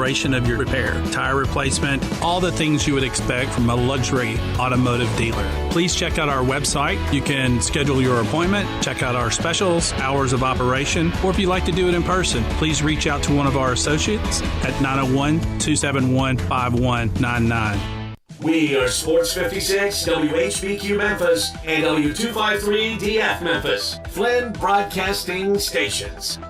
celebration of your repair, tire replacement, all the things you would expect from a luxury automotive dealer. Please check out our website. You can schedule your appointment, check out our specials, hours of operation, or if you'd like to do it in person, please reach out to one of our associates at 901-271-5199. We are Sports 56, WHBQ Memphis, and W253DF Memphis, Flynn Broadcasting Stations.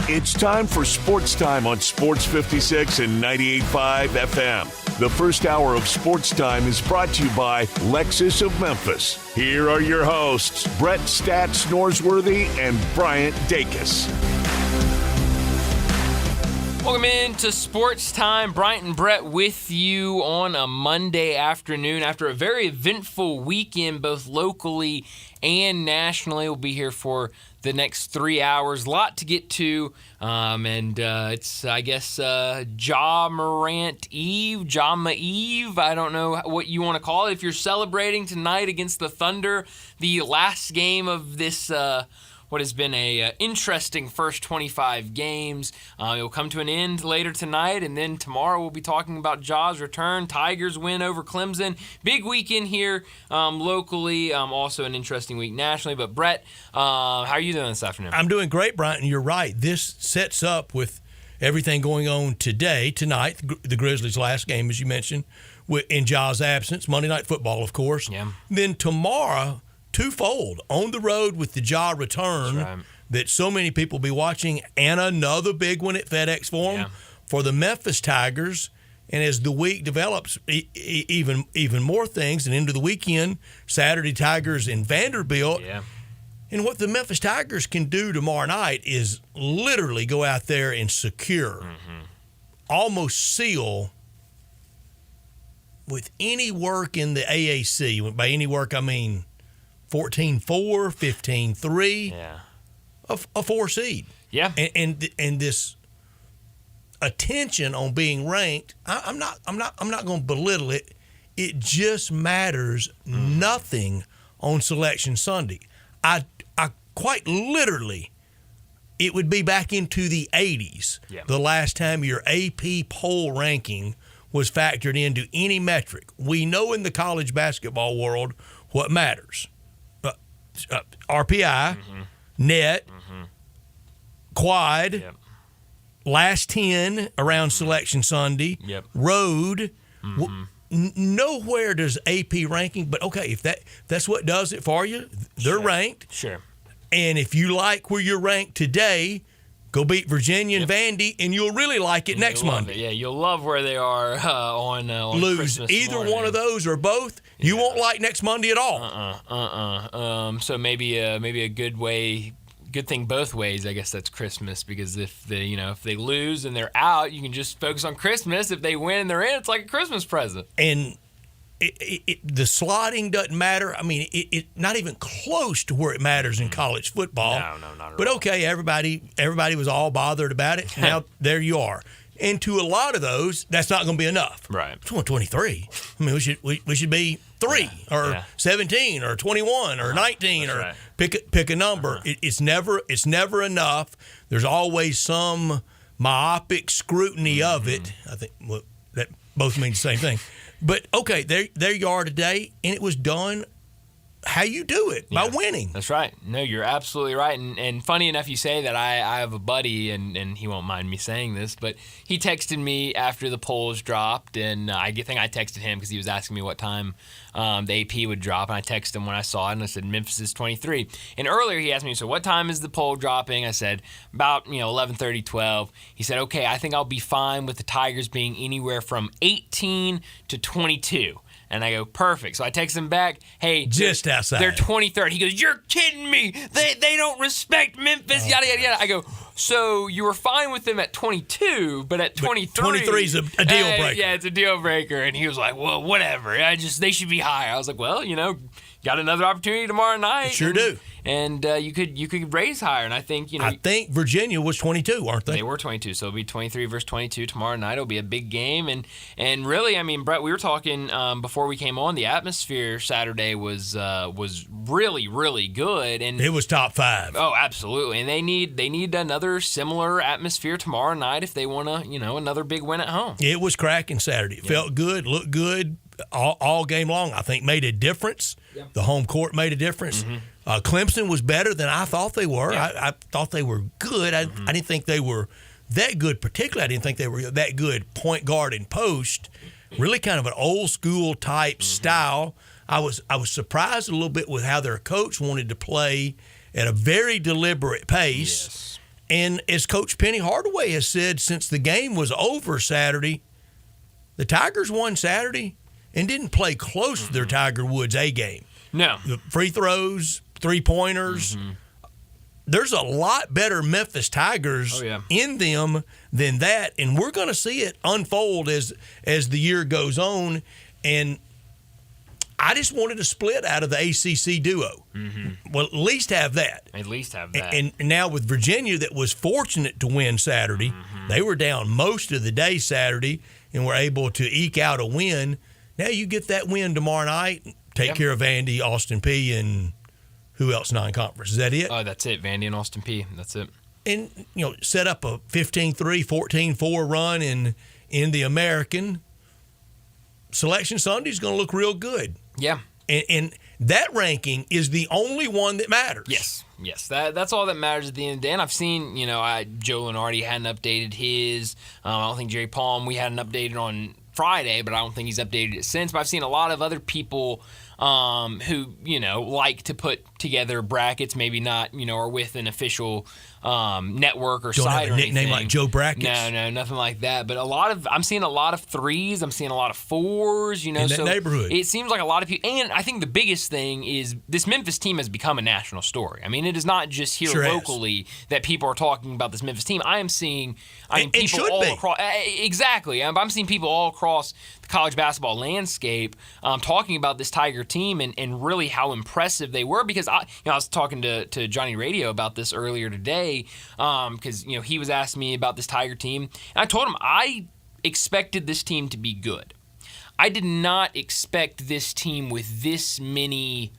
It's time for Sportstime on Sports 56 and 98.5 FM. The first hour of Sportstime is brought to you by Lexus of Memphis. Here are your hosts, Brett Stats Norsworthy and Bryant Dacus. Welcome in to Sports Time. Bryant and Brett with you on a Monday afternoon after a very eventful weekend, both locally and nationally. We'll be here for the next 3 hours. A lot to get to, and it's, I guess, Ja Morant Eve, Jama Eve. I don't know what you want to call it. If you're celebrating tonight against the Thunder, the last game of this what has been a interesting first 25 games. It will come to an end later tonight, and then tomorrow we'll be talking about Ja's return. Tigers win over Clemson. Big weekend here locally. Also an interesting week nationally. But Brett, how are you doing this afternoon? I'm doing great, Brian, and you're right. This sets up with everything going on tonight, the Grizzlies' last game, as you mentioned, in Ja's absence. Monday Night Football, of course. Yeah. Then tomorrow, twofold, on the road with the Ja return that so many people will be watching, and another big one at FedEx Forum for the Memphis Tigers. And as the week develops, even more things, and into the weekend, Saturday Tigers in Vanderbilt. Yeah. And what the Memphis Tigers can do tomorrow night is literally go out there and secure, almost seal, with any work in the AAC. By any work, I mean 14-4, 15-3, a 4 seed. Yeah. And this attention on being ranked, I'm not going to belittle it. It just matters nothing on Selection Sunday. I quite literally, it would be back into the 80s the last time your AP poll ranking was factored into any metric. We know in the college basketball world what matters. RPI, net, quad, last 10 around Selection Sunday, road. Nowhere does AP ranking, but okay, if that's what does it for you, they're ranked. Sure. And if you like where you're ranked today, go beat Virginia and Vandy, and you'll really like it next Monday. Yeah, you'll love where they are on lose Christmas either morning. one of those or both. You won't like next Monday at all. So maybe a good thing both ways. I guess that's Christmas, because if they lose and they're out, you can just focus on Christmas. If they win and they're in, it's like a Christmas present. And the slotting doesn't matter. I mean, it not even close to where it matters in college football. No, not at but all. Okay, everybody was all bothered about it. Now there you are. And to a lot of those, that's not going to be enough. Right. It's 23. I mean, we should be 3 or 17 or 21 or 19 That's or right. pick a number. It's never enough. There's always some myopic scrutiny of it. I think that both mean the same thing. But okay, there you are today, and it was done how you do it, by winning. That's right. No, you're absolutely right. And funny enough you say that. I have a buddy, and he won't mind me saying this, but he texted me after the polls dropped, and I think I texted him because he was asking me what time the AP would drop, and I texted him when I saw it, and I said, Memphis is 23. And earlier he asked me, so what time is the poll dropping? I said, about 11:30, 12. He said, okay, I think I'll be fine with the Tigers being anywhere from 18 to 22. And I go, perfect. So I text him back, hey, just outside. They're 23rd. He goes, you're kidding me. They don't respect Memphis, yada, yada, yada. I go, so you were fine with them at 22, but at 23. 23 is a deal breaker. Yeah, it's a deal breaker. And he was like, well, whatever. They should be higher. I was like, well, got another opportunity tomorrow night. Sure do. And you could raise higher. And I think, I think Virginia was 22, weren't they? They were 22, so it'll be 23 versus 22 tomorrow night. It'll be a big game. And really, I mean, Brett, we were talking before we came on. The atmosphere Saturday was really, really good. And it was top 5. Oh, absolutely. And they need another similar atmosphere tomorrow night if they want to, another big win at home. It was cracking Saturday. It felt good, looked good all game long. I think made a difference. Yeah. The home court made a difference. Mm-hmm. Clemson was better than I thought they were. Yeah. I thought they were good. I didn't think they were that good, particularly. I didn't think they were that good point guard and post. Really kind of an old school type style. I was surprised a little bit with how their coach wanted to play at a very deliberate pace. Yes. And as Coach Penny Hardaway has said since the game was over Saturday, the Tigers won Saturday and didn't play close to their Tiger Woods A game. No. The free throws, three-pointers. There's a lot better Memphis Tigers in them than that, and we're going to see it unfold as the year goes on. And I just wanted to split out of the ACC duo. Well, at least have that. At least have that. And now with Virginia that was fortunate to win Saturday, they were down most of the day Saturday and were able to eke out a win. Now you get that win tomorrow night, take care of Vandy, Austin Peay, and who else non-conference? Is that it? Oh, that's it. Vandy and Austin Peay. That's it. And, set up a 15-3, 14-4 run in the American. Selection Sunday is going to look real good. Yeah. And that ranking is the only one that matters. Yes. That's all that matters at the end of the day. And I've seen, Joe Lenardi hadn't updated his. I don't think Jerry Palm, we hadn't updated on Friday, but I don't think he's updated it since. But I've seen a lot of other people who, like to put together brackets, maybe not, are with an official network or Don't site have a or nickname anything. like Joe Brackets? No, nothing like that. But I'm seeing a lot of threes. I'm seeing a lot of fours, in that neighborhood. It seems like a lot of people. And I think the biggest thing is this Memphis team has become a national story. I mean, it is not just here locally that people are talking about this Memphis team. I am seeing people all across. Exactly. I'm seeing people all across the college basketball landscape talking about this Tiger team and really how impressive they were. Because I was talking to Johnny Radio about this earlier today because he was asking me about this Tiger team, and I told him I expected this team to be good. I did not expect this team with this many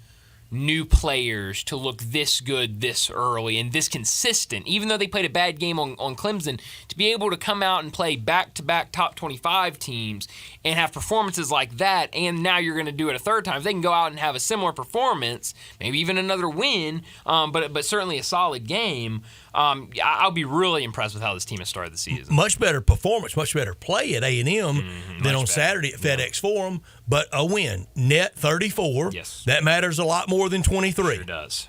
new players to look this good this early and this consistent. Even though they played a bad game on Clemson, to be able to come out and play back-to-back top 25 teams and have performances like that, and now you're going to do it a third time. If they can go out and have a similar performance, maybe even another win, but certainly a solid game, I'll be really impressed with how this team has started the season. Much better performance, much better play at A&M than on Saturday at FedEx Forum, but a win. Net 34. Yes. That matters a lot more than 23.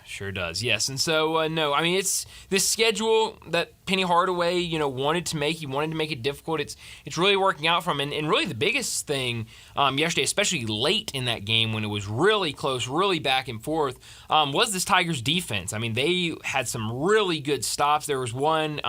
Sure does. Yes. And so, no, I mean, it's this schedule that Penny Hardaway, wanted to make. He wanted to make it difficult. It's really working out for him. And really the biggest thing yesterday, especially late in that game when it was really close, really back and forth, was this Tigers defense. I mean, they had some really good stops. There was one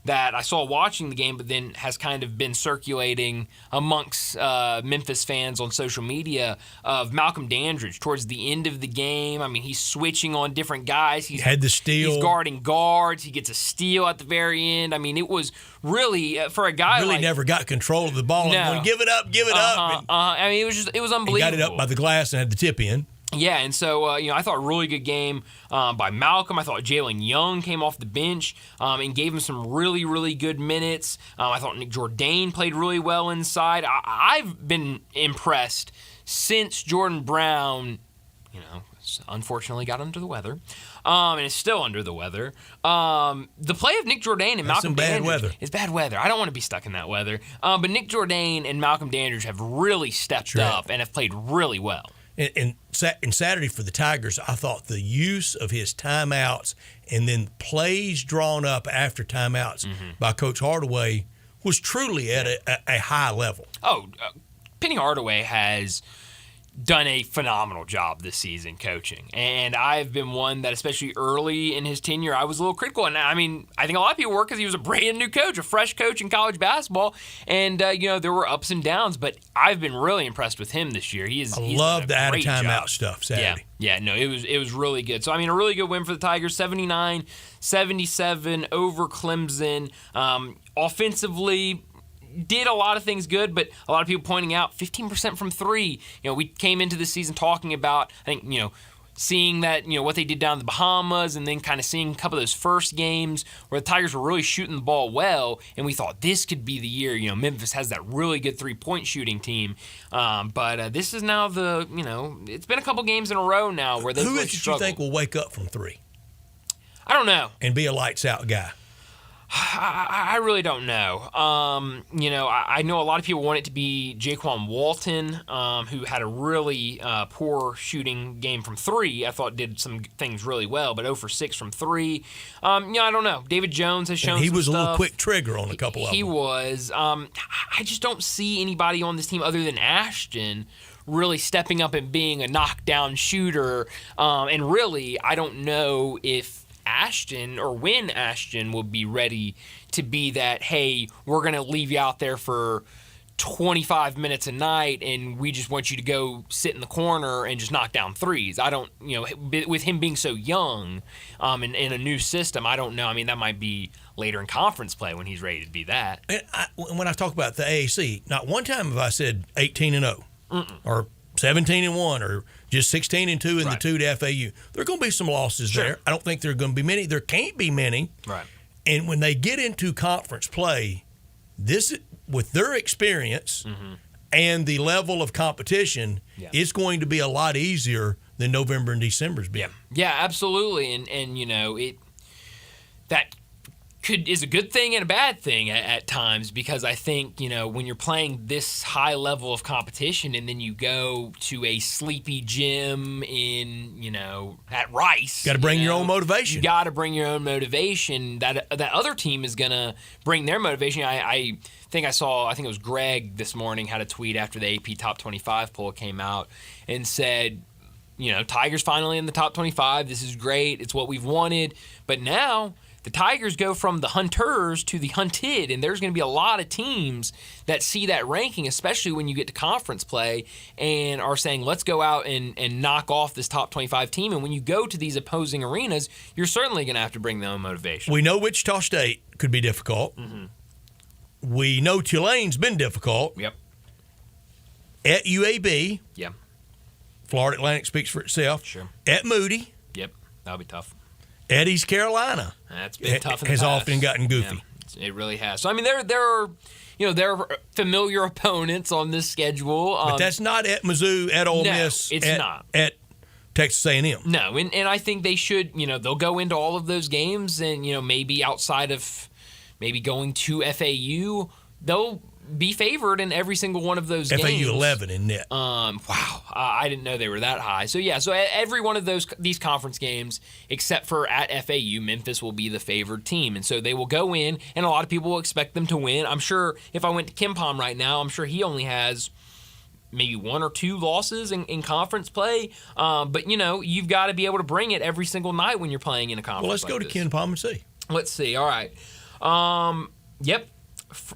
that I saw watching the game, but then has kind of been circulating amongst Memphis fans on social media of Malcolm Dandridge towards the end of the game. I mean, he's switching on different guys. He had the steal. He's guarding guards. He gets a steal at the very end. I mean, it was really, for a guy really never got control of the ball. No. Going, give it up. I mean, it was unbelievable. He got it up by the glass and had the tip in. Yeah, and so, I thought a really good game by Malcolm. I thought Jalen Young came off the bench and gave him some really, really good minutes. I thought Nick Jourdain played really well inside. I've been impressed since Jordan Brown, unfortunately got under the weather and is still under the weather. The play of Nick Jourdain and Malcolm Dandridge is bad weather. I don't want to be stuck in that weather. But Nick Jourdain and Malcolm Dandridge have really stepped up and have played really well. And Saturday for the Tigers, I thought the use of his timeouts and then plays drawn up after timeouts by Coach Hardaway was truly at a high level. Penny Hardaway has done a phenomenal job this season coaching. And I've been one that, especially early in his tenure, I was a little critical. And I mean, I think a lot of people were because he was a brand new coach, a fresh coach in college basketball. And, there were ups and downs, but I've been really impressed with him this year. He's love the done a great out-of-timeout job. stuff Saturday. Yeah, no, it was really good. So, I mean, a really good win for the Tigers, 79-77 over Clemson. Offensively, did a lot of things good, but a lot of people pointing out 15% from three. We came into the season talking about, I think, seeing that, what they did down in the Bahamas, and then kind of seeing a couple of those first games where the Tigers were really shooting the ball well, and we thought this could be the year. Memphis has that really good three-point shooting team. But this is now it's been a couple games in a row now where they've Who really is it you struggled. think will wake up from three I don't know. and be a lights-out guy? I really don't know. I know a lot of people want it to be Jaquan Walton, who had a really poor shooting game from three. I thought did some things really well, but 0 for 6 from three. I don't know. David Jones has shown And he some was a little stuff. quick trigger on a couple of them. He was. I just don't see anybody on this team other than Ashton really stepping up and being a knockdown shooter. And really, I don't know if Ashton or when Ashton will be ready to be that, hey, we're going to leave you out there for 25 minutes a night and we just want you to go sit in the corner and just knock down threes. I don't, with him being so young in a new system, I don't know. I mean, that might be later in conference play when he's ready to be that. And when I talk about the AAC, not one time have I said 18-0 or 17-1 or just 16-2 in the two to FAU. There are going to be some losses there. I don't think there are going to be many. There can't be many. Right. And when they get into conference play, this with their experience and the level of competition, it's going to be a lot easier than November and December's been. Yeah, absolutely. And that is a good thing and a bad thing at times, because I think, when you're playing this high level of competition and then you go to a sleepy gym in, at Rice. Got to bring your own motivation. You got to bring your own motivation. That other team is going to bring their motivation. I think it was Greg this morning had a tweet after the AP Top 25 poll came out and said, Tigers finally in the top 25. This is great. It's what we've wanted. But now the Tigers go from the hunters to the hunted, and there's going to be a lot of teams that see that ranking, especially when you get to conference play, and are saying, let's go out and knock off this top 25 team. And when you go to these opposing arenas, you're certainly going to have to bring their own motivation. We know Wichita State could be difficult. We know Tulane's been difficult. Yep. At UAB. Yep. Florida Atlantic speaks for itself. Sure. At Moody. Yep. That'll be tough. At East Carolina. That's been tough in the has past. often gotten goofy. Yeah, it really has. So, I mean, there are familiar opponents on this schedule. But that's not at Mizzou, at Ole Miss. It's not. At Texas A&M. No, and I think they should, they'll go into all of those games and, maybe outside of maybe going to FAU, they'll be favored in every single one of those games. FAU 11 in net. Wow, I didn't know they were that high. So every one of these conference games, except for at FAU, Memphis will be the favored team, and so they will go in, and a lot of people will expect them to win. I'm sure if I went to Kim Pom right now, I'm sure he only has maybe 1 or 2 losses in conference play. But you've got to be able to bring it every single night when you're playing in a conference. Well, let's go to Ken Pom and see. Let's see. All right. Yep.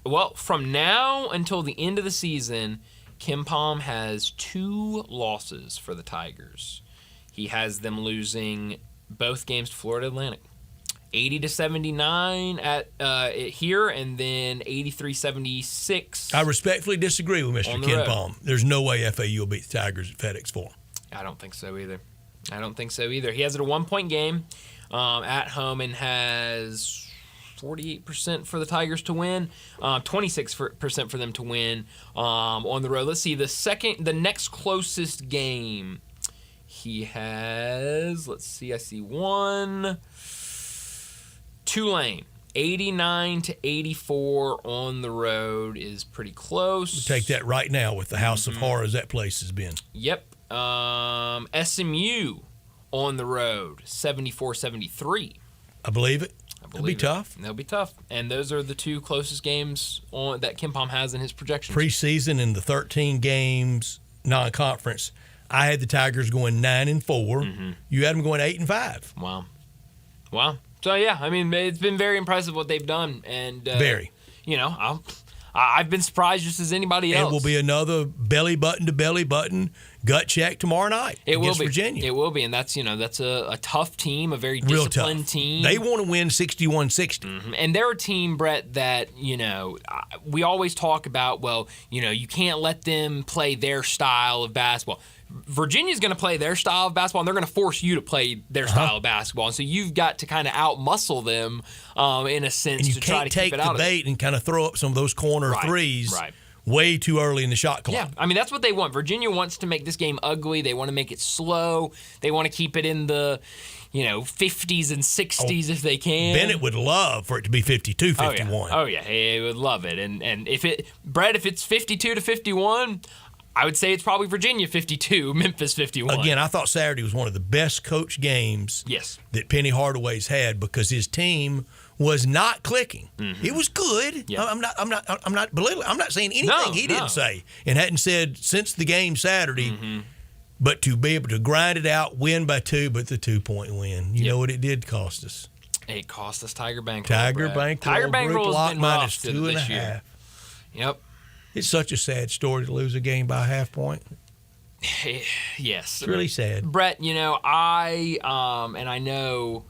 Well, from now until the end of the season, Kim Pom has 2 losses for the Tigers. He has them losing both games to Florida Atlantic. 80-79 at here, and then 83-76. I respectfully disagree with Mr. Ken Pom. There's no way FAU will beat the Tigers at FedEx Forum. I don't think so either. He has it a 1-point game at home and has 48% for the Tigers to win, 26% for them to win on the road. Let's see, the next closest game he has, I see one. Tulane, 89-84 on the road is pretty close. We'll take that right now with the House of Horrors that place has been. Yep. SMU on the road, 74-73. I believe it. It'll be tough. They'll be tough. And those are the 2 closest games that Kim Pom has in his projections. Preseason in the 13 games, non-conference, I had the Tigers going 9-4. Mm-hmm. You had them going 8-5. Wow. So yeah, I mean, it's been very impressive what they've done, and Very. I've been surprised just as anybody else. It will be another belly button to belly button gut check tomorrow night against Virginia. It will be, and that's a tough team, a very Real disciplined tough. team. They want to win 61-60. Mm-hmm. And they're a team, Brett, that we always talk about. Well, you can't let them play their style of basketball. Virginia's going to play their style of basketball, and they're going to force you to play their style of basketball. And so you've got to kind of outmuscle them in a sense to try to keep it out of it. You can't take the bait and kind of throw up some of those corner threes way too early in the shot clock. Yeah, I mean, that's what they want. Virginia wants to make this game ugly. They want to make it slow. They want to keep it in the 50s and 60s if they can. Bennett would love for it to be 52-51. Oh, yeah. He would love it. And if it's 52-51, I would say it's probably Virginia 52, Memphis 51. Again, I thought Saturday was one of the best coach games that Penny Hardaway's had because his team was not clicking. Mm-hmm. It was good. Yeah. I'm not belittling. I'm not saying anything he didn't say and hadn't said since the game Saturday. Mm-hmm. But to be able to grind it out, win by 2, but the 2-point win. You know what it did cost us? It cost us Tiger Bankroll. Tiger Bankroll has been minus rough 2.5. this year. Yep. It's such a sad story to lose a game by a half point. Yes. It's really sad. Brett, I know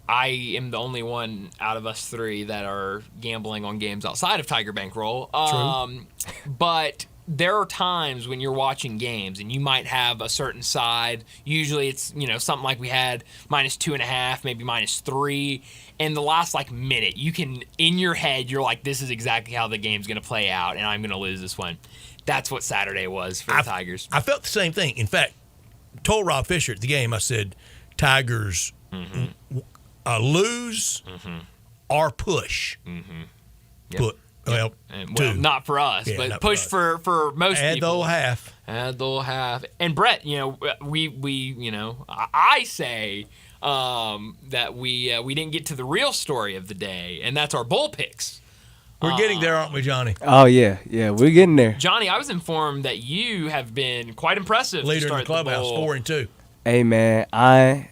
I am the only one out of us three that are gambling on games outside of Tiger Bankroll. True. But there are times when you're watching games and you might have a certain side. Usually it's, something like we had -2.5, maybe -3. And the last minute, you can, in your head, you're like, this is exactly how the game's going to play out and I'm going to lose this one. That's what Saturday was for the Tigers. I felt the same thing. In fact, told Rob Fisher at the game, I said, Tigers lose or push. Mm-hmm. Yep. Well, not for us, but push for most people. Add the whole half. Add the whole half. And Brett, I say that we didn't get to the real story of the day, and that's our bowl picks. We're getting there, aren't we, Johnny? Oh yeah, we're getting there. Johnny, I was informed that you have been quite impressive. Leader to start in the clubhouse, 4-2. Hey man, I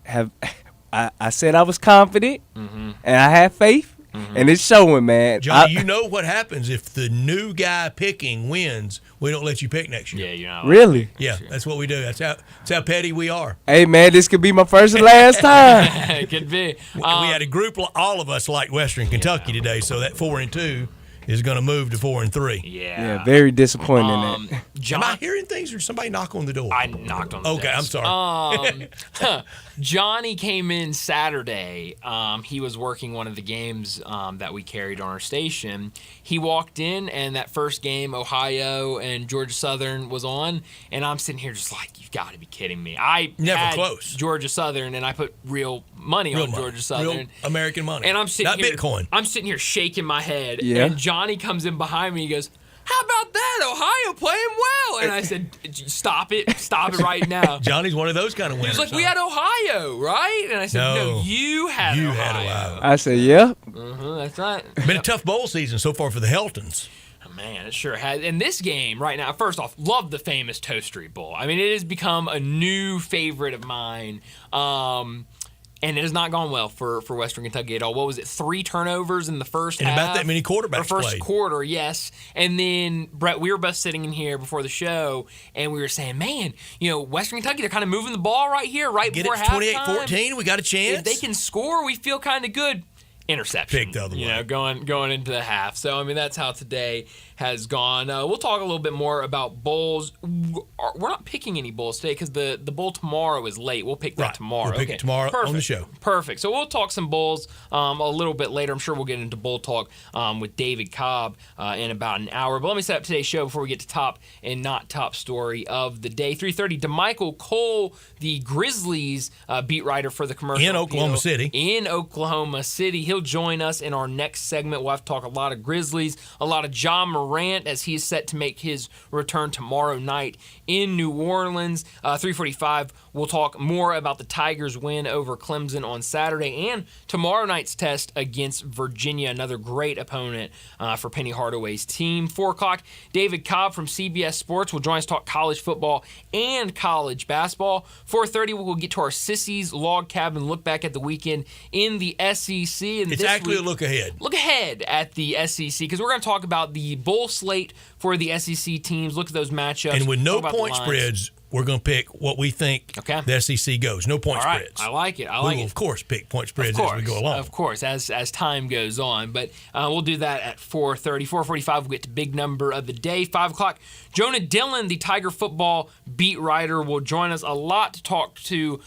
said I was confident, and I had faith. Mm-hmm. And it's showing, man. Johnny, you know what happens if the new guy picking wins, we don't let you pick next year. Yeah, you're not. Really? Yeah, that's what we do. That's how petty we are. Hey, man, this could be my first and last time. It could be. We had a group, all of us like Western Kentucky today, so that 4-2 is going to move to 4-3. Yeah, very disappointing in that. Am I hearing things or somebody knock on the door? I knocked on the Okay, desk. I'm sorry. Johnny came in Saturday. He was working one of the games that we carried on our station. He walked in, and that first game, Ohio and Georgia Southern, was on. And I'm sitting here just like, you've got to be kidding me. I Never had close. Georgia Southern, and I put real money on Georgia Southern. Real American money. And I'm sitting Not here, Bitcoin. I'm sitting here shaking my head. Yeah. And Johnny comes in behind me. He goes, how about that? Ohio playing well. And I said, stop it right now. Johnny's one of those kind of winners. He was like, we had Ohio, right? And I said, no, you had Ohio. I said, yeah. That's right. Been a tough bowl season so far for the Heltons. Man, it sure has. And this game right now, first off, love the famous Toast Street Bowl. I mean, it has become a new favorite of mine. And it has not gone well for Western Kentucky at all. What was it, 3 turnovers in the first half? And about that many quarterbacks or first played. quarter, yes. And then, Brett, we were both sitting in here before the show, and we were saying, man, Western Kentucky, they're kind of moving the ball right here, before halftime. Get it 28-14, we got a chance. If they can score, we feel kind of good. Interception. Pick the other way. Going into the half. So, I mean, that's how today has gone. We'll talk a little bit more about bowls. We're not picking any bowls today because the bowl tomorrow is late. We'll pick that tomorrow. We'll pick it tomorrow on the show. Perfect. So we'll talk some bowls a little bit later. I'm sure we'll get into bowl talk with David Cobb in about an hour. But let me set up today's show before we get to top and not top story of the day. 3:30, DeMichael Cole, the Grizzlies beat writer for the Commercial in Oklahoma City. In Oklahoma City. He'll join us in our next segment. We'll have to talk a lot of Grizzlies, a lot of John Morant as he is set to make his return tomorrow night in New Orleans. 3:45, we'll talk more about the Tigers' win over Clemson on Saturday and tomorrow night's test against Virginia, another great opponent for Penny Hardaway's team. 4 o'clock, David Cobb from CBS Sports will join us to talk college football and college basketball. 4:30, we'll get to our Sissies Log Cabin look back at the weekend in the SEC. And it's actually a look ahead. Look ahead at the SEC because we're going to talk about the bowl slate for the SEC teams, look at those matchups. And with no point spreads, we're going to pick what we think the SEC goes. No point spreads. I like it. We will, of course, pick point spreads as we go along. Of course, as time goes on. But we'll do that at 4:30. 4:45, we'll get to big number of the day. 5 o'clock, Jonah Dillon, the Tiger football beat writer, will join us. A lot to talk to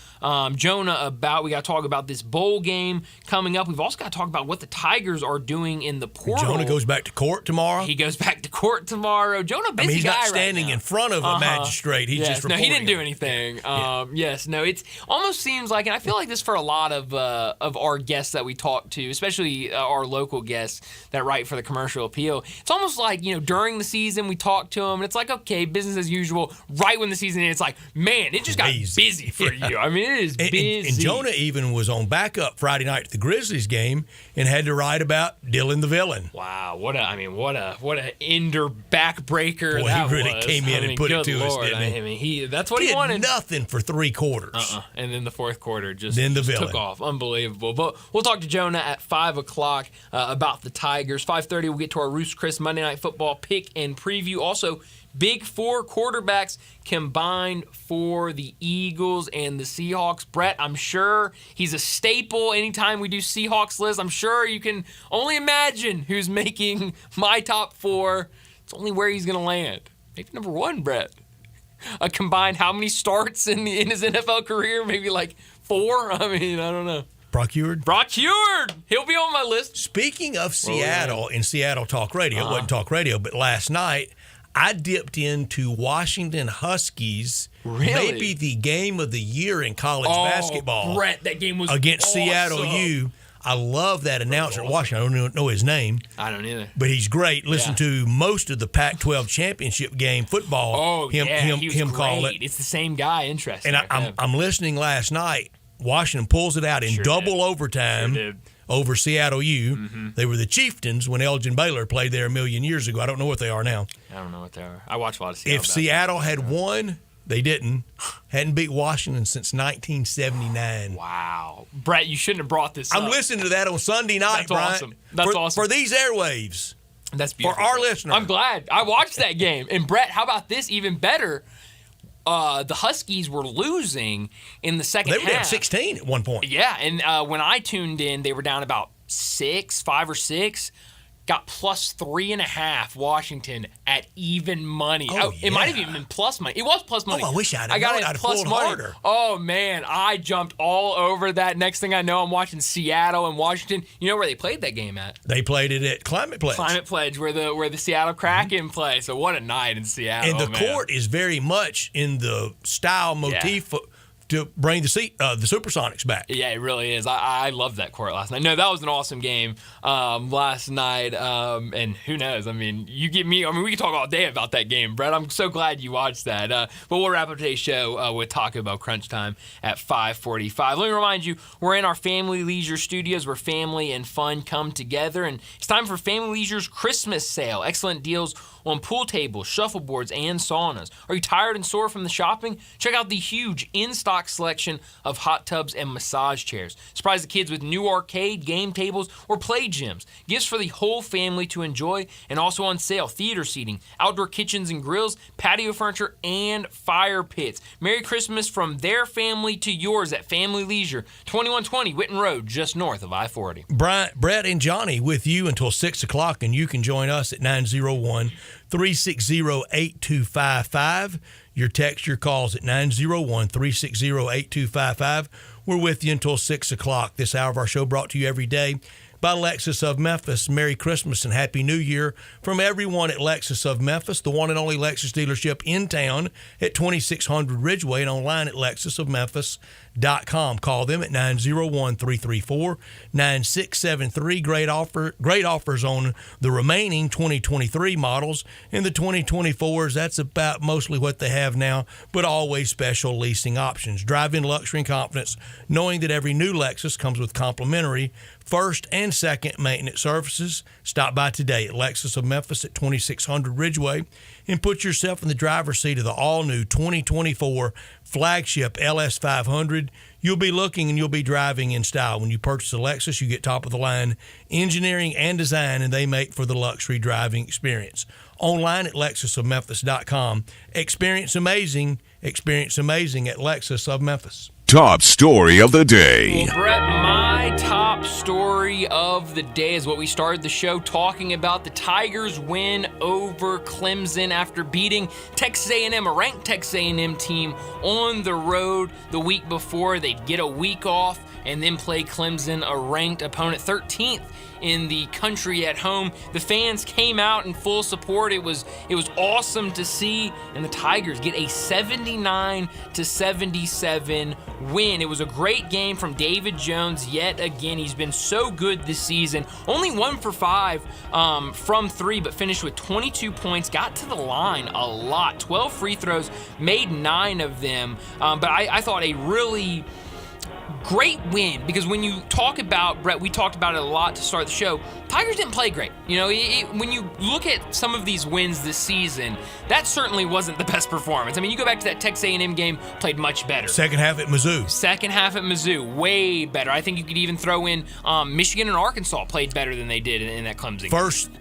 Jonah about. We got to talk about this bowl game coming up. We've also got to talk about what the Tigers are doing in the portal. Jonah goes back to court tomorrow. He goes back to court tomorrow. Jonah, busy guy right now. He's not standing in front of a magistrate. He's just reporting. No, he didn't do anything. It almost seems like, and I feel like this for a lot of our guests that we talk to, especially our local guests that write for the Commercial Appeal. It's almost like, during the season we talk to them, and it's like, okay, business as usual. Right when the season ends, it's like, man, it just got busy for you. I mean, it is busy. And Jonah even was on backup Friday night at the Grizzlies game and had to write about Dylan the villain. Wow, what a ender backbreaker Boy, that he really came in and put it to us, didn't he? I mean, that's what he did wanted. Nothing for 3 quarters. And then the fourth quarter just villain took off. Unbelievable. But we'll talk to Jonah at 5 o'clock about the Tigers. 5:30, we'll get to our Roost Chris Monday Night Football pick and preview. Also, Big 4 quarterbacks combined for the Eagles and the Seahawks. Brett, I'm sure he's a staple anytime we do Seahawks list. I'm sure you can only imagine who's making my top 4. It's only where he's going to land. Maybe number 1, Brett. A combined how many starts in his NFL career? Maybe like 4? I mean, I don't know. Brock Huard? He'll be on my list. Speaking of Seattle, in Seattle Talk Radio, it wasn't Talk Radio, but last night, I dipped into Washington Huskies, maybe the game of the year in college basketball. Brett, that game was against awesome. Seattle U. I love that announcer at Washington. I don't know his name. I don't either. But he's great. Listen to most of the Pac-12 championship game football. He was him great. call it. It's the same guy. Interesting. And I'm listening last night. Washington pulls it out in double overtime. Over Seattle U. Mm-hmm. They were the Chieftains when Elgin Baylor played there a million years ago. I don't know what they are now. I don't know what they are. I watch a lot of Seattle. If Seattle had won, they didn't. Hadn't beat Washington since 1979. Wow. Brett, you shouldn't have brought this up. I'm listening to that on Sunday night, That's Brian. awesome. That's awesome. For these airwaves. That's beautiful. For our listeners. I'm glad. I watched that game. And Brett, how about this? Even better. The Huskies were losing in the second half. They were down 16 at one point. Yeah, and when I tuned in, they were down about 5 or 6. Got plus 3.5 Washington at even money. It might have even been plus money. It was plus money. Oh, I wish I'd have got known. it I'd plus pulled money. harder. Oh, man, I jumped all over that. Next thing I know, I'm watching Seattle and Washington. You know where they played that game at? They played it at Climate Pledge. Climate Pledge, where the Seattle Kraken play. So what a night in Seattle. And the court is very much in the style motif to bring the Supersonics back. Yeah, it really is. I loved that court last night. No, that was an awesome game last night. And who knows? I mean, we can talk all day about that game, Brett. I'm so glad you watched that. But we'll wrap up today's show with Taco Bell Crunch Time at 5:45. Let me remind you, we're in our Family Leisure studios where family and fun come together. And it's time for Family Leisure's Christmas sale. Excellent deals on pool tables, shuffleboards, and saunas. Are you tired and sore from the shopping? Check out the huge in-stock selection of hot tubs and massage chairs. Surprise the kids with new arcade, game tables, or play gyms. Gifts for the whole family to enjoy, and also on sale, theater seating, outdoor kitchens and grills, patio furniture, and fire pits. Merry Christmas from their family to yours at Family Leisure, 2120 Whitten Road, just north of I-40. Brett and Johnny with you until 6 o'clock, and you can join us at 901-360-8255. Your text, your calls at 901-360-8255. We're with you until 6 o'clock. This hour of our show brought to you every day by Lexus of Memphis. Merry Christmas and Happy New Year from everyone at Lexus of Memphis, the one and only Lexus dealership in town at 2600 Ridgeway and online at lexusofmemphis.com. Call them at 901-334-9673. Great offers on the remaining 2023 models. In the 2024s, that's about mostly what they have now, but always special leasing options. Drive in luxury and confidence, knowing that every new Lexus comes with complimentary first and second maintenance services. Stop by today at Lexus of Memphis at 2600 Ridgeway and put yourself in the driver's seat of the all-new 2024 flagship LS500. You'll be looking and you'll be driving in style. When you purchase a Lexus, you get top-of-the-line engineering and design, and they make for the luxury driving experience. Online at lexusofmemphis.com. Experience amazing at Lexus of Memphis. Top story of the day. Well, Brett, my top story of the day is what we started the show talking about: the Tigers win over Clemson after beating Texas A&M, a ranked Texas A&M team, on the road the week before. They'd get a week off and then play Clemson, a ranked opponent, 13th in the country at home. The fans came out in full support. It was awesome to see, and the Tigers get a 79-77 win. It was a great game from David Jones yet again. He's been so good this season. Only 1 for 5 from 3, but finished with 22 points. Got to the line a lot. 12 free throws, made 9 of them. But I thought a really great win, because when you talk about, Brett, we talked about it a lot to start the show, Tigers didn't play great. You know, when you look at some of these wins this season, that certainly wasn't the best performance. I mean, you go back to that Texas A&M game, played much better. Second half at Mizzou, way better. I think you could even throw in Michigan and Arkansas played better than they did in that Clemson game. First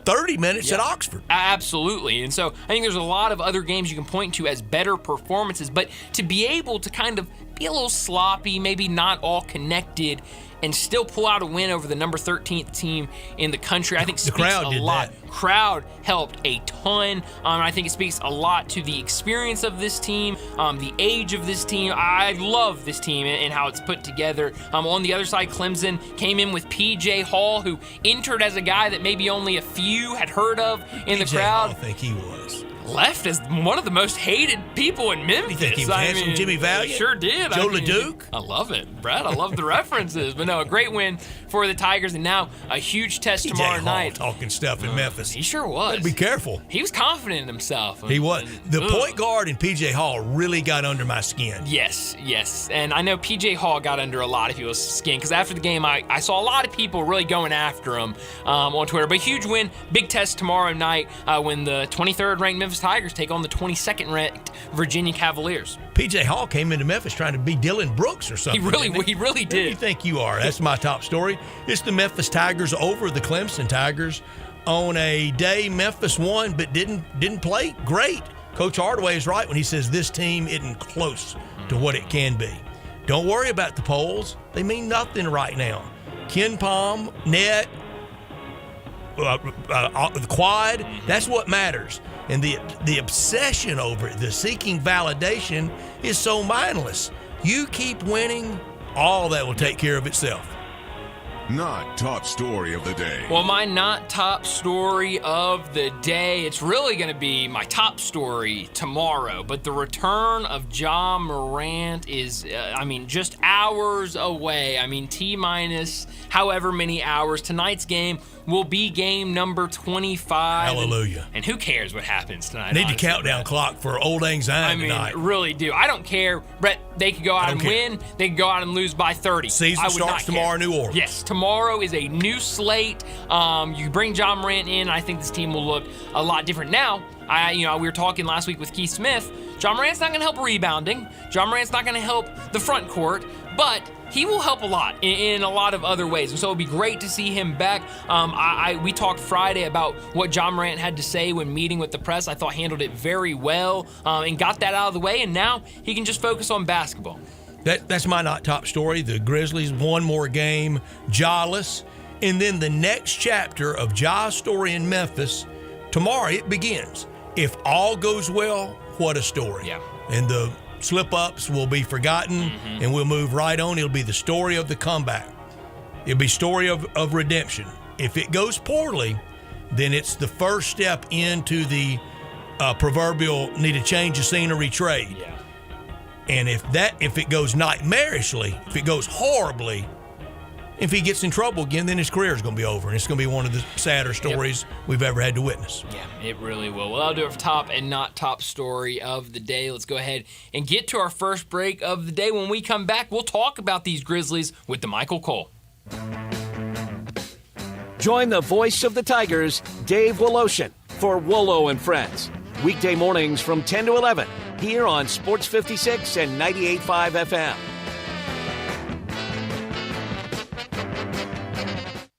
30 minutes at Oxford. Absolutely. And so I think there's a lot of other games you can point to as better performances, but to be able to kind of be a little sloppy, maybe not all connected, and still pull out a win over the number 13th team in the country, I think speaks a lot. Crowd helped a ton. I think it speaks a lot to the experience of this team, the age of this team. I love this team and how it's put together. On the other side, Clemson came in with P.J. Hall, who entered as a guy that maybe only a few had heard of in the crowd. I think he was. Left as one of the most hated people in Memphis. You think he was handsome, Jimmy Valiant? Sure did. Joe LeDuc? I love it, Brad. I love the references. But no, a great win for the Tigers, and now a huge test tomorrow night. Talking stuff in Memphis. He sure was. Be careful. He was confident in himself. He was. The point guard in P.J. Hall really got under my skin. Yes. And I know P.J. Hall got under a lot of people's skin, because after the game, I saw a lot of people really going after him on Twitter. But huge win, big test tomorrow night when the 23rd ranked Memphis Tigers take on the 22nd ranked Virginia Cavaliers. P.J. Hall came into Memphis trying to be Dylan Brooks or something. He really did. Who do you think you are? That's my top story. It's the Memphis Tigers over the Clemson Tigers on a day Memphis won but didn't play great. Coach Hardaway is right when he says this team isn't close to what it can be. Don't worry about the polls. They mean nothing right now. Ken Palm, net, the quad, that's what matters. And the obsession over it, the seeking validation, is so mindless. You keep winning, all that will take care of itself. Not top story of the day. Well, my not top story of the day, it's really going to be my top story tomorrow. But the return of Ja Morant is, just hours away. T-minus however many hours. Tonight's game will be game number 25. Hallelujah. And who cares what happens tonight? Need the countdown clock for old anxiety tonight. Really do. I don't care. Brett, they could go out and win. They could go out and lose by 30. Season starts tomorrow in New Orleans. Yes, tomorrow is a new slate. You bring Ja Morant in, I think this team will look a lot different. Now, we were talking last week with Keith Smith. Ja Morant's not going to help rebounding. Ja Morant's not going to help the front court, but he will help a lot in a lot of other ways. And so it'll be great to see him back. We talked Friday about what Ja Morant had to say when meeting with the press. I thought handled it very well and got that out of the way. And now he can just focus on basketball. That's my not top story. The Grizzlies, one more game, Ja-less. And then the next chapter of Ja's story in Memphis, tomorrow it begins. If all goes well, what a story. Yeah. And the slip-ups will be forgotten, and we'll move right on. It'll be the story of the comeback. It'll be story of redemption. If it goes poorly, then it's the first step into the proverbial need to change the scenery trade. Yeah. And if it goes nightmarishly, if it goes horribly, if he gets in trouble again, then his career is going to be over, and it's going to be one of the sadder stories we've ever had to witness. Yeah, it really will. Well, I'll do it for top and not top story of the day. Let's go ahead and get to our first break of the day. When we come back, we'll talk about these Grizzlies with the Michael Cole. Join the voice of the Tigers, Dave Woloshin, for Wolo and Friends. Weekday mornings from 10 to 11 here on Sports 56 and 98.5 FM.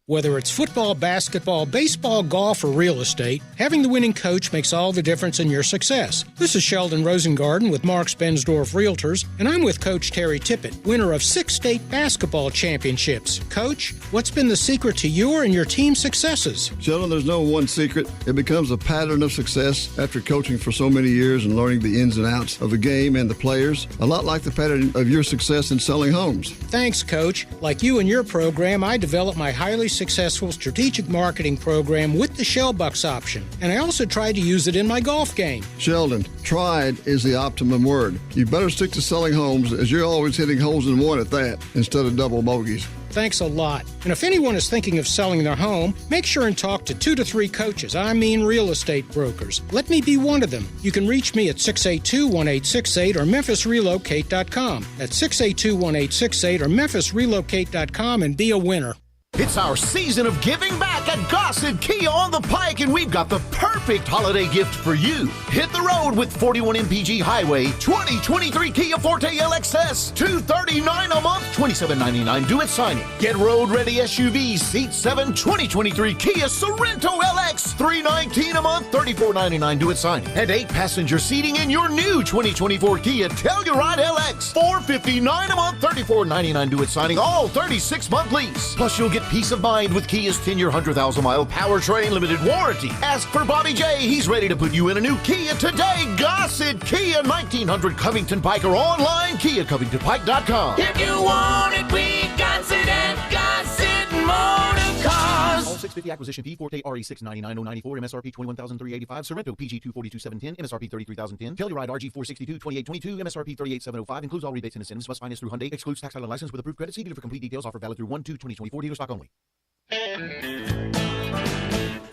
Whether it's football, basketball, baseball, golf, or real estate, having the winning coach makes all the difference in your success. This is Sheldon Rosengarten with Marks Bensdorf Realtors, and I'm with Coach Terry Tippett, winner of 6 state basketball championships. Coach, what's been the secret to your and your team's successes? Sheldon, there's no one secret. It becomes a pattern of success after coaching for so many years and learning the ins and outs of the game and the players, a lot like the pattern of your success in selling homes. Thanks, Coach. Like you and your program, I developed my highly successful strategic marketing program with the Shellbucks option, and I also tried to use it in my golf game. Sheldon, tried is the optimum word. You better stick to selling homes, as you're always hitting holes in one at that, instead of double bogeys. Thanks a lot. And if anyone is thinking of selling their home, make sure and talk to 2 to 3 coaches. I mean real estate brokers. Let me be one of them. You can reach me at 682-1868 or memphisrelocate.com. That's 682-1868 or memphisrelocate.com and be a winner. It's our season of giving back at Gossett Kia on the Pike, and we've got the perfect holiday gift for you. Hit the road with 41 MPG Highway 2023 Kia Forte LXS, $239 a month, $27.99 due at signing. Get road-ready SUVs, Seat 7 2023 Kia Sorento LX, $319 a month, $34.99 due at signing. And 8-passenger seating in your new 2024 Kia Telluride LX, $459 a month, $34.99 due at signing, all 36-month lease. Plus, you'll get peace of mind with Kia's 10-year, 100,000-mile powertrain limited warranty. Ask for Bobby J. He's ready to put you in a new Kia today. Gossett Kia, 1900 Covington Pike, or online, KiaCovingtonPike.com. If you want it, we got it at Gossett Motor Cars. All 650 acquisition fee, Forte RE 699,094, MSRP 21,385, Sorrento PG 242,710, MSRP 33,010, Telluride RG 462, 2822, MSRP 38,705, includes all rebates and incentives, must finance through Hyundai, excludes tax title and license with approved credit. See dealer for complete details. Offer valid through 1/2/2024, dealer stock only.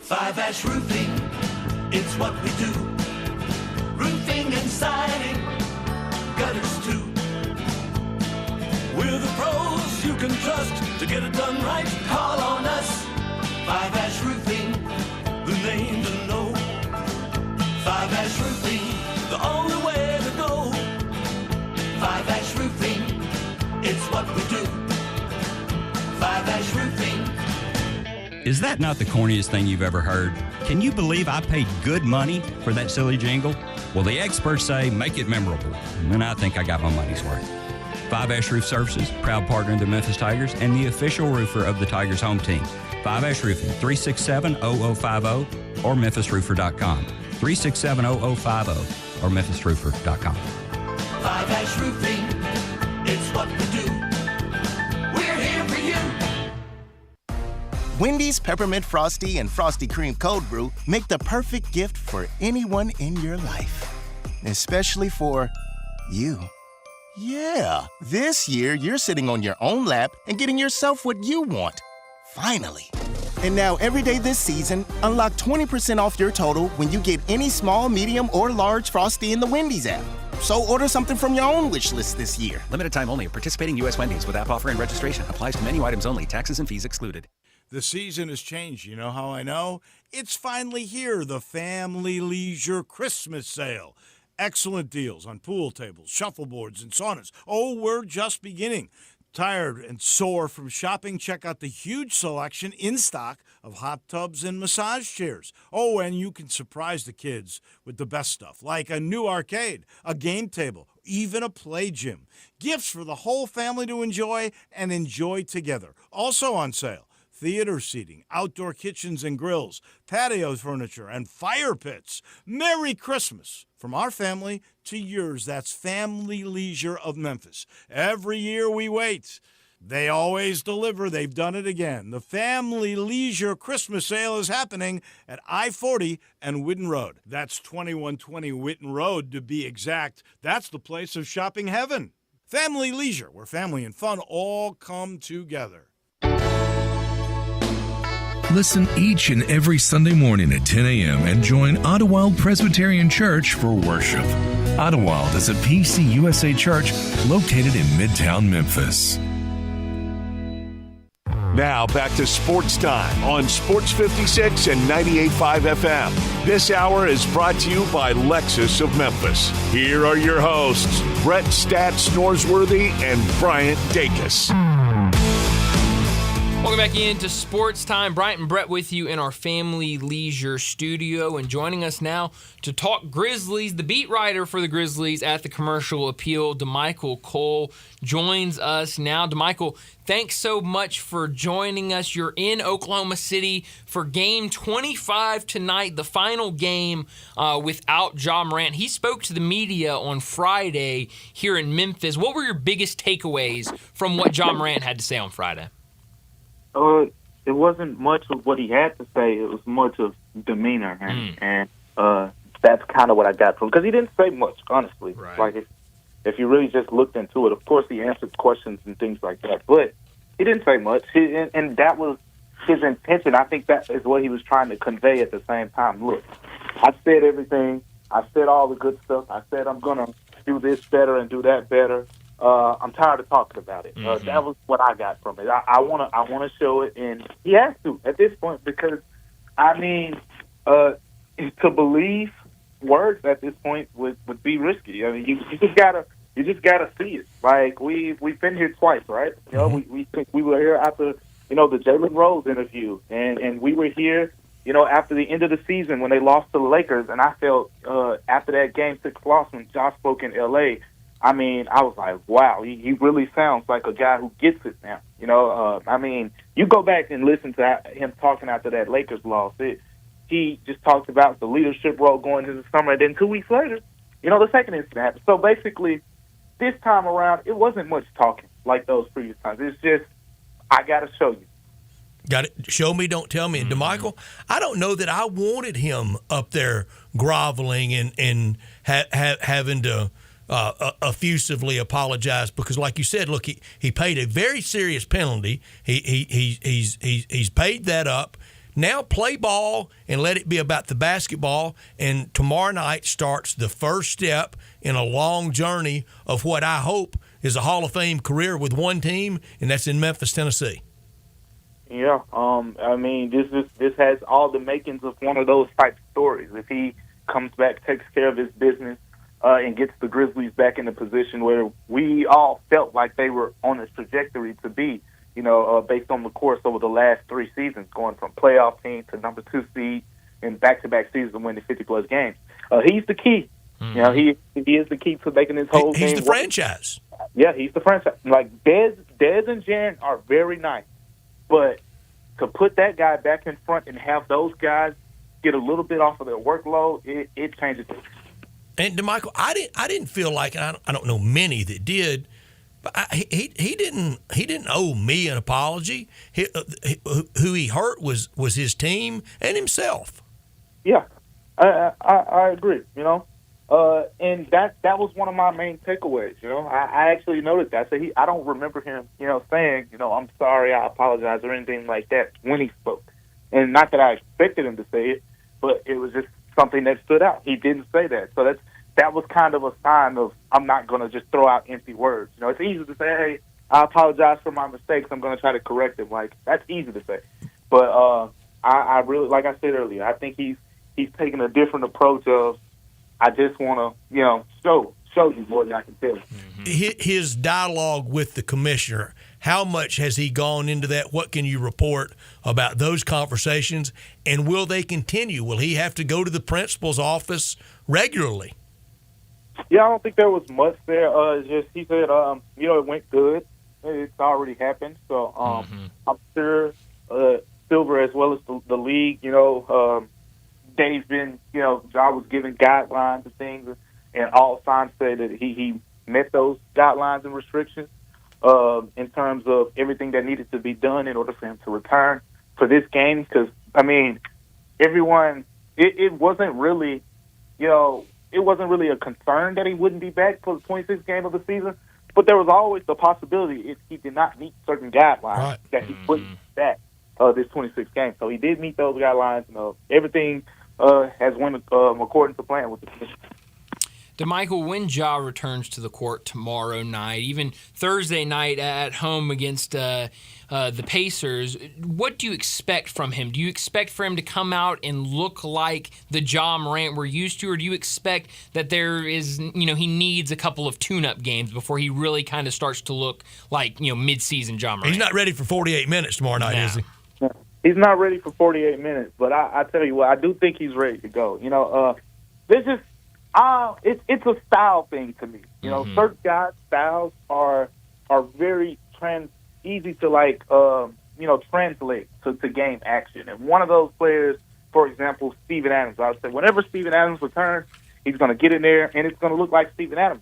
5-Ash Roofing, it's what we do. Roofing and siding, gutters too. We're the pros you can trust to get it done right. Call on us. 5-Ash Roofing, the name to know. 5-Ash Roofing, the only way to go. 5-Ash Roofing, it's what we do. 5-Ash Roofing. Is that not the corniest thing you've ever heard? Can you believe I paid good money for that silly jingle? Well, the experts say make it memorable, and I think I got my money's worth. 5-Ash Roof Services, proud partner of the Memphis Tigers and the official roofer of the Tigers home team. 5-Ash Roofing, 367-0050 or memphisroofer.com. 367-0050 or memphisroofer.com. 5-Ash Roofing, it's what we do. We're here for you. Wendy's Peppermint Frosty and Frosty Cream Cold Brew make the perfect gift for anyone in your life. Especially for you. Yeah, this year you're sitting on your own lap and getting yourself what you want. Finally. And now every day this season, unlock 20% off your total when you get any small, medium, or large Frosty in the Wendy's app. So order something from your own wish list this year. Limited time only. Participating U.S. Wendy's with app offer and registration. Applies to menu items only. Taxes and fees excluded. The season has changed. You know how I know? It's finally here, the Family Leisure Christmas Sale. Excellent deals on pool tables, shuffleboards, and saunas. Oh, we're just beginning. Tired and sore from shopping? Check out the huge selection in stock of hot tubs and massage chairs. Oh, and you can surprise the kids with the best stuff, like a new arcade, a game table, even a play gym. Gifts for the whole family to enjoy and enjoy together. Also on sale, theater seating, outdoor kitchens and grills, patio furniture, and fire pits. Merry Christmas from our family to yours. That's Family Leisure of Memphis. Every year we wait. They always deliver. They've done it again. The Family Leisure Christmas Sale is happening at I-40 and Whitten Road. That's 2120 Whitten Road to be exact. That's the place of shopping heaven. Family Leisure, where family and fun all come together. Listen each and every Sunday morning at 10 a.m. and join Ottawild Presbyterian Church for worship. Ottawild is a PCUSA church located in Midtown Memphis. Now back to Sports Time on Sports 56 and 98.5 FM. This hour is brought to you by Lexus of Memphis. Here are your hosts, Brett Stats Norsworthy and Bryant Dacus. Welcome back into Sports Time. Bryant and Brett with you in our Family Leisure studio, and joining us now to talk Grizzlies, the beat writer for the Grizzlies at the Commercial Appeal, DeMichael Cole, joins us now. DeMichael, thanks so much for joining us. You're in Oklahoma City for Game 25 tonight, the final game without Ja Morant. He spoke to the media on Friday here in Memphis. What were your biggest takeaways from what Ja Morant had to say on Friday? It wasn't much of what he had to say. It was much of demeanor, and that's kind of what I got from him. Because he didn't say much, honestly. Right. Like, if you really just looked into it, of course he answered questions and things like that, but he didn't say much. And that was his intention. I think that is what he was trying to convey at the same time. Look, I said everything. I said all the good stuff. I said I'm going to do this better and do that better. I'm tired of talking about it. That was what I got from it. I want to show it, and he has to at this point because, I mean, to believe words at this point would be risky. I mean, you just gotta see it. Like we've been here twice, right? You know, we were here after the Jalen Rose interview, and we were here, after the end of the season when they lost to the Lakers, and I felt after that Game 6 loss when Josh spoke in L.A. I mean, I was like, wow, he really sounds like a guy who gets it now. I mean, you go back and listen to him talking after that Lakers loss. He just talked about the leadership role going into the summer, and then 2 weeks later, the second incident happened. So basically, this time around, it wasn't much talking like those previous times. It's just, I got to show you. Got it. Show me, don't tell me. And DeMichael, I don't know that I wanted him up there groveling and having to effusively apologize because, like you said, look, he paid a very serious penalty. He's paid that up. Now play ball and let it be about the basketball. And tomorrow night starts the first step in a long journey of what I hope is a Hall of Fame career with one team, and that's in Memphis, Tennessee. Yeah, I mean, this has all the makings of one of those type stories. If he comes back, takes care of his business, and gets the Grizzlies back in a position where we all felt like they were on a trajectory to be, based on the course over the last 3 seasons, going from playoff team to number 2 seed in back-to-back seasons winning 50-plus games. He's the key. He is the key to making this whole game. He's the franchise. Yeah, he's the franchise. Like, Dez and Jan are very nice, but to put that guy back in front and have those guys get a little bit off of their workload, it changes things. And DeMichael, I didn't feel like, and I don't know many that did, but he didn't owe me an apology. Who he hurt was his team and himself. Yeah, I agree. And that was one of my main takeaways. I actually noticed that. So I don't remember him, saying, I'm sorry, I apologize, or anything like that when he spoke. And not that I expected him to say it, but it was just something that stood out. He didn't say that. So that was kind of a sign of I'm not going to just throw out empty words. It's easy to say, hey, I apologize for my mistakes. I'm going to try to correct them. Like, that's easy to say. But I really, like I said earlier, I think he's taking a different approach of I just want to, show you more than I can tell you. His dialogue with the commissioner, how much has he gone into that? What can you report about those conversations? And will they continue? Will he have to go to the principal's office regularly? Yeah, I don't think there was much there. It's just he said, it went good. It's already happened. So I'm sure Silver as well as the league, they've been, Ja was giving guidelines and things, and all signs say that he met those guidelines and restrictions. in terms of everything that needed to be done in order for him to return for this game. Because, I mean, everyone, it wasn't really, it wasn't really a concern that he wouldn't be back for the 26th game of the season. But there was always the possibility if he did not meet certain guidelines that he wouldn't be back this 26th game. So he did meet those guidelines. Everything has went according to plan with the commission. DeMichael, when Ja returns to the court tomorrow night, even Thursday night at home against the Pacers, what do you expect from him? Do you expect for him to come out and look like the Ja Morant we're used to, or do you expect that there is, he needs a couple of tune-up games before he really kind of starts to look like, mid-season Ja Morant? He's not ready for 48 minutes tomorrow night, is he? He's not ready for 48 minutes, but I tell you what, I do think he's ready to go. There's just it's a style thing to me. Certain guys' styles are very easy to translate to game action. And one of those players, for example, Steven Adams. I would say whenever Steven Adams returns, he's going to get in there and it's going to look like Steven Adams.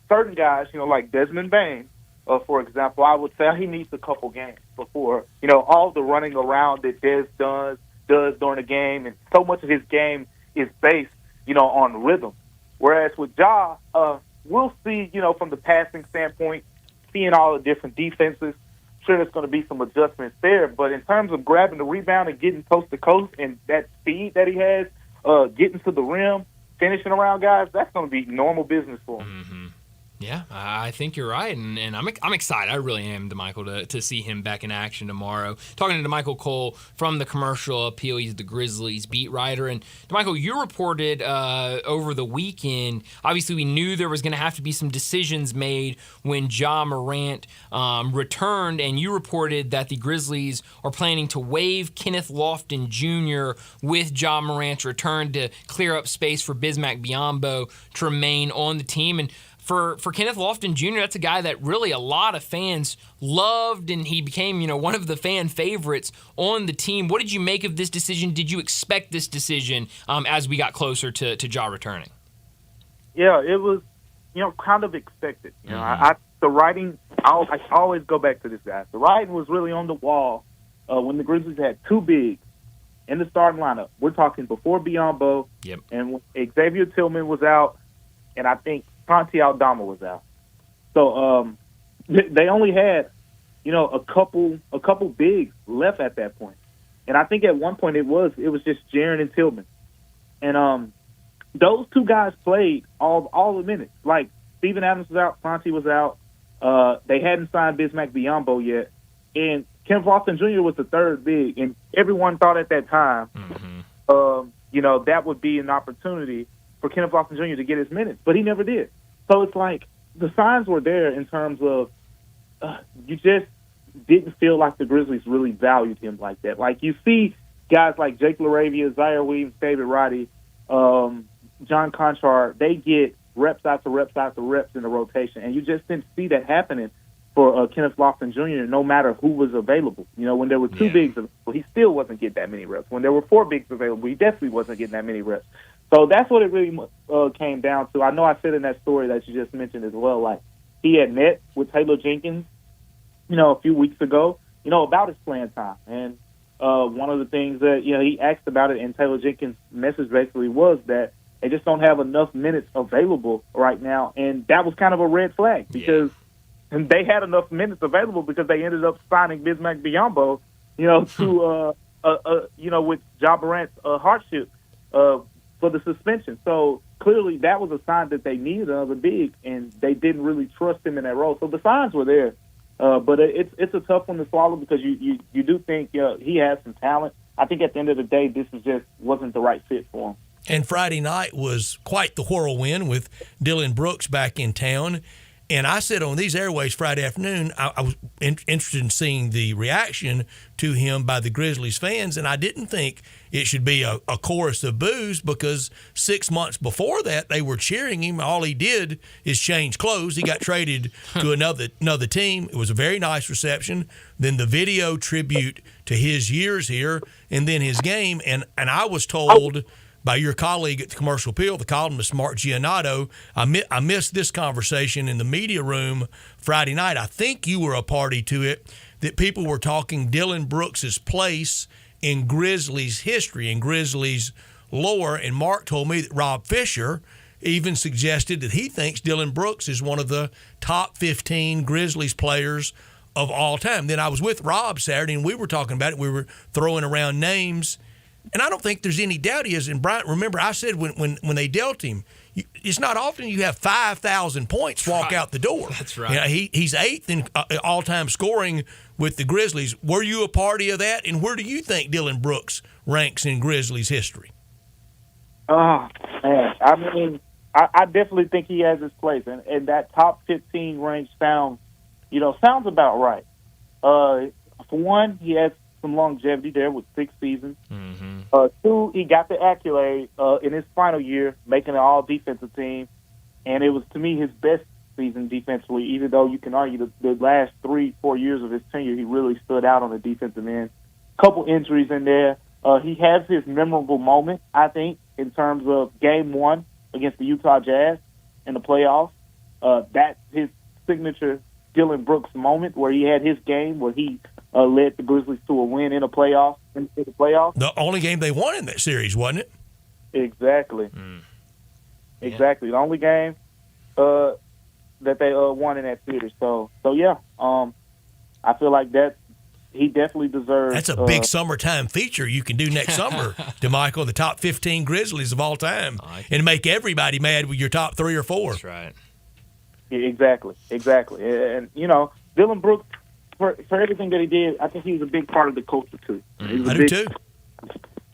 Certain guys, like Desmond Bain, for example, I would say he needs a couple games before all the running around that Des does during the game, and so much of his game is based on rhythm. Whereas with Ja, we'll see, from the passing standpoint, seeing all the different defenses, sure there's going to be some adjustments there. But in terms of grabbing the rebound and getting coast to coast and that speed that he has, getting to the rim, finishing around guys, that's going to be normal business for him. Mm-hmm. Yeah, I think you're right, and I'm excited. I really am, DeMichael, to see him back in action tomorrow. Talking to DeMichael Cole from the Commercial Appeal, he's the Grizzlies beat writer. And DeMichael, you reported over the weekend, obviously we knew there was going to have to be some decisions made when Ja Morant returned, and you reported that the Grizzlies are planning to waive Kenneth Lofton Jr. with Ja Morant's return to clear up space for Bismack Biyombo to remain on the team. And For Kenneth Lofton Jr., that's a guy that really a lot of fans loved, and he became, one of the fan favorites on the team. What did you make of this decision? Did you expect this decision as we got closer to Ja returning? Yeah, it was, kind of expected. The writing, I always go back to this guy. The writing was really on the wall when the Grizzlies had two bigs in the starting lineup. We're talking before Biyombo, and when Xavier Tillman was out, and I think Santi Aldama was out. So they only had, a couple bigs left at that point. And I think at one point it was just Jaren and Tillman. And those two guys played all the minutes. Like Steven Adams was out, Santi was out. They hadn't signed Bismack Biyombo yet. And Kenneth Lofton Jr. was the third big. And everyone thought at that time, that would be an opportunity for Kenneth Lofton Jr. to get his minutes. But he never did. So it's like the signs were there in terms of you just didn't feel like the Grizzlies really valued him like that. Like you see guys like Jake LaRavia, Zaire Williams, David Roddy, John Conchar, they get reps after reps after reps in the rotation, and you just didn't see that happening for Kenneth Lofton Jr. no matter who was available. When there were two bigs available, he still wasn't getting that many reps. When there were four bigs available, he definitely wasn't getting that many reps. So that's what it really came down to. I know I said in that story that you just mentioned as well, like he had met with Taylor Jenkins, a few weeks ago, about his playing time. And one of the things that, he asked about it, and Taylor Jenkins' message basically was that they just don't have enough minutes available right now. And that was kind of a red flag because they had enough minutes available because they ended up signing Bismack Biyombo, with Ja Morant's hardship for the suspension. So clearly that was a sign that they needed another big, and they didn't really trust him in that role. So the signs were there, but it's a tough one to swallow because you do think he has some talent. I think at the end of the day, this wasn't the right fit for him. And Friday night was quite the whirlwind with Dylan Brooks back in town. And I said on these airways Friday afternoon, I was interested in seeing the reaction to him by the Grizzlies fans, and I didn't think it should be a chorus of boos because 6 months before that they were cheering him. All he did is change clothes. He got traded to another team. It was a very nice reception. Then the video tribute to his years here, and then his game. And I was told by your colleague at the Commercial Appeal, the columnist Mark Giannotto. I missed this conversation in the media room Friday night. I think you were a party to it, that people were talking Dillon Brooks' place in Grizzlies history and Grizzlies lore, and Mark told me that Rob Fisher even suggested that he thinks Dillon Brooks is one of the top 15 Grizzlies players of all time. Then I was with Rob Saturday, and we were talking about it. We were throwing around names, and I don't think there's any doubt he is. And Bryant, remember I said when they dealt him, it's not often you have 5,000 points walk out the door. That's right. You know, he's 8th in all-time scoring with the Grizzlies. Were you a party of that? And where do you think Dillon Brooks ranks in Grizzlies history? Oh, man. I mean, I definitely think he has his place. And that top 15 range sounds about right. For one, he has some longevity there with 6 seasons. Mm-hmm. 2, he got the accolade in his final year, making an all-defensive team. And it was, to me, his best season defensively, even though you can argue the last 3-4 years of his tenure, he really stood out on the defensive end. Couple injuries in there. He has his memorable moment, I think, in terms of Game 1 against the Utah Jazz in the playoffs. That's his signature Dillon Brooks moment, where he had his game where he led the Grizzlies to a win in the playoffs. The only game they won in that series, wasn't it? Exactly. Exactly. The only game that they won in that series. So yeah, I feel like that he definitely deserves. That's a big summertime feature you can do next summer, DeMichael, the top 15 Grizzlies of all time, and make everybody mad with your top 3 or 4. That's right. Exactly. And, Dillon Brooks, for everything that he did, I think he was a big part of the culture, too. I do, too.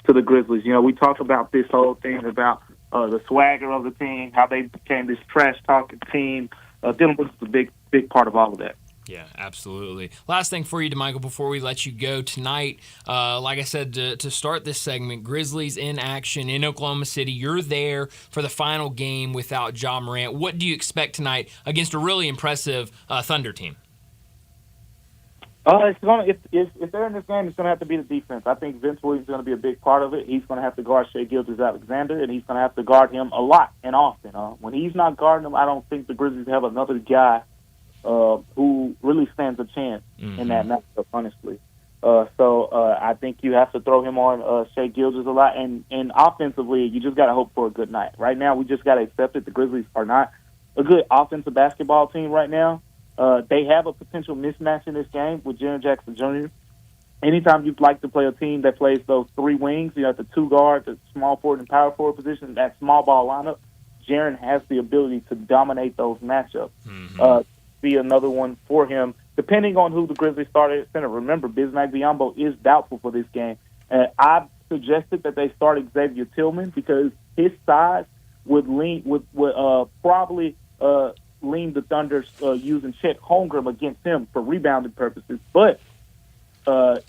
To the Grizzlies. We talk about this whole thing about the swagger of the team, how they became this trash-talking team. Dillon Brooks is a big part of all of that. Yeah, absolutely. Last thing for you, DeMichael, before we let you go tonight, like I said, to start this segment, Grizzlies in action in Oklahoma City. You're there for the final game without Ja Morant. What do you expect tonight against a really impressive Thunder team? If they're in this game, it's going to have to be the defense. I think Vince Williams is going to be a big part of it. He's going to have to guard Shai Gilgeous-Alexander, and he's going to have to guard him a lot and often. When he's not guarding him, I don't think the Grizzlies have another guy who really stands a chance in that matchup, honestly. So I think you have to throw him on Shai Gilgeous a lot. And offensively, you just got to hope for a good night. Right now, we just got to accept it. The Grizzlies are not a good offensive basketball team right now. They have a potential mismatch in this game with Jaren Jackson Jr. Anytime you'd like to play a team that plays those 3 wings, the 2 guard, the small forward and power forward position, that small ball lineup, Jaren has the ability to dominate those matchups. Be another one for him, depending on who the Grizzlies started at center. Remember, Bismack Biyombo is doubtful for this game. I suggested that they start Xavier Tillman because his size would probably lean the Thunder using Chet Holmgren against him for rebounding purposes. But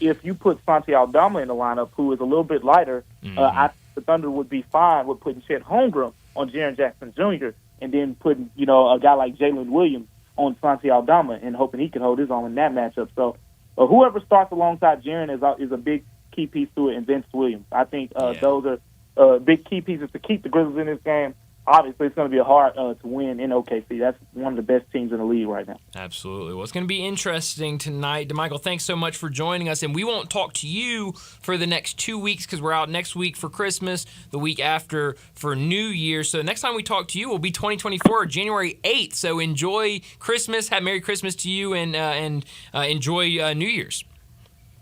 if you put Santi Aldama in the lineup, who is a little bit lighter, I think the Thunder would be fine with putting Chet Holmgren on Jaren Jackson Jr. and then putting a guy like Jalen Williams on Santi Aldama and hoping he can hold his own in that matchup. So whoever starts alongside Jaren is a big key piece to it, and Vince Williams. I think those are big key pieces to keep the Grizzlies in this game. Obviously, it's going to be hard to win in OKC. That's one of the best teams in the league right now. Absolutely. Well, it's going to be interesting tonight. DeMichael, thanks so much for joining us. And we won't talk to you for the next 2 weeks because we're out next week for Christmas, the week after for New Year. So next time we talk to you will be 2024, January 8th. So enjoy Christmas. Have Merry Christmas to you and enjoy New Year's.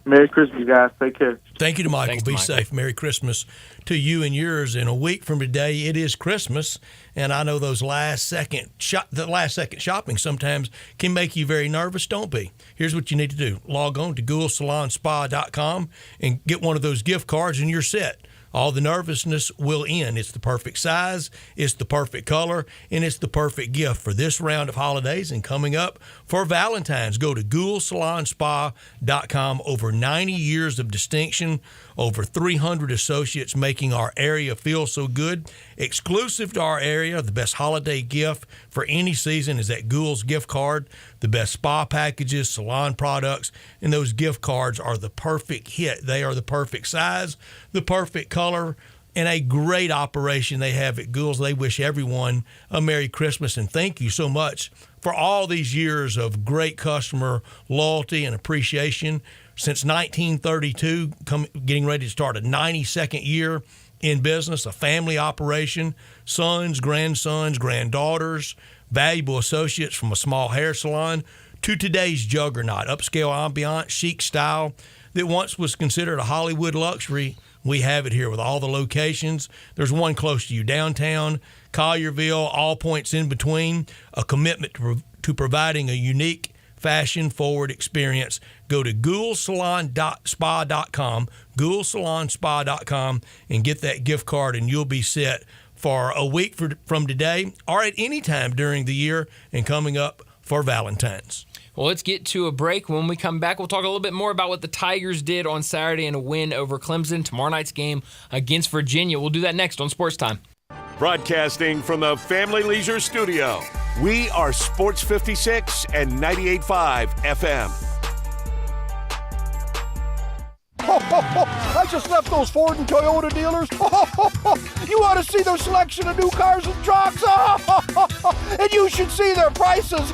Merry Christmas, guys. Take care. Thank you, DeMichael. Thanks, Be DeMichael. safe. Merry Christmas to you and yours. In a week from today, it is Christmas, and I know those last second shopping sometimes can make you very nervous. Don't be. Here's what you need to do: log on to GhoulSalonSpa.com and get one of those gift cards, and you're set. All the nervousness will end. It's the perfect size, it's the perfect color, and it's the perfect gift for this round of holidays and coming up for Valentine's. Go to GhoulSalonSpa.com. Over 90 years of distinction, over 300 associates making our area feel so good. Exclusive to our area, the best holiday gift for any season is that Ghoul's gift card. The best spa packages, salon products, and those gift cards are the perfect hit. They are the perfect size, the perfect color, and a great operation they have at Gould's. They wish everyone a Merry Christmas, and thank you so much for all these years of great customer loyalty and appreciation. Since 1932, getting ready to start a 92nd year in business, a family operation, sons, grandsons, granddaughters, valuable associates from a small hair salon to today's juggernaut, upscale ambiance, chic style that once was considered a Hollywood luxury. We have it here with all the locations. There's one close to you downtown, Collierville, all points in between, a commitment to providing a unique fashion-forward experience. Go to ghoulsalonspa.com, ghoulsalonspa.com, and get that gift card, and you'll be set for a week from today or at any time during the year and coming up for Valentine's. Well, let's get to a break. When we come back, we'll talk a little bit more about what the Tigers did on Saturday in a win over Clemson, tomorrow night's game against Virginia. We'll do that next on Sports Time. Broadcasting from the Family Leisure Studio, we are Sports 56 and 98.5 FM. I just left those Ford and Toyota dealers. You want to see their selection of new cars and trucks? And you should see their prices.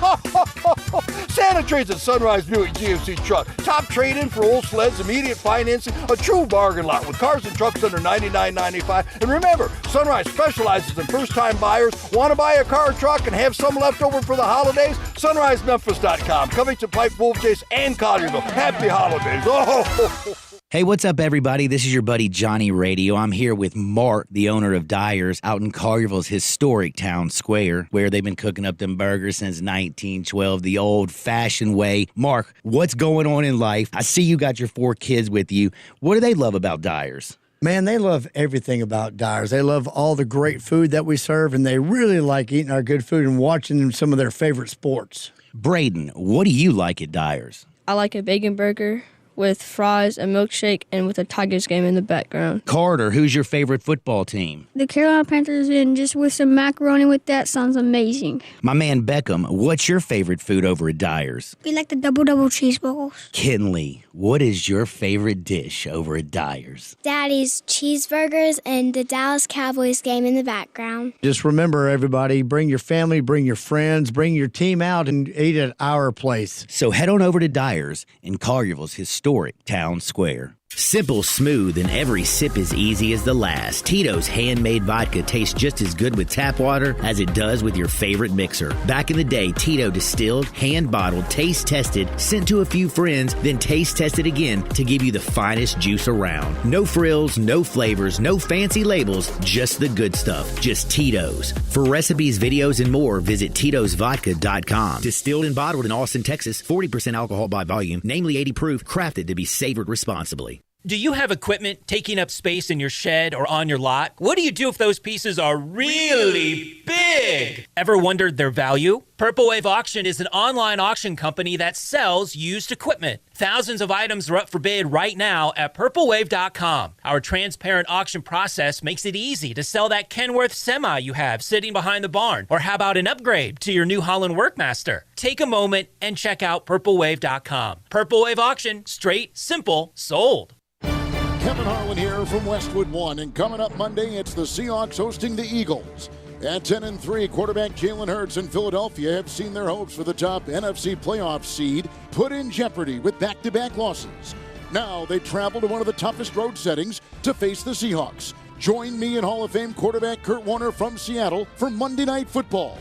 Santa Trades at Sunrise Buick GMC Truck. Top trade-in for old sleds, immediate financing, a true bargain lot with cars and trucks under $99.95. And remember, Sunrise specializes in first-time buyers. Want to buy a car or truck and have some left over for the holidays? SunriseMemphis.com. Covington, Pipe, Wolf Chase, and Collierville. Happy holidays. Hey, what's up, everybody? This is your buddy Johnny Radio. I'm here with Mark, the owner of Dyer's, out in Collierville's historic town square, where they've been cooking up them burgers since 1912, the old-fashioned way. Mark, what's going on in life? I see you got your 4 kids with you. What do they love about Dyer's? Man, they love everything about Dyer's. They love all the great food that we serve, and they really like eating our good food and watching some of their favorite sports. Braden, what do you like at Dyer's? I like a bacon burger with fries, a milkshake, and with a Tigers game in the background. Carter, who's your favorite football team? The Carolina Panthers, and just with some macaroni with that sounds amazing. My man Beckham, what's your favorite food over at Dyer's? We like the double cheeseburgers. Kinley, what is your favorite dish over at Dyer's? Daddy's cheeseburgers and the Dallas Cowboys game in the background. Just remember, everybody, bring your family, bring your friends, bring your team out and eat at our place. So head on over to Dyer's in Collierville's historic town square. Simple, smooth, and every sip as easy as the last. Tito's handmade vodka tastes just as good with tap water as it does with your favorite mixer. Back in the day, Tito distilled, hand-bottled, taste-tested, sent to a few friends, then taste-tested again to give you the finest juice around. No frills, no flavors, no fancy labels, just the good stuff. Just Tito's. For recipes, videos, and more, visit Tito'sVodka.com. Distilled and bottled in Austin, Texas, 40% alcohol by volume, namely 80 proof, crafted to be savored responsibly. Do you have equipment taking up space in your shed or on your lot? What do you do if those pieces are really big? Ever wondered their value? Purple Wave Auction is an online auction company that sells used equipment. Thousands of items are up for bid right now at purplewave.com. Our transparent auction process makes it easy to sell that Kenworth semi you have sitting behind the barn. Or how about an upgrade to your New Holland Workmaster? Take a moment and check out purplewave.com. Purple Wave Auction, straight, simple, sold. Kevin Harlan here from Westwood One, and coming up Monday, it's the Seahawks hosting the Eagles. At 10-3, quarterback Jalen Hurts in Philadelphia have seen their hopes for the top NFC playoff seed put in jeopardy with back-to-back losses. Now they travel to one of the toughest road settings to face the Seahawks. Join me and Hall of Fame quarterback Kurt Warner from Seattle for Monday Night Football.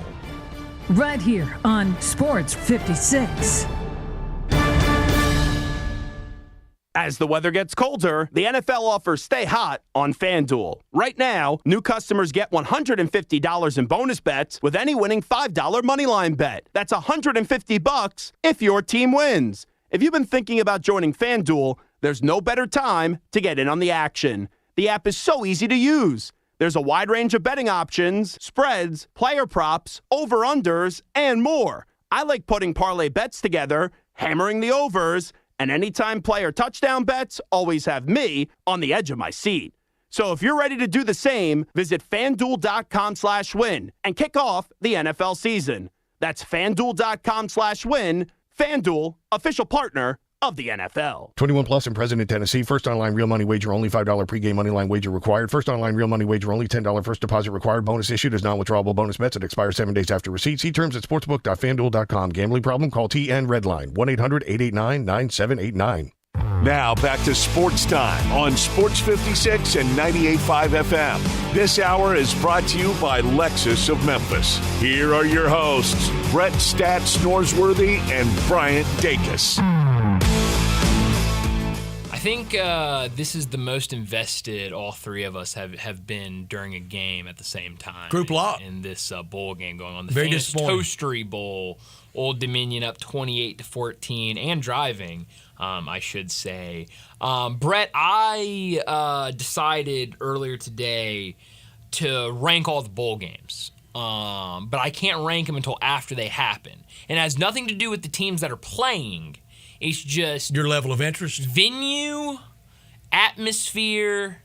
Right here on Sports 56. As the weather gets colder, the NFL offers Stay Hot on FanDuel. Right now, new customers get $150 in bonus bets with any winning $5 moneyline bet. That's $150 if your team wins. If you've been thinking about joining FanDuel, there's no better time to get in on the action. The app is so easy to use. There's a wide range of betting options, spreads, player props, over-unders, and more. I like putting parlay bets together, hammering the overs, and anytime player touchdown bets always have me on the edge of my seat. So if you're ready to do the same, visit FanDuel.com/win and kick off the NFL season. That's FanDuel.com/win. FanDuel, official partner of the NFL. 21 plus and present in Tennessee. First online real money wager only. $5 pregame money line wager required. First online real money wager only. $10 first deposit required. Bonus issued as non-withdrawable bonus bets. It expires 7 days after receipt. See terms at sportsbook.fanduel.com. Gambling problem? Call TN Redline 1-800-889-9789. Now back to Sports Time on Sports 56 and 98.5 FM. This hour is brought to you by Lexus of Memphis. Here are your hosts, Brett Stats Norsworthy and Bryant Dacus. I think this is the most invested all three of us have been during a game at the same time. Group lot. In this bowl game going on. The Very famous disappointing. Toastery Bowl, Old Dominion up 28-14 and driving, I should say. Brett, I decided earlier today to rank all the bowl games. But I can't rank them until after they happen. And it has nothing to do with the teams that are playing. It's just your level of interest, venue, atmosphere,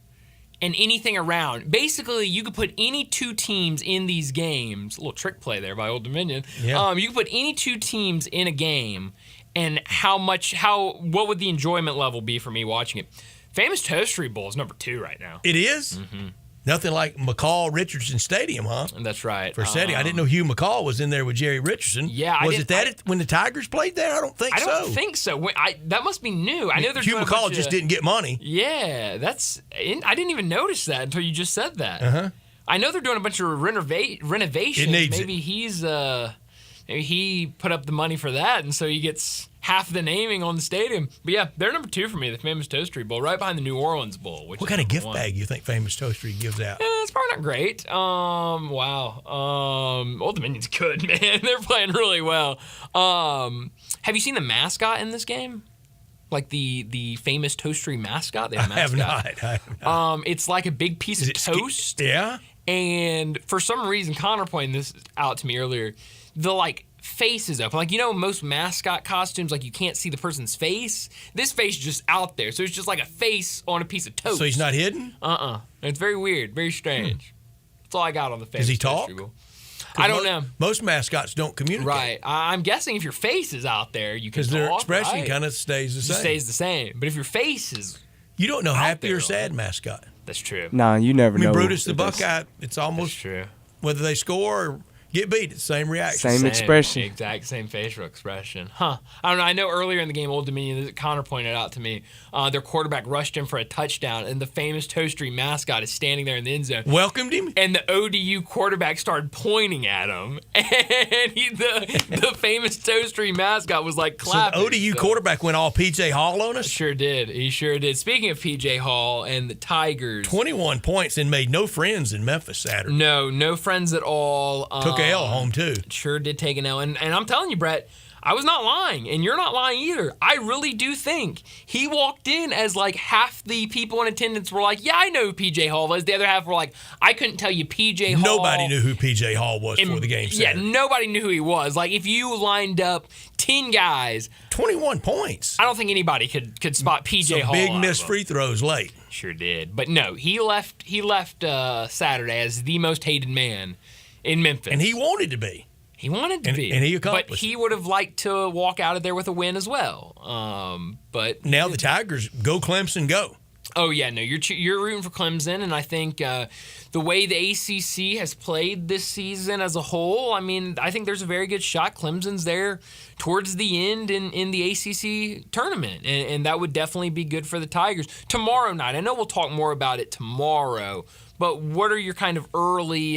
and anything around. Basically, you could put any two teams in these games. A little trick play there by Old Dominion. Yeah. You could put any two teams in a game, and what would the enjoyment level be for me watching it? Famous Toastery Bowl is number 2 right now. It is? Mm-hmm. Nothing like McCall-Richardson Stadium, huh? That's right. For setting. I didn't know Hugh McCall was in there with Jerry Richardson. Yeah. When the Tigers played there? I don't think so. I don't think so. That must be new. I know there's Hugh McCall just didn't get money. Yeah, I didn't even notice that until you just said that. Uh-huh. I know they're doing a bunch of renovations. It needs maybe he put up the money for that, and so he gets half the naming on the stadium. But yeah, they're number 2 for me, the Famous Toastery Bowl, right behind the New Orleans Bowl. What kind of gift bag you think Famous Toastery gives out? It's probably not great. Wow. Old Dominion's good, man. They're playing really well. Have you seen the mascot in this game? Like the Famous Toastery mascot? They have a mascot. I have not. It's like a big piece of toast. Yeah. And for some reason, Connor pointed this out to me earlier, the face is open. Most mascot costumes, you can't see the person's face. This face is just out there. So it's just like a face on a piece of toast. So he's not hidden? It's very weird, very strange. That's all I got on the face. Does he talk? I don't know. Most mascots don't communicate. Right. I'm guessing if your face is out there, you can talk. Because their expression right? kind of stays the same. Just stays the same. But if your face is You don't know happy there, or sad mascot. That's true. Nah, you never know. Brutus the Buckeye, it's almost true. Whether they score or get beat, it's the same reaction. Same expression. Exact same facial expression. Huh. I don't know. I know earlier in the game, Old Dominion, Connor pointed out to me, their quarterback rushed him for a touchdown, and the Famous Toastery mascot is standing there in the end zone. Welcomed him? And the ODU quarterback started pointing at him. And the Famous Toastery mascot was clapping. So the ODU quarterback went all P.J. Hall on us? Sure did. He sure did. Speaking of P.J. Hall and the Tigers. 21 points and made no friends in Memphis Saturday. No friends at all. Took a L home, too. Sure did take an L. And I'm telling you, Brett, I was not lying, and you're not lying either. I really do think he walked in as half the people in attendance were yeah, I know who P.J. Hall is. The other half were I couldn't tell you P.J. Hall. Nobody knew who P.J. Hall was before the game Saturday. Yeah, nobody knew who he was. If you lined up 10 guys. 21 points. I don't think anybody could spot P.J. Hall. Big missed free throws late. Sure did. But no, he left Saturday as the most hated man in Memphis. And he wanted to be. He wanted to be. And he accomplished But he would have liked to walk out of there with a win as well. But now the Tigers, go Clemson, go. Oh, yeah, no, you're rooting for Clemson, and I think the way the ACC has played this season as a whole, I think there's a very good shot Clemson's there towards the end in the ACC tournament, and that would definitely be good for the Tigers. Tomorrow night, I know we'll talk more about it tomorrow, but what are your kind of early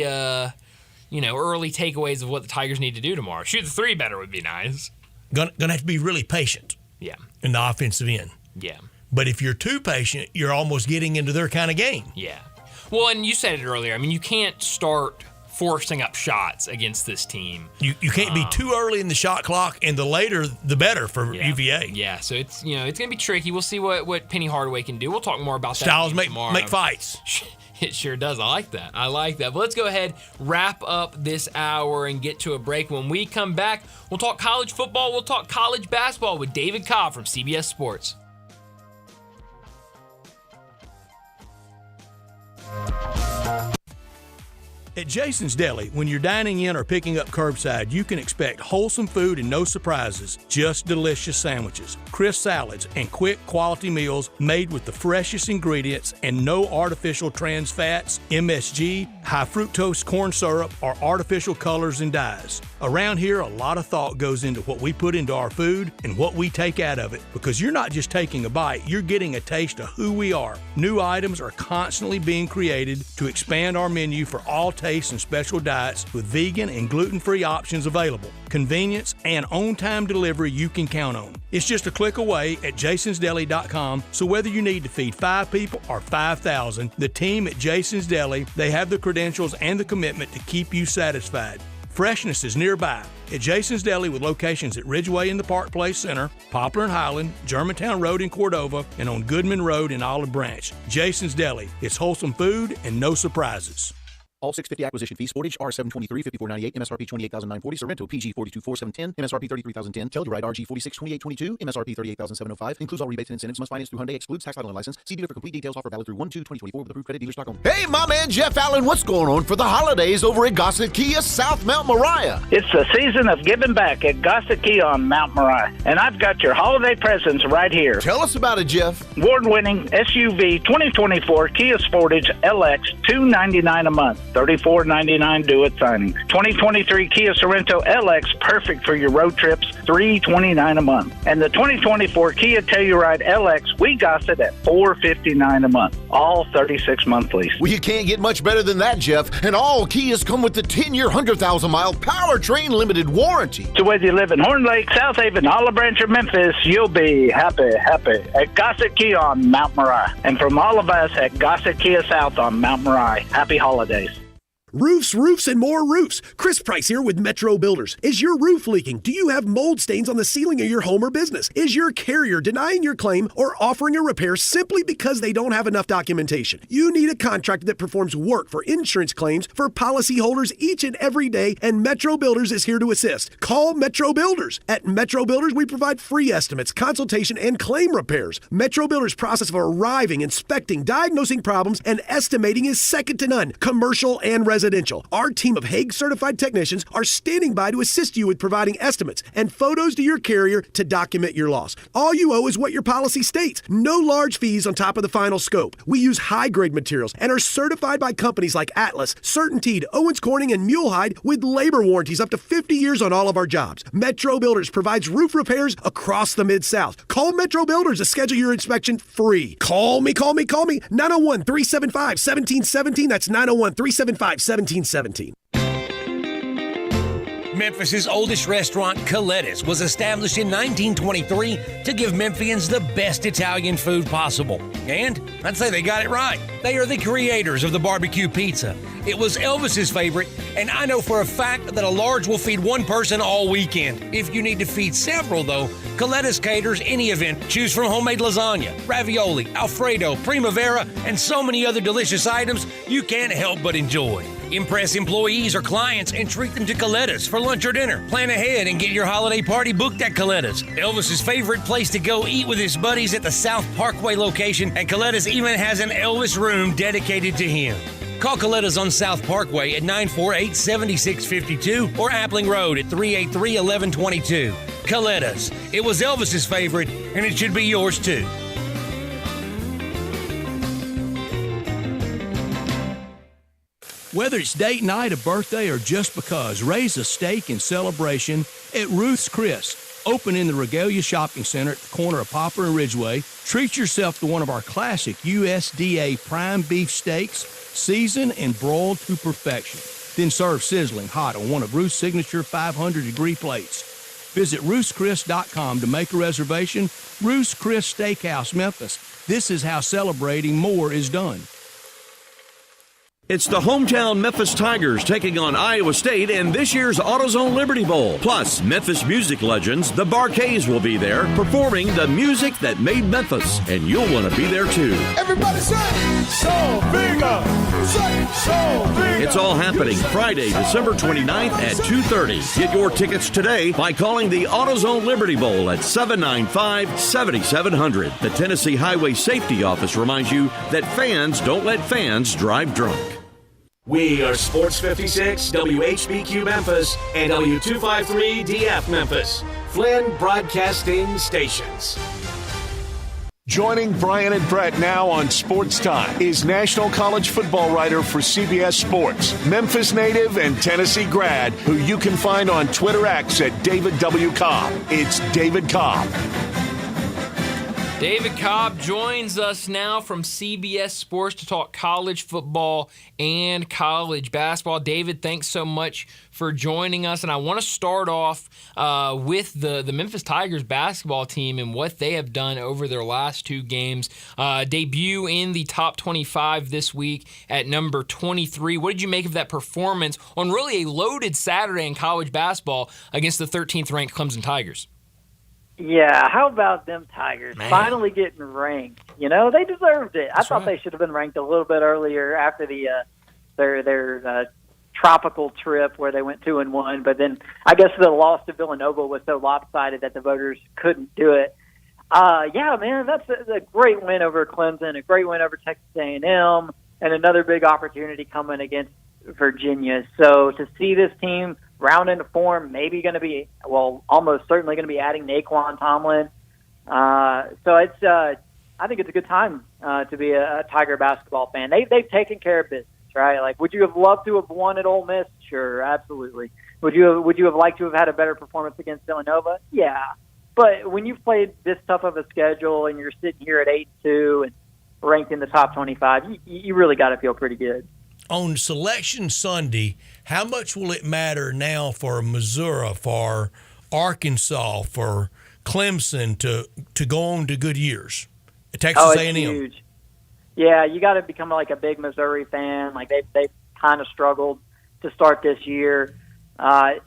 takeaways of what the Tigers need to do tomorrow? Shoot the three better would be nice. Gonna have to be really patient. Yeah. In the offensive end. Yeah. But if you're too patient, you're almost getting into their kind of game. Yeah. Well, and you said it earlier. You can't start forcing up shots against this team. You can't be too early in the shot clock, and the later, the better for UVA. Yeah, so it's it's going to be tricky. We'll see what Penny Hardaway can do. We'll talk more about that Styles make fights. It sure does. I like that. But let's go ahead, wrap up this hour, and get to a break. When we come back, we'll talk college football. We'll talk college basketball with David Cobb from CBS Sports. At Jason's Deli, when you're dining in or picking up curbside, you can expect wholesome food and no surprises, just delicious sandwiches, crisp salads, and quick quality meals made with the freshest ingredients and no artificial trans fats, MSG, high fructose corn syrup, or artificial colors and dyes. Around here, a lot of thought goes into what we put into our food and what we take out of it, because you're not just taking a bite, you're getting a taste of who we are. New items are constantly being created to expand our menu for all tastes and special diets with vegan and gluten-free options available. Convenience and on-time delivery you can count on. It's just a click away at jasonsdeli.com, so whether you need to feed 5 people or 5,000, the team at Jason's Deli, they have the credentials and the commitment to keep you satisfied. Freshness is nearby at Jason's Deli with locations at Ridgeway in the Park Place Center, Poplar and Highland, Germantown Road in Cordova, and on Goodman Road in Olive Branch. Jason's Deli. It's wholesome food and no surprises. All 650 acquisition fee. Sportage R723 5498 MSRP 28940. Sorrento PG 424710 MSRP 33010. Telluride RG 462822 MSRP 38705. Includes all rebates and incentives. Must finance through Hyundai. Excludes tax title and license. See dealer for complete details. Offer valid through 1/2/2024 with approved credit. Dealer.com. Hey, my man Jeff Allen, what's going on for the holidays over at Gossett Kia South Mount Moriah? It's the season of giving back at Gossett Kia on Mount Moriah, and I've got your holiday presents right here. Tell us about it, Jeff. Award-winning SUV 2024 Kia Sportage LX, $299 a month, $34.99 due at signing. 2023 Kia Sorrento LX, perfect for your road trips, $329 a month. And the 2024 Kia Telluride LX, we Gossett at $459 a month, all 36-month lease. Well, you can't get much better than that, Jeff. And all Kias come with the 10-year, 100,000-mile powertrain limited warranty. So whether you live in Horn Lake, South Haven, Olive Branch, or Memphis, you'll be happy at Gossett Kia on Mount Moriah. And from all of us at Gossett Kia South on Mount Moriah, happy holidays. Roofs, and more roofs. Chris Price here with Metro Builders. Is your roof leaking? Do you have mold stains on the ceiling of your home or business? Is your carrier denying your claim or offering a repair simply because they don't have enough documentation? You need a contractor that performs work for insurance claims for policyholders each and every day, and Metro Builders is here to assist. Call Metro Builders. At Metro Builders, we provide free estimates, consultation, and claim repairs. Metro Builders' process of arriving, inspecting, diagnosing problems, and estimating is second to none, commercial and residential. Our team of Hague-certified technicians are standing by to assist you with providing estimates and photos to your carrier to document your loss. All you owe is what your policy states. No large fees on top of the final scope. We use high-grade materials and are certified by companies like Atlas, CertainTeed, Owens Corning, and Mulehide with labor warranties up to 50 years on all of our jobs. Metro Builders provides roof repairs across the Mid-South. Call Metro Builders to schedule your inspection free. Call me. 901-375-1717. That's 901-375-1717. Memphis's oldest restaurant, Coletta's, was established in 1923 to give Memphians the best Italian food possible. And I'd say they got it right. They are the creators of the barbecue pizza. It was Elvis's favorite, and I know for a fact that a large will feed one person all weekend. If you need to feed several, though, Coletta's caters any event. Choose from homemade lasagna, ravioli, Alfredo, primavera, and so many other delicious items you can't help but enjoy. Impress employees or clients and treat them to Coletta's for lunch or dinner. Plan ahead and get your holiday party booked at Coletta's. Elvis's favorite place to go eat with his buddies at the South Parkway location, and Coletta's even has an Elvis room dedicated to him. Call Coletta's on South Parkway at 948-7652 or Appling Road at 383-1122. Coletta's. It was Elvis's favorite, and it should be yours too. Whether it's date night, a birthday, or just because, raise a steak in celebration at Ruth's Chris. Open in the Regalia Shopping Center at the corner of Poplar and Ridgeway. Treat yourself to one of our classic USDA prime beef steaks, seasoned and broiled to perfection. Then serve sizzling hot on one of Ruth's signature 500-degree plates. Visit Ruth'sChris.com to make a reservation. Ruth's Chris Steakhouse, Memphis. This is how celebrating more is done. It's the hometown Memphis Tigers taking on Iowa State in this year's AutoZone Liberty Bowl. Plus, Memphis music legends, the Barkays, will be there performing the music that made Memphis, and you'll want to be there too. Everybody say, So Viga! Say, So Viga! It's all happening Friday, December 29th at 2:30. Get your tickets today by calling the AutoZone Liberty Bowl at 795-7700. The Tennessee Highway Safety Office reminds you that fans don't let fans drive drunk. We are Sports 56, WHBQ Memphis, and W253DF Memphis. Flynn Broadcasting Stations. Joining Brian and Brett now on Sports Time is national college football writer for CBS Sports, Memphis native and Tennessee grad, who you can find on Twitter X at David W. Cobb. It's David Cobb. David Cobb joins us now from CBS Sports to talk college football and college basketball. David, thanks so much for joining us. And I want to start off with the Memphis Tigers basketball team and what they have done over their last two games. Debut in the top 25 this week at number 23. What did you make of that performance on really a loaded Saturday in college basketball against the 13th ranked Clemson Tigers? Yeah, how about them Tigers finally getting ranked? You know, they deserved it. I thought they should have been ranked a little bit earlier after the their tropical trip where they went 2-1. But then I guess the loss to Villanova was so lopsided that the voters couldn't do it. Yeah, man, that's a great win over Clemson, a great win over Texas A&M, and another big opportunity coming against Virginia. So to see this team round into form, maybe going to be, well, almost certainly going to be adding Naquan Tomlin. So it's, I think it's a good time to be a Tiger basketball fan. They've taken care of business, right? Like, would you have loved to have won at Ole Miss? Sure, absolutely. Would you have liked to have had a better performance against Villanova? Yeah. But when you've played this tough of a schedule and you're sitting here at 8-2 and ranked in the top 25, you really got to feel pretty good. On Selection Sunday, how much will it matter now for Missouri, for Arkansas, for Clemson to go on to good years? Texas A&M. Huge. Yeah, you got to become like a big Missouri fan. Like they've kind of struggled to start this year. I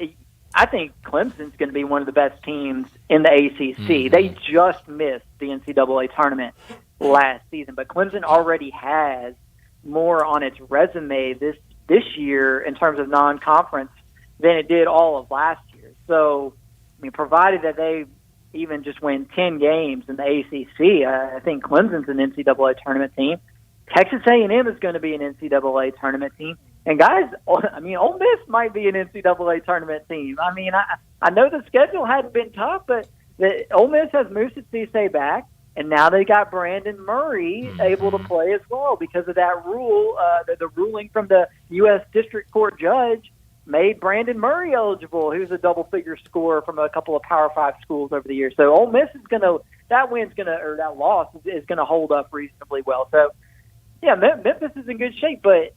think Clemson's going to be one of the best teams in the ACC. Mm-hmm. They just missed the NCAA tournament last season, but Clemson already has more on its resume this year in terms of non-conference than it did all of last year. So, I mean, provided that they even just win 10 games in the ACC, I think Clemson's an NCAA tournament team. Texas A&M is going to be an NCAA tournament team. And guys, I mean, Ole Miss might be an NCAA tournament team. I mean, I know the schedule hadn't been tough, but Ole Miss has Moussa Cisse back. And now they got Brandon Murray able to play as well because of that rule. The ruling from the U.S. District Court judge made Brandon Murray eligible, who's a double-figure scorer from a couple of Power 5 schools over the years. So Ole Miss is going to – that loss is going to hold up reasonably well. So, yeah, Memphis is in good shape. But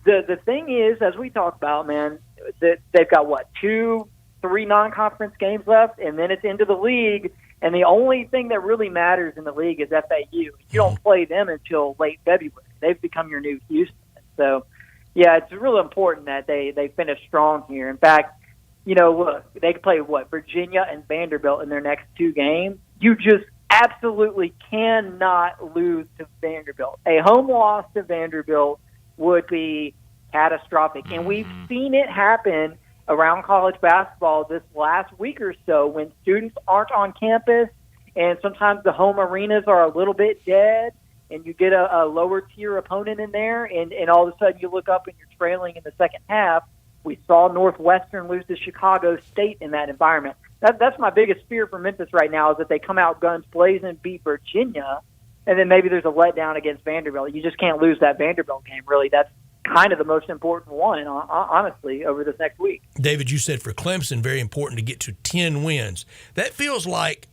the thing is, as we talk about, man, that they've got, 2-3 non-conference games left, and then it's into the league. And the only thing that really matters in the league is FAU. You don't play them until late February. They've become your new Houston. So, yeah, it's really important that they finish strong here. In fact, you know, look, they play, Virginia and Vanderbilt in their next two games. You just absolutely cannot lose to Vanderbilt. A home loss to Vanderbilt would be catastrophic. And we've seen it happen around college basketball this last week or so when students aren't on campus and sometimes the home arenas are a little bit dead and you get a lower tier opponent in there and all of a sudden you look up and you're trailing in the second half. We saw Northwestern lose to Chicago State in that environment. That's my biggest fear for Memphis right now is that they come out guns blazing, beat Virginia, and then maybe there's a letdown against Vanderbilt. You just can't lose that Vanderbilt game, really. That's kind of the most important one, honestly, over this next week. David, you said for Clemson, very important to get to 10 wins. That feels like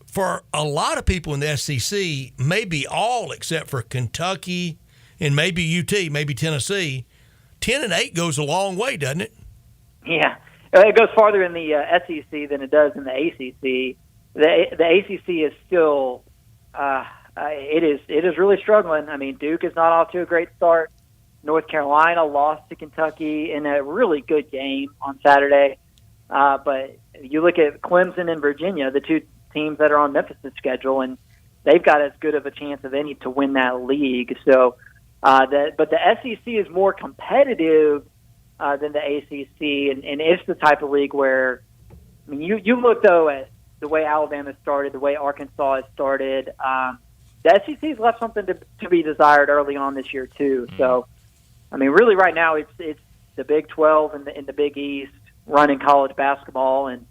for a lot of people in the SEC, maybe all except for Kentucky and maybe UT, maybe Tennessee, 10-8 goes a long way, doesn't it? Yeah. It goes farther in the SEC than it does in the ACC. The ACC is still it is really struggling. I mean, Duke is not off to a great start. North Carolina lost to Kentucky in a really good game on Saturday. But you look at Clemson and Virginia, the two teams that are on Memphis' schedule, and they've got as good of a chance of any to win that league. So, but the SEC is more competitive than the ACC, and it's the type of league where, I mean, you look, though, at the way Alabama started, the way Arkansas has started. The SEC's left something to be desired early on this year, too. So, I mean, really, right now it's the Big 12 and the Big East running college basketball, and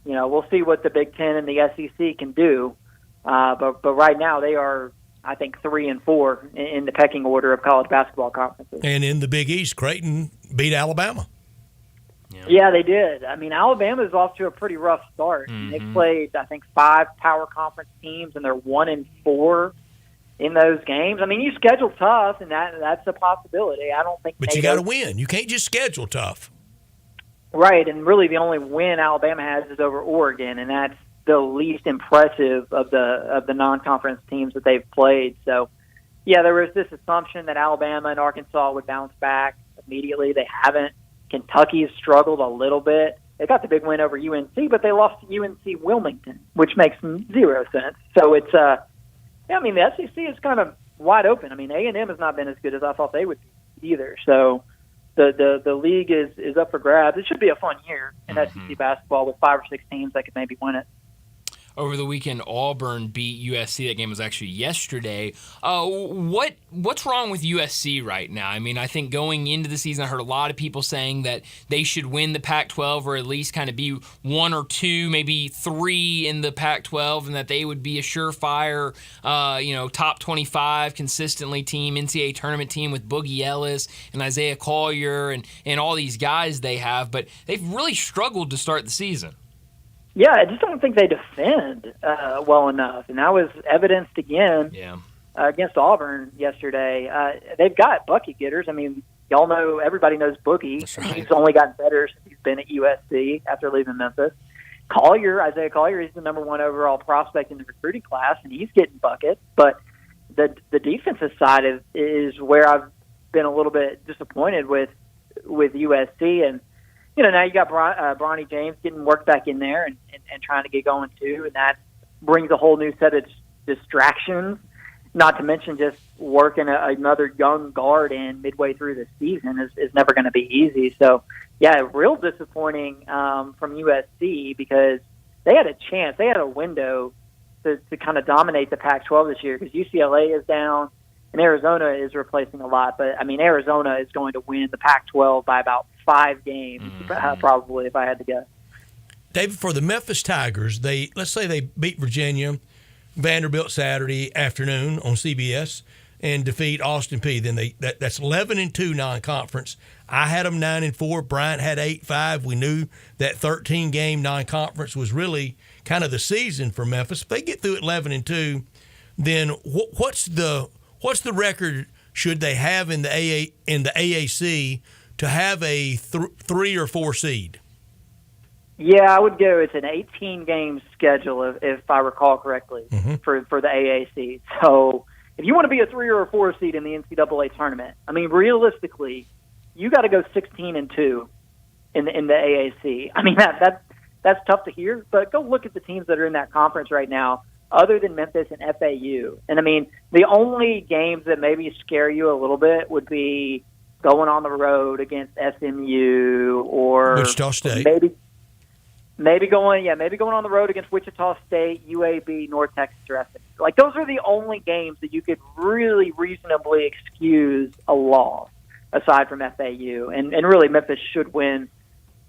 we'll see what the Big 10 and the SEC can do. But right now they are, I think, 3 and 4 in the pecking order of college basketball conferences. And in the Big East, Creighton beat Alabama. Yeah, they did. I mean, Alabama's off to a pretty rough start. They played, I think, 5 power conference teams, and they're 1 and 4 in those games. I mean, you schedule tough, and that's a possibility. I don't think. But you got to win. You can't just schedule tough. Right, and really the only win Alabama has is over Oregon, and that's the least impressive of the non-conference teams that they've played. So, yeah, there was this assumption that Alabama and Arkansas would bounce back immediately. They haven't. Kentucky's struggled a little bit. They got the big win over UNC, but they lost to UNC Wilmington, which makes zero sense. So it's I mean, the SEC is kind of wide open. I mean, A&M has not been as good as I thought they would be either. So the league is up for grabs. It should be a fun year in SEC basketball with 5 or 6 teams that could maybe win it. Over the weekend, Auburn beat USC. That game was actually yesterday. What's wrong with USC right now? I mean, I think going into the season, I heard a lot of people saying that they should win the Pac-12 or at least kind of be 1 or 2, maybe 3 in the Pac-12, and that they would be a surefire, top 25 consistently team, NCAA tournament team with Boogie Ellis and Isaiah Collier and all these guys they have. But they've really struggled to start the season. Yeah, I just don't think they defend well enough, and that was evidenced again against Auburn yesterday. They've got bucket getters. I mean, y'all know, everybody knows Boogie. Right. He's only gotten better since he's been at USC after leaving Memphis. Isaiah Collier, he's the number 1 overall prospect in the recruiting class, and he's getting buckets. But the defensive side is where I've been a little bit disappointed with USC, and now you got Bronny James getting worked back in there and trying to get going too, and that brings a whole new set of distractions, not to mention just working another young guard in midway through the season is never going to be easy. So, yeah, real disappointing from USC because they had a chance. They had a window to kind of dominate the Pac-12 this year because UCLA is down and Arizona is replacing a lot. But, I mean, Arizona is going to win the Pac-12 by about 5 games, probably, if I had to guess. David, for the Memphis Tigers, let's say they beat Virginia, Vanderbilt Saturday afternoon on CBS, and defeat Austin Peay. Then that's 11-2 non-conference. I had them 9-4. Bryant had 8-5. We knew that 13-game non-conference was really kind of the season for Memphis. If they get through at 11-2, then what's the record should they have in the AAC to have a 3 or 4 seed? Yeah, I would go. It's an 18-game schedule, if I recall correctly, for the AAC. So if you want to be a 3 or a 4 seed in the NCAA tournament, I mean, realistically, you got to go 16-2 in the AAC. I mean, that's tough to hear, but go look at the teams that are in that conference right now, other than Memphis and FAU. And I mean, the only games that maybe scare you a little bit would be going on the road against SMU or Wichita State. Maybe going on the road against Wichita State, UAB, North Texas, or SMU. Like, those are the only games that you could really reasonably excuse a loss, aside from FAU. And really, Memphis should win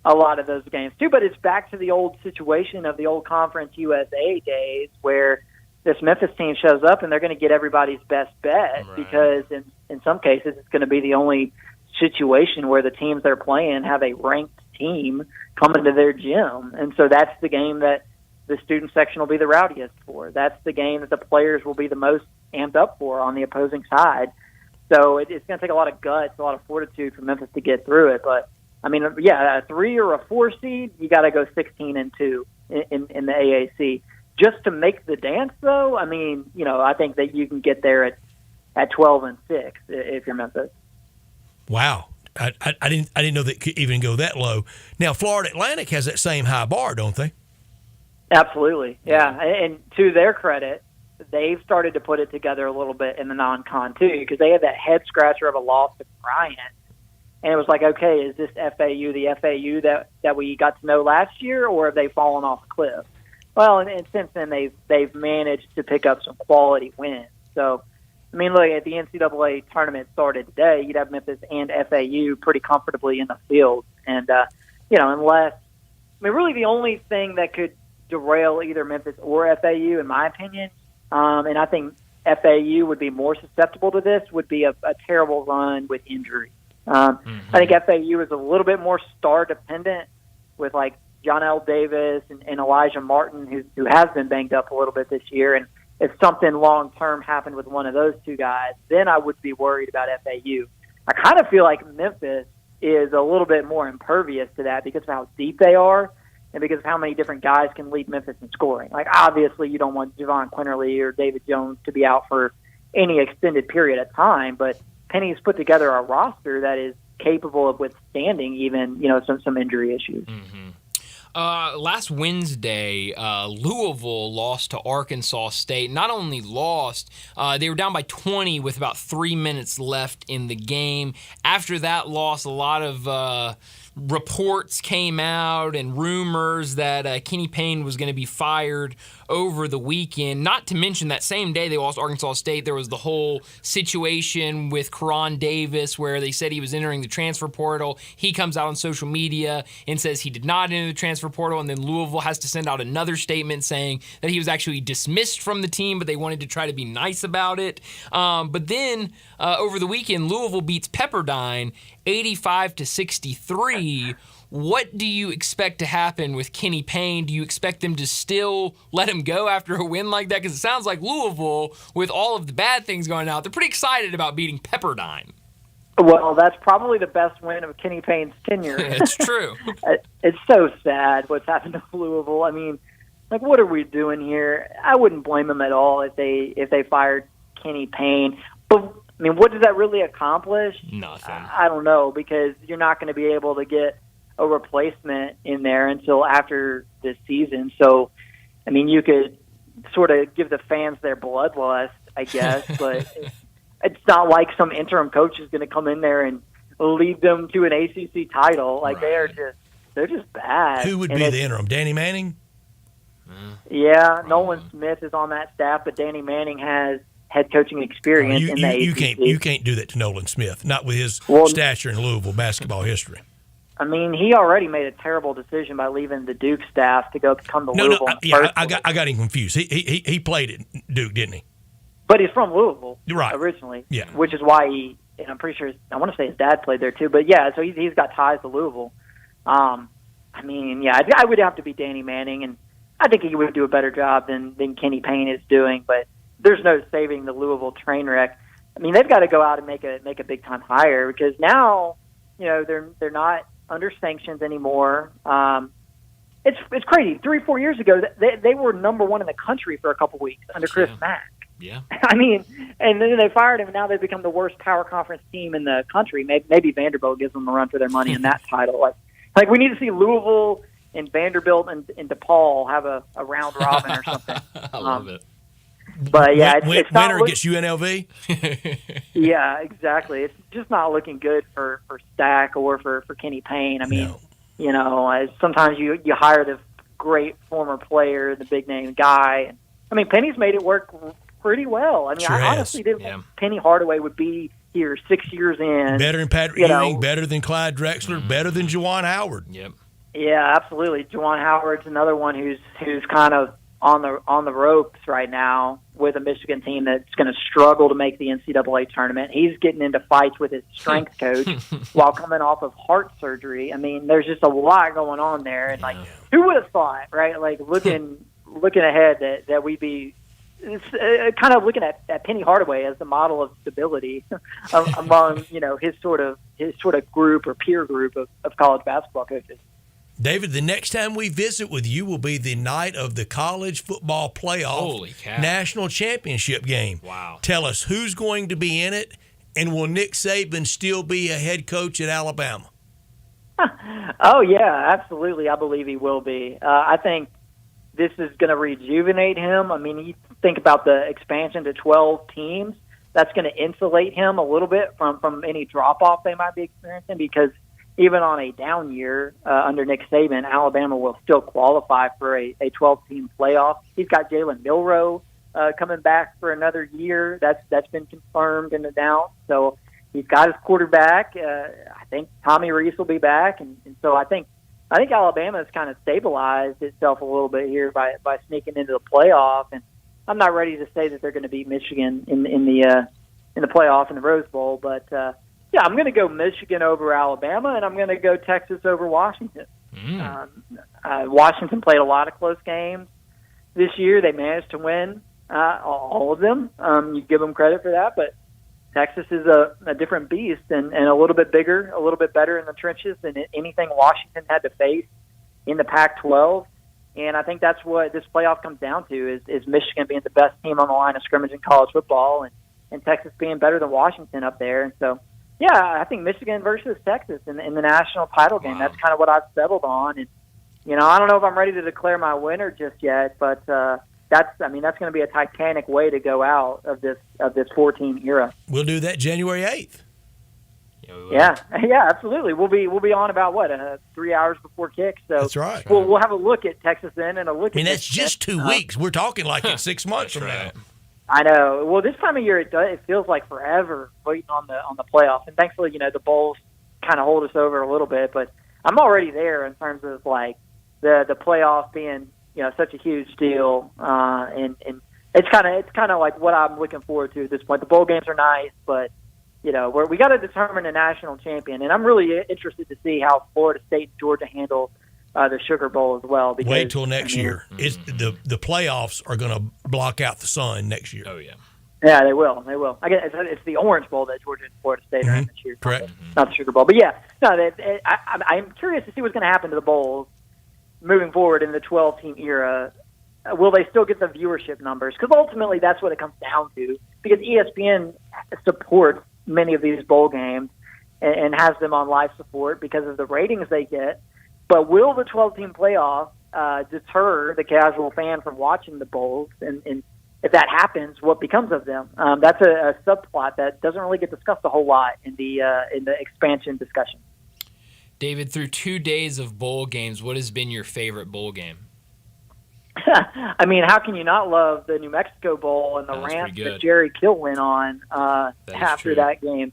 a lot of those games too. But it's back to the old situation of the old Conference USA days where this Memphis team shows up and they're going to get everybody's best bet because in some cases it's going to be the only situation where the teams they're playing have a ranked team coming to their gym. And so that's the game that the student section will be the rowdiest for. That's the game that the players will be the most amped up for on the opposing side. So it's going to take a lot of guts, a lot of fortitude for Memphis to get through it. But, I mean, yeah, a 3 or a 4 seed, you got to go 16-2 in the AAC. Just to make the dance, though, I mean, I think that you can get there at 12-6 if you're Memphis. Wow. I didn't know that could even go that low. Now, Florida Atlantic has that same high bar, don't they? Absolutely, yeah. And to their credit, they've started to put it together a little bit in the non-con, too, because they had that head-scratcher of a loss to Bryant. And it was like, okay, is this FAU the FAU that we got to know last year, or have they fallen off a cliff? Well, and since then, they've managed to pick up some quality wins. So, I mean, look, at the NCAA tournament started today, you'd have Memphis and FAU pretty comfortably in the field. And, unless – I mean, really the only thing that could derail either Memphis or FAU, in my opinion, and I think FAU would be more susceptible to this, would be a terrible run with injury. I think FAU is a little bit more star-dependent with, like, John L. Davis and Elijah Martin, who has been banged up a little bit this year. And if something long-term happened with one of those two guys, then I would be worried about FAU. I kind of feel like Memphis is a little bit more impervious to that because of how deep they are and because of how many different guys can lead Memphis in scoring. Like, obviously, you don't want Javon Quinterly or David Jones to be out for any extended period of time, but Penny's put together a roster that is capable of withstanding even, some injury issues. Last Wednesday, Louisville lost to Arkansas State. Not only lost, they were down by 20 with about 3 minutes left in the game. After that loss, a lot of reports came out and rumors that Kenny Payne was going to be fired over the weekend. Not to mention that same day they lost Arkansas State, there was the whole situation with Karan Davis where they said he was entering the transfer portal. He comes out on social media and says he did not enter the transfer portal, and then Louisville has to send out another statement saying that he was actually dismissed from the team, but they wanted to try to be nice about it. But then over the weekend, Louisville beats Pepperdine 85-63. What do you expect to happen with Kenny Payne? Do you expect them to still let him go after a win like that? Because it sounds like Louisville, with all of the bad things going out, they're pretty excited about beating Pepperdine. Well, that's probably the best win of Kenny Payne's tenure. It's true. It's so sad what's happened to Louisville. I mean, like, what are we doing here? I wouldn't blame them at all if they fired Kenny Payne. But, I mean, what does that really accomplish? Nothing. I don't know, because you're not going to be able to get a replacement in there until after this season. So, I mean, you could sort of give the fans their bloodlust, I guess, but it's not like some interim coach is going to come in there and lead them to an ACC title. Like, right. They're just bad. Who would be the interim? Danny Manning? Yeah, Nolan Smith is on that staff, but Danny Manning has head coaching experience in the ACC. You can't do that to Nolan Smith, not with his stature in Louisville basketball history. I mean, he already made a terrible decision by leaving the Duke staff to go come to Louisville. I got him confused. He played at Duke, didn't he? But he's from Louisville, right? Originally, yeah. Which is why and I'm pretty sure, I want to say his dad played there too. But yeah, so he's got ties to Louisville. I mean, yeah, I would have to be Danny Manning, and I think he would do a better job than Kenny Payne is doing. But there's no saving the Louisville train wreck. I mean, they've got to go out and make a big time hire, because now, they're not under sanctions anymore. It's crazy. 3-4 years ago, they were number one in the country for a couple weeks under Chris Mack. Yeah. I mean, and then they fired him, and now they've become the worst power conference team in the country. Maybe Vanderbilt gives them a run for their money in that title. Like we need to see Louisville and Vanderbilt and DePaul have a round robin or something. I love it. But yeah, it's not winner gets UNLV. Yeah, exactly. It's just not looking good for Stack or for Kenny Payne. I mean, sometimes you hire the great former player, the big name guy. I mean, Penny's made it work pretty well. I mean, sure I honestly didn't think Penny Hardaway would be here 6 years in. Better than Patrick Ewing, better than Clyde Drexler, better than Juwan Howard. Yep. Yeah, absolutely. Juwan Howard's another one who's kind of on the ropes right now with a Michigan team that's going to struggle to make the NCAA tournament. He's getting into fights with his strength coach while coming off of heart surgery. I mean, there's just a lot going on there, and who would have thought, right? Like looking ahead that we'd be kind of looking at Penny Hardaway as the model of stability among his sort of group or peer group of college basketball coaches. David, the next time we visit with you will be the night of the college football playoff national championship game. Wow. Tell us who's going to be in it, and will Nick Saban still be a head coach at Alabama? Oh, yeah, absolutely. I believe he will be. I think this is going to rejuvenate him. I mean, you think about the expansion to 12 teams. That's going to insulate him a little bit from any drop-off they might be experiencing, because even on a down year under Nick Saban, Alabama will still qualify for a 12-team playoff. He's got Jalen Milroe coming back for another year. That's been confirmed and announced. So he's got his quarterback. I think Tommy Reese will be back, and so I think Alabama has kind of stabilized itself a little bit here by sneaking into the playoff. And I'm not ready to say that they're going to beat Michigan in the playoff in the Rose Bowl, but yeah, I'm going to go Michigan over Alabama, and I'm going to go Texas over Washington. Washington played a lot of close games this year. They managed to win all of them. You give them credit for that, but Texas is a different beast and a little bit bigger, a little bit better in the trenches than anything Washington had to face in the Pac-12. And I think that's what this playoff comes down to is Michigan being the best team on the line of scrimmage in college football and Texas being better than Washington up there. And so, yeah, I think Michigan versus Texas in the national title game. That's kind of what I've settled on. And, you know, I don't know if I'm ready to declare my winner just yet, but that's going to be a titanic way to go out of this 14 era. We'll do that January 8th. Yeah, absolutely. We'll be on about 3 hours before kick. So that's right. We'll have a look at Texas then and a look. That's just 2 weeks. We're talking like it's 6 months from now. I know. Well, this time of year it feels like forever waiting on the playoff, and thankfully, you know, the bowls kind of hold us over a little bit. But I'm already there in terms of like the playoff being, you know, such a huge deal, and it's kind of like what I'm looking forward to at this point. The bowl games are nice, but you know, we got to determine a national champion, and I'm really interested to see how Florida State and Georgia handle the Sugar Bowl as well. Because, wait till next year. It's the playoffs are going to block out the sun next year. Oh yeah. Yeah, they will. They will. I guess it's the Orange Bowl that Georgia and Florida State are in this year. Correct. Not the Sugar Bowl, but yeah, no. I'm curious to see what's going to happen to the bowls moving forward in the 12-team era. Will they still get the viewership numbers? Because ultimately, that's what it comes down to. Because ESPN supports many of these bowl games and has them on live support because of the ratings they get. But will the 12-team playoff deter the casual fan from watching the bowls? And if that happens, what becomes of them? That's a subplot that doesn't really get discussed a whole lot in the expansion discussion. David, through 2 days of bowl games, what has been your favorite bowl game? I mean, how can you not love the New Mexico Bowl and the rant that Jerry Kill went on after that game?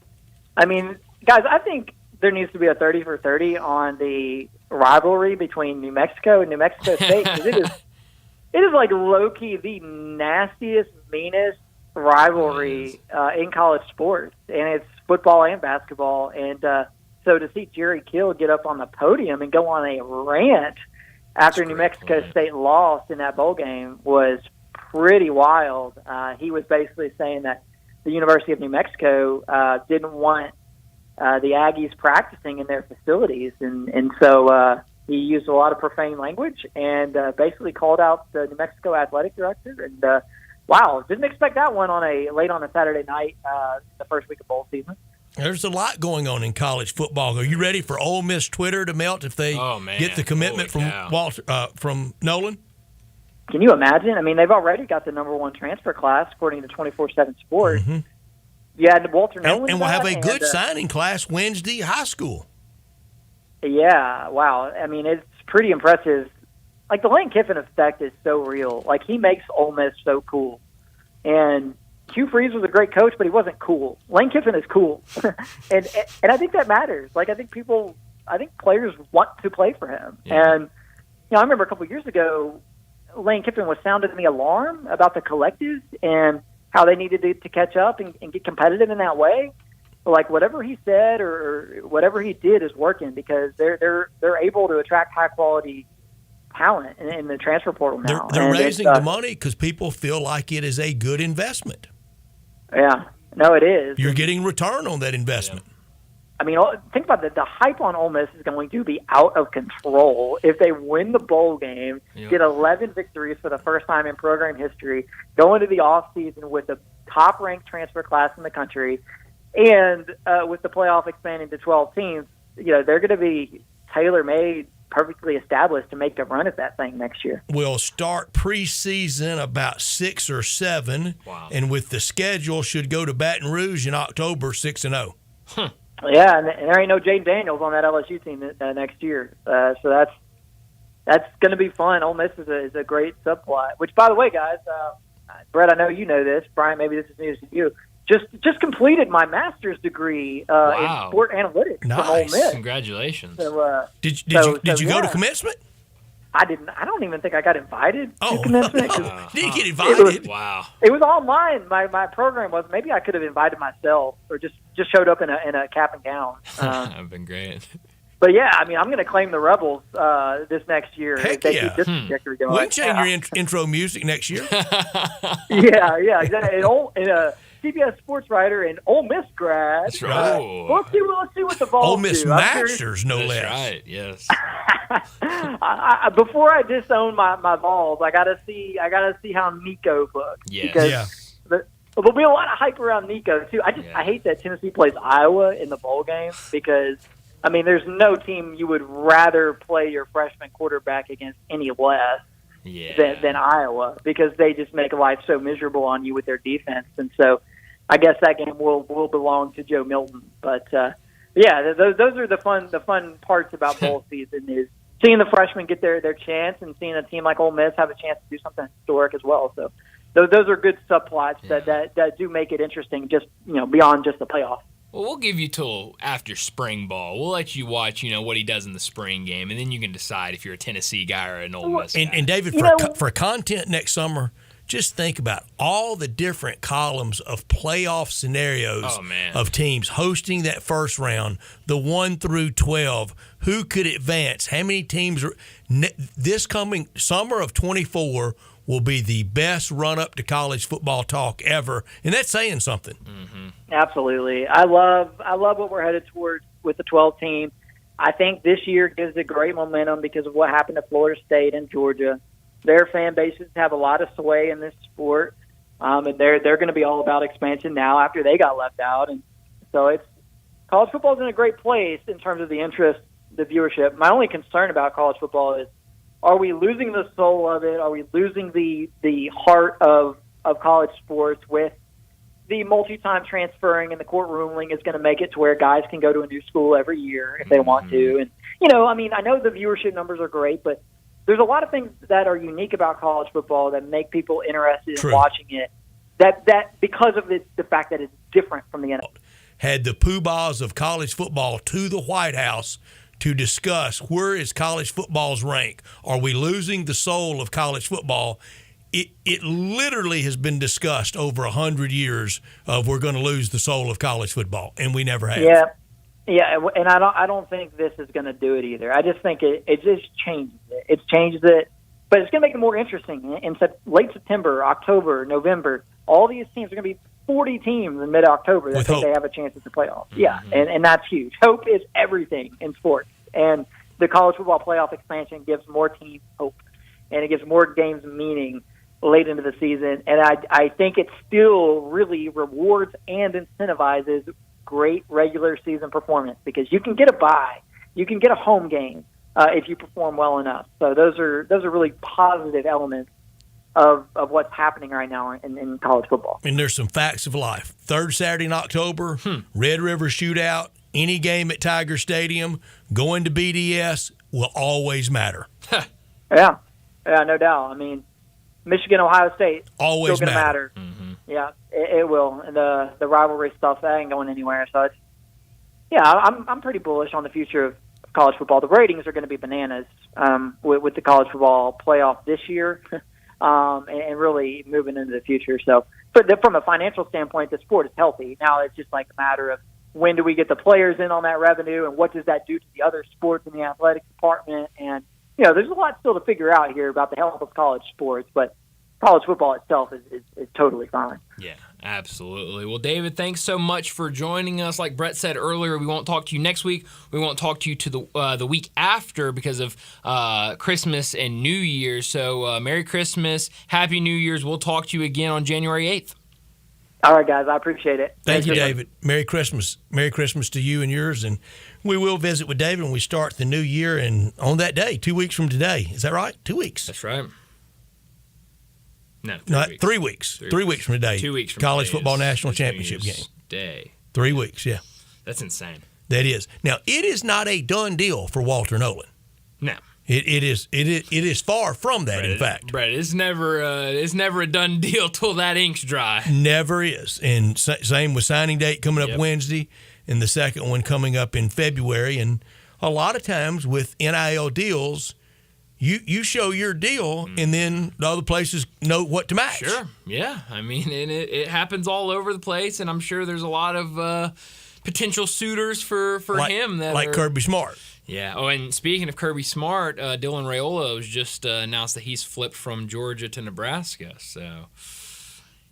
I mean, guys, I think there needs to be a 30 for 30 on the rivalry between New Mexico and New Mexico State. 'Cause it is like low-key the nastiest, meanest rivalry in college sports, and it's football and basketball. And so to see Jerry Kill get up on the podium and go on a rant after New Mexico State lost in that bowl game was pretty wild. He was basically saying that the University of New Mexico didn't want the Aggies practicing in their facilities, and so he used a lot of profane language and basically called out the New Mexico athletic director. And wow, didn't expect that one late on a Saturday night, the first week of bowl season. There's a lot going on in college football. Are you ready for Ole Miss Twitter to melt if they get the commitment from Nolan? Can you imagine? I mean, they've already got the number one transfer class, according to 24/7 Sports. Mm-hmm. Yeah, Walter Nolan. And we'll have a good signing class Wednesday, high school. Yeah, wow. I mean, it's pretty impressive. Like, the Lane Kiffin effect is so real. Like, he makes Ole Miss so cool. And Hugh Freeze was a great coach, but he wasn't cool. Lane Kiffin is cool. and I think that matters. Like, I think players want to play for him. Yeah. And, you know, I remember a couple of years ago, Lane Kiffin was sounding the alarm about the collectives and how they needed to catch up and get competitive in that way. But like, whatever he said or whatever he did is working because they're able to attract high quality talent in the transfer portal now. They're raising the money because people feel like it is a good investment. Yeah, no, it is. You're getting return on that investment. Yeah. I mean, think about the hype on Ole Miss is going to be out of control if they win the bowl game, get 11 victories for the first time in program history, go into the offseason with the top-ranked transfer class in the country, and with the playoff expanding to 12 teams. You know, they're going to be tailor-made, perfectly established to make a run at that thing next year. We'll start preseason about 6 or 7, and with the schedule should go to Baton Rouge in October 6-0. Yeah, and there ain't no Jaden Daniels on that LSU team next year, so that's going to be fun. Ole Miss is a great subplot. Which, by the way, guys, Brett, I know you know this. Brian, maybe this is news to you. Just completed my master's degree in sport analytics from Ole Miss. Congratulations. So, did you go to commencement? I didn't. I don't even think I got invited to commencement. Didn't get invited? Wow. It was online. My program was. Maybe I could have invited myself, or just showed up in a cap and gown. That would bhave been great. But yeah, I mean, I'm going to claim the Rebels this next year. Heck they yeah. keep this trajectory going. We can change your intro music next year. Yeah, exactly. And CBS sports writer and Ole Miss grad. That's right. Let's see what the Vols Ole Miss do. Masters, no That's less. right. Yes. Before I disown my Vols, I gotta see how Nico looks. Yes. Because there'll be a lot of hype around Nico too. I hate that Tennessee plays Iowa in the bowl game because I mean there's no team you would rather play your freshman quarterback against any less than Iowa because they just make life so miserable on you with their defense. And so I guess that game will belong to Joe Milton. But yeah, those are the fun parts about bowl season is seeing the freshmen get their chance and seeing a team like Ole Miss have a chance to do something historic as well. So those are good subplots that do make it interesting, just beyond just the playoff. Well, we'll give you till after spring ball. We'll let you watch, what he does in the spring game, and then you can decide if you're a Tennessee guy or an Ole Miss guy. And David, for content next summer, just think about all the different columns of playoff scenarios of teams hosting that first round, the 1 through 12, who could advance, how many teams are this coming summer of 24 will be the best run-up to college football talk ever, and that's saying something. Mm-hmm. Absolutely. I love what we're headed towards with the 12 team. I think this year gives it great momentum because of what happened to Florida State and Georgia. Their fan bases have a lot of sway in this sport, and they're going to be all about expansion now after they got left out. And so college football is in a great place in terms of the interest, the viewership. My only concern about college football is, are we losing the soul of it? Are we losing the heart of college sports with the multi-time transferring and the court ruling is going to make it to where guys can go to a new school every year if they want to? And, I know the viewership numbers are great, but there's a lot of things that are unique about college football that make people interested in watching it. That because of the fact that it's different from the NFL. Had the poobahs of college football to the White House to discuss where is college football's rank. Are we losing the soul of college football? It literally has been discussed over 100 years of we're going to lose the soul of college football, and we never have. Yeah, and I don't think this is going to do it either. I just think it just changes it. It changes it, but it's going to make it more interesting. In late September, October, November, all these teams are going to be 40 teams in mid-October that think they have a chance at the playoffs. Mm-hmm. Yeah, and that's huge. Hope is everything in sports, and the college football playoff expansion gives more teams hope, and it gives more games meaning late into the season. And I think it still really rewards and incentivizes great regular season performance because you can get a bye, you can get a home game if you perform well enough. So those are really positive elements of what's happening right now in college football. And there's some facts of life. Third Saturday in October, Red River Shootout, any game at Tiger Stadium, going to BDS will always matter. Yeah, no doubt. I mean, Michigan, Ohio State, always still going to matter. Mm-hmm. Yeah, it will. And the rivalry stuff, that ain't going anywhere. So I'm pretty bullish on the future of college football. The ratings are going to be bananas with the college football playoff this year, and really moving into the future. So, from a financial standpoint, the sport is healthy. Now it's just like a matter of when do we get the players in on that revenue, and what does that do to the other sports in the athletic department? And there's a lot still to figure out here about the health of college sports, but college football itself is totally fine. Yeah, absolutely. Well, David, thanks so much for joining us. Like Brett said earlier, we won't talk to you next week. We won't talk to you to the week after because of Christmas and New Year's. So Merry Christmas, Happy New Year's. We'll talk to you again on January 8th. All right, guys. I appreciate it. Thank you, David. Merry Christmas. Merry Christmas to you and yours. And we will visit with David when we start the new year and on that day, 2 weeks from today. Is that right? 2 weeks. That's right. No, 3 weeks. 3 weeks from today. 2 weeks from College today football national championship game. Day. 3 weeks, yeah. That's insane. That is. Now, it is not a done deal for Walter Nolan. No. It is far from that, in fact. Brett, it's never a done deal till that ink's dry. Never is. And same with signing date coming up Wednesday, and the second one coming up in February. And a lot of times with NIL deals, you show your deal, and then the other places know what to match. Sure, yeah. I mean, and it happens all over the place, and I'm sure there's a lot of potential suitors for him that like Kirby Smart. Yeah. Oh, and speaking of Kirby Smart, Dylan Raiola has just announced that he's flipped from Georgia to Nebraska. So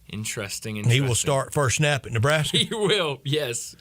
interesting. He will start first snap at Nebraska. He will, yes.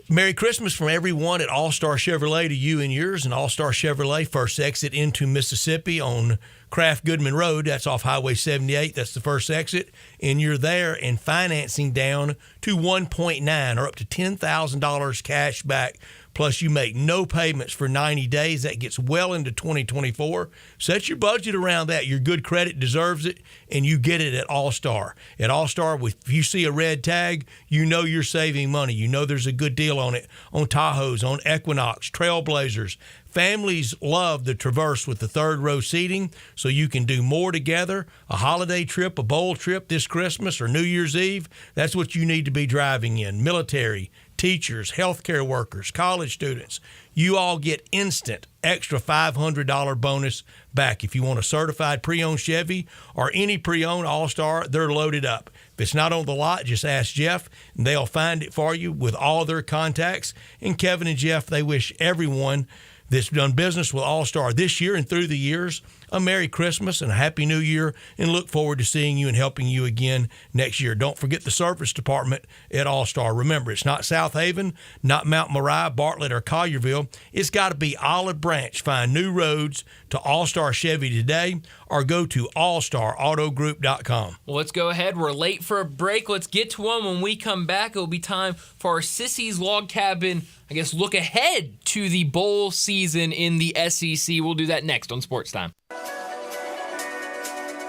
Merry Christmas from everyone at All-Star Chevrolet to you and yours. And All-Star Chevrolet, first exit into Mississippi on Kraft Goodman Road. That's off Highway 78. That's the first exit. And you're there, and financing down to 1.9 or up to $10,000 cash back. Plus, you make no payments for 90 days. That gets well into 2024. Set your budget around that. Your good credit deserves it, and you get it at All-Star. At All-Star, if you see a red tag, you know you're saving money. You know there's a good deal on it, on Tahoes, on Equinox, Trailblazers. Families love the Traverse with the third row seating, so you can do more together. A holiday trip, a bowl trip this Christmas or New Year's Eve, that's what you need to be driving in. Military, teachers, healthcare workers, college students, you all get instant extra $500 bonus back. If you want a certified pre-owned Chevy or any pre-owned All-Star, they're loaded up. If it's not on the lot, just ask Jeff, and they'll find it for you with all their contacts. And Kevin and Jeff, they wish everyone that's done business with All-Star this year and through the years a Merry Christmas and a Happy New Year, and look forward to seeing you and helping you again next year. Don't forget the service department at All-Star. Remember, it's not South Haven, not Mount Moriah, Bartlett, or Collierville. It's got to be Olive Branch. Find new roads to All-Star Chevy today, or go to allstarautogroup.com. Well, let's go ahead. We're late for a break. Let's get to one. When we come back, it'll be time for our Sissy's Log Cabin, look ahead to the bowl season in the SEC. We'll do that next on Sports Time.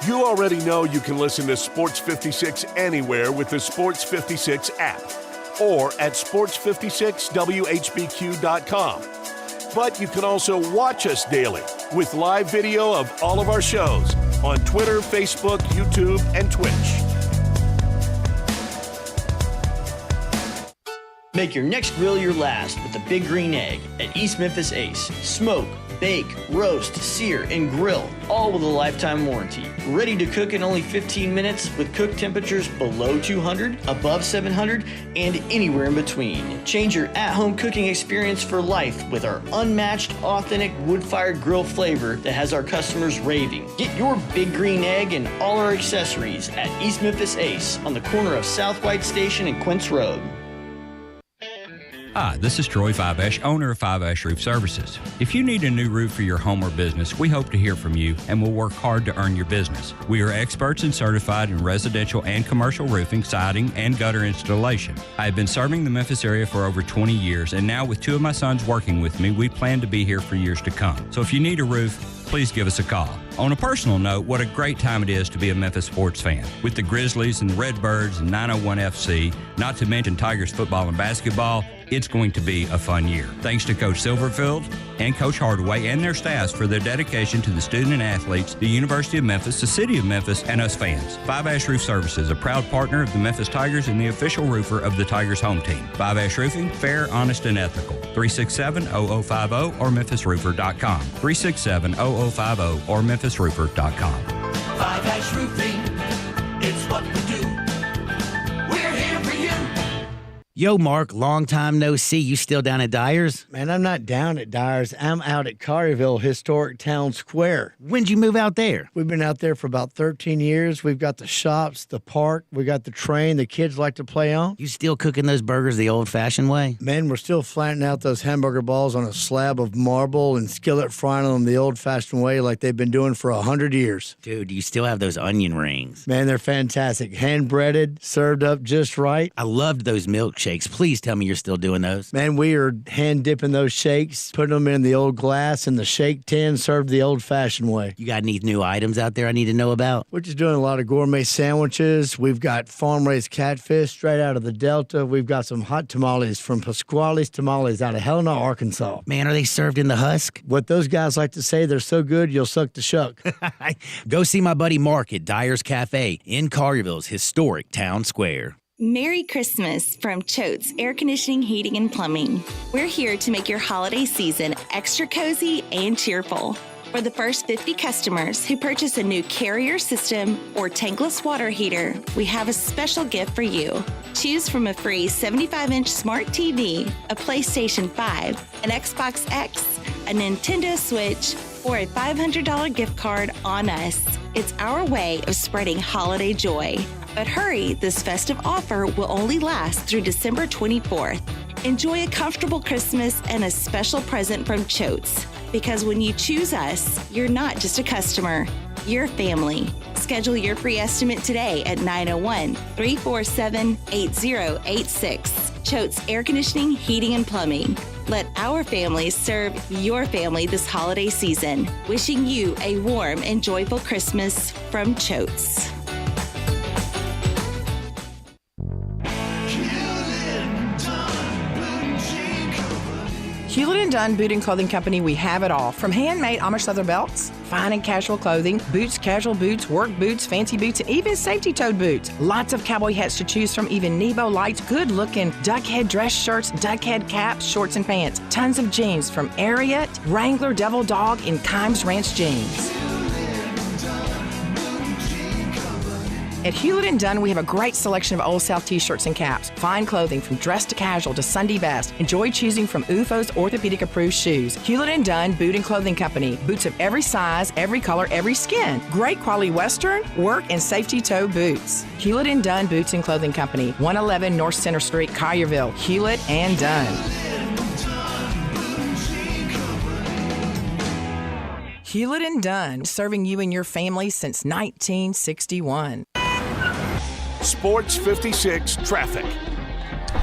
You already know you can listen to Sports 56 anywhere with the Sports 56 app or at sports56whbq.com. But you can also watch us daily with live video of all of our shows on Twitter, Facebook, YouTube, and Twitch. Make your next grill your last with the Big Green Egg at East Memphis Ace. Smoke, bake, roast, sear, and grill, all with a lifetime warranty. Ready to cook in only 15 minutes with cook temperatures below 200, above 700, and anywhere in between. Change your at-home cooking experience for life with our unmatched, authentic wood-fired grill flavor that has our customers raving. Get your Big Green Egg and all our accessories at East Memphis Ace on the corner of South White Station and Quince Road. Hi, this is Troy Fiveash, owner of Fiveash Roof Services. If you need a new roof for your home or business, we hope to hear from you and will work hard to earn your business. We are experts and certified in residential and commercial roofing, siding, and gutter installation. I have been serving the Memphis area for over 20 years, and now with two of my sons working with me, we plan to be here for years to come. So if you need a roof, please give us a call. On a personal note, what a great time it is to be a Memphis sports fan. With the Grizzlies and the Redbirds and 901 FC, not to mention Tigers football and basketball, it's going to be a fun year. Thanks to Coach Silverfield and Coach Hardaway and their staffs for their dedication to the student and athletes, the University of Memphis, the City of Memphis, and us fans. Five Ash Roof Services, a proud partner of the Memphis Tigers and the official roofer of the Tigers home team. Five Ash Roofing, fair, honest, and ethical. 367-0050 or memphisroofer.com. 367-0050 or memphisroofer.com. Five Ash Roofing, it's what we do. We're here for you. Yo, Mark, long time no see. You still down at Dyer's? Man, I'm not down at Dyer's. I'm out at Collierville Historic Town Square. When'd you move out there? We've been out there for about 13 years. We've got the shops, the park. We got the train the kids like to play on. You still cooking those burgers the old-fashioned way? Man, we're still flattening out those hamburger balls on a slab of marble and skillet frying them the old-fashioned way like they've been doing for 100 years. Dude, you still have those onion rings. Man, they're fantastic. Hand-breaded, served up just right. I loved those milkshakes shakes. Please tell me you're still doing those. Man, we are hand dipping those shakes, putting them in the old glass in the shake tin, served the old-fashioned way. You got any new items out there I need to know about? We're just doing a lot of gourmet sandwiches. We've got farm-raised catfish straight out of the Delta. We've got some hot tamales from Pasquale's Tamales out of Helena, Arkansas. Man, are they served in the husk? What those guys like to say, they're so good, you'll suck the shuck. Go see my buddy Mark at Dyer's Cafe in Collierville's historic town square. Merry Christmas from Choate's Air Conditioning, Heating, and Plumbing. We're here to make your holiday season extra cozy and cheerful. For the first 50 customers who purchase a new Carrier system or tankless water heater, we have a special gift for you. Choose from a free 75-inch smart TV, a PlayStation 5, an Xbox X, a Nintendo Switch, or a $500 gift card on us. It's our way of spreading holiday joy. But hurry, this festive offer will only last through December 24th. Enjoy a comfortable Christmas and a special present from Choate's. Because when you choose us, you're not just a customer, you're family. Schedule your free estimate today at 901-347-8086. Choate's Air Conditioning, Heating, and Plumbing. Let our family serve your family this holiday season. Wishing you a warm and joyful Christmas from Choate's. Hewlett & Dunn Boot and Clothing Company, we have it all. From handmade Amish leather belts, fine and casual clothing, boots, casual boots, work boots, fancy boots, and even safety-toed boots. Lots of cowboy hats to choose from, even Nebo lights, good-looking duck head dress shirts, duck head caps, shorts, and pants. Tons of jeans from Ariat, Wrangler, Devil Dog, and Kimes Ranch jeans. At Hewlett & Dunn, we have a great selection of Old South t-shirts and caps. Fine clothing from dress to casual to Sunday best. Enjoy choosing from UFO's orthopedic approved shoes. Hewlett & Dunn Boot and Clothing Company. Boots of every size, every color, every skin. Great quality Western, work, and safety toe boots. Hewlett & Dunn Boots and Clothing Company. 111 North Center Street, Collierville. Hewlett & Dunn. Hewlett & Dunn, serving you and your family since 1961. Sports 56 traffic.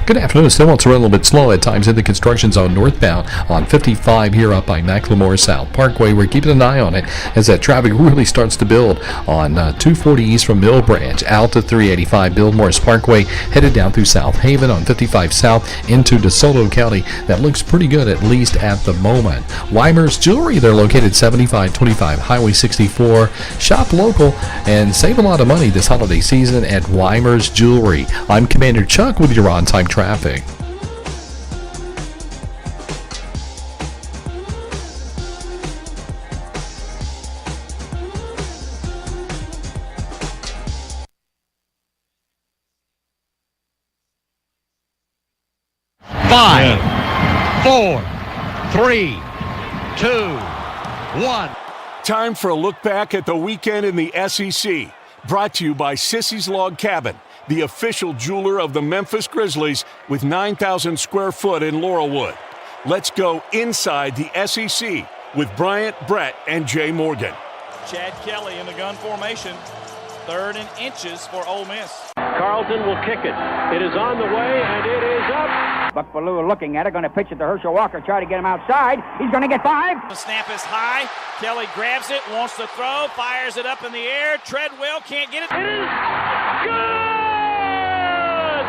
Good afternoon. Still, it's a little bit slow at times in the construction zone northbound on 55 here up by McLemore South Parkway. We're keeping an eye on it as that traffic really starts to build on 240 east from Mill Branch out to 385 Bill Morris Parkway, headed down through South Haven on 55 South into DeSoto County. That looks pretty good, at least at the moment. Weimer's Jewelry, they're located 7525 Highway 64. Shop local and save a lot of money this holiday season at Weimer's Jewelry. I'm Commander Chuck with your on-time traffic. Five, 4, 3, 2, 1. Time for a look back at the weekend in the SEC. Brought to you by Sissy's Log Cabin, the official jeweler of the Memphis Grizzlies with 9,000 square foot in Laurelwood. Let's go inside the SEC with Bryant, Brett, and Jay Morgan. Chad Kelly in the gun formation. 3rd and inches for Ole Miss. Carlton will kick it. It is on the way, and it is up. Buck Bellew looking at it, going to pitch it to Herschel Walker, try to get him outside. He's going to get 5. The snap is high. Kelly grabs it, wants to throw, fires it up in the air. Treadwell can't get it. It is good!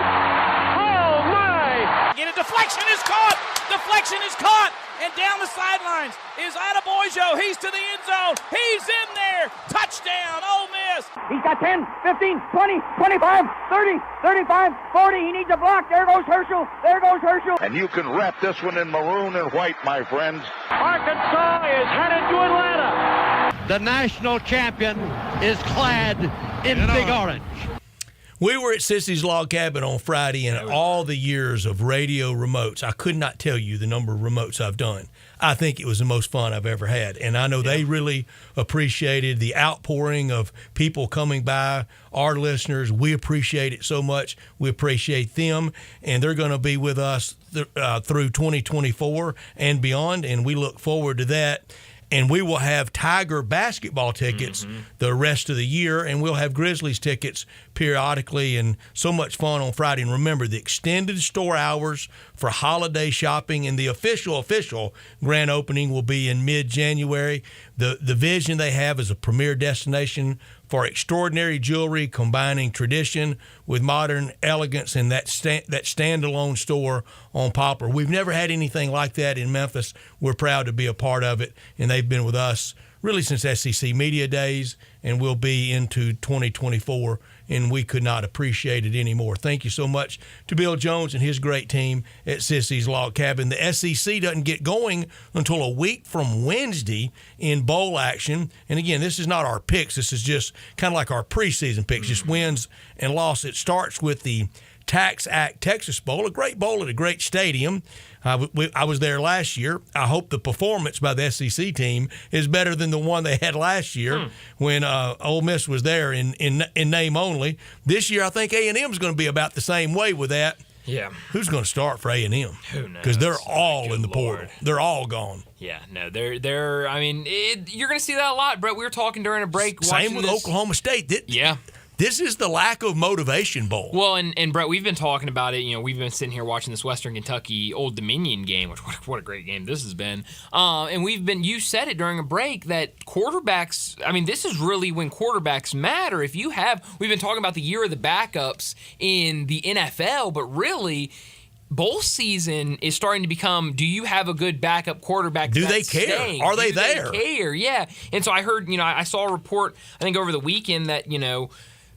Oh, my! Get a deflection is caught! Deflection is caught! And down the sidelines is Adebayo. He's to the end zone. He's in there. Touchdown, Ole Miss. He's got 10, 15, 20, 25, 30, 35, 40. He needs a block. There goes Herschel. There goes Herschel. And you can wrap this one in maroon and white, my friends. Arkansas is headed to Atlanta. The national champion is clad in big orange. We were at Sissy's Log Cabin on Friday, and all the years of radio remotes, I could not tell you the number of remotes I've done. I think it was the most fun I've ever had, and I know they really appreciated the outpouring of people coming by, our listeners. We appreciate it so much. We appreciate them, and they're going to be with us through 2024 and beyond, and we look forward to that. And we will have Tiger basketball tickets the rest of the year, and we'll have Grizzlies tickets periodically, and so much fun on Friday. And remember, the extended store hours for holiday shopping and the official grand opening will be in mid-January. The vision they have is a premier destination for extraordinary jewelry, combining tradition with modern elegance in that standalone store on Poplar. We've never had anything like that in Memphis. We're proud to be a part of it, and they've been with us really since SEC Media Days, and will be into 2024, and we could not appreciate it anymore. Thank you so much to Bill Jones and his great team at Sissy's Log Cabin. The SEC doesn't get going until a week from Wednesday in bowl action. And again, this is not our picks. This is just kind of like our preseason picks, just wins and losses. It starts with the Tax Act Texas Bowl, a great bowl at a great stadium. I was there last year. I hope the performance by the SEC team is better than the one they had last year when Ole Miss was there in name only. This year, I think A&M is going to be about the same way with that. Yeah. Who's going to start for A&M? Who knows? Because they're all in the portal. They're all gone. Yeah, no, they're. I mean, you're going to see that a lot, Brett. We were talking during a break. Same with Oklahoma State. This is the lack of motivation bowl. Well, and Brett, we've been talking about it. You know, we've been sitting here watching this Western Kentucky Old Dominion game, which what a great game this has been. And you said it during a break that quarterbacks, I mean, this is really when quarterbacks matter. We've been talking about the year of the backups in the NFL, but really, bowl season is starting to become, do you have a good backup quarterback? Do they care? Staying? Are they there? They care, yeah. And so I heard, I saw a report, I think over the weekend that,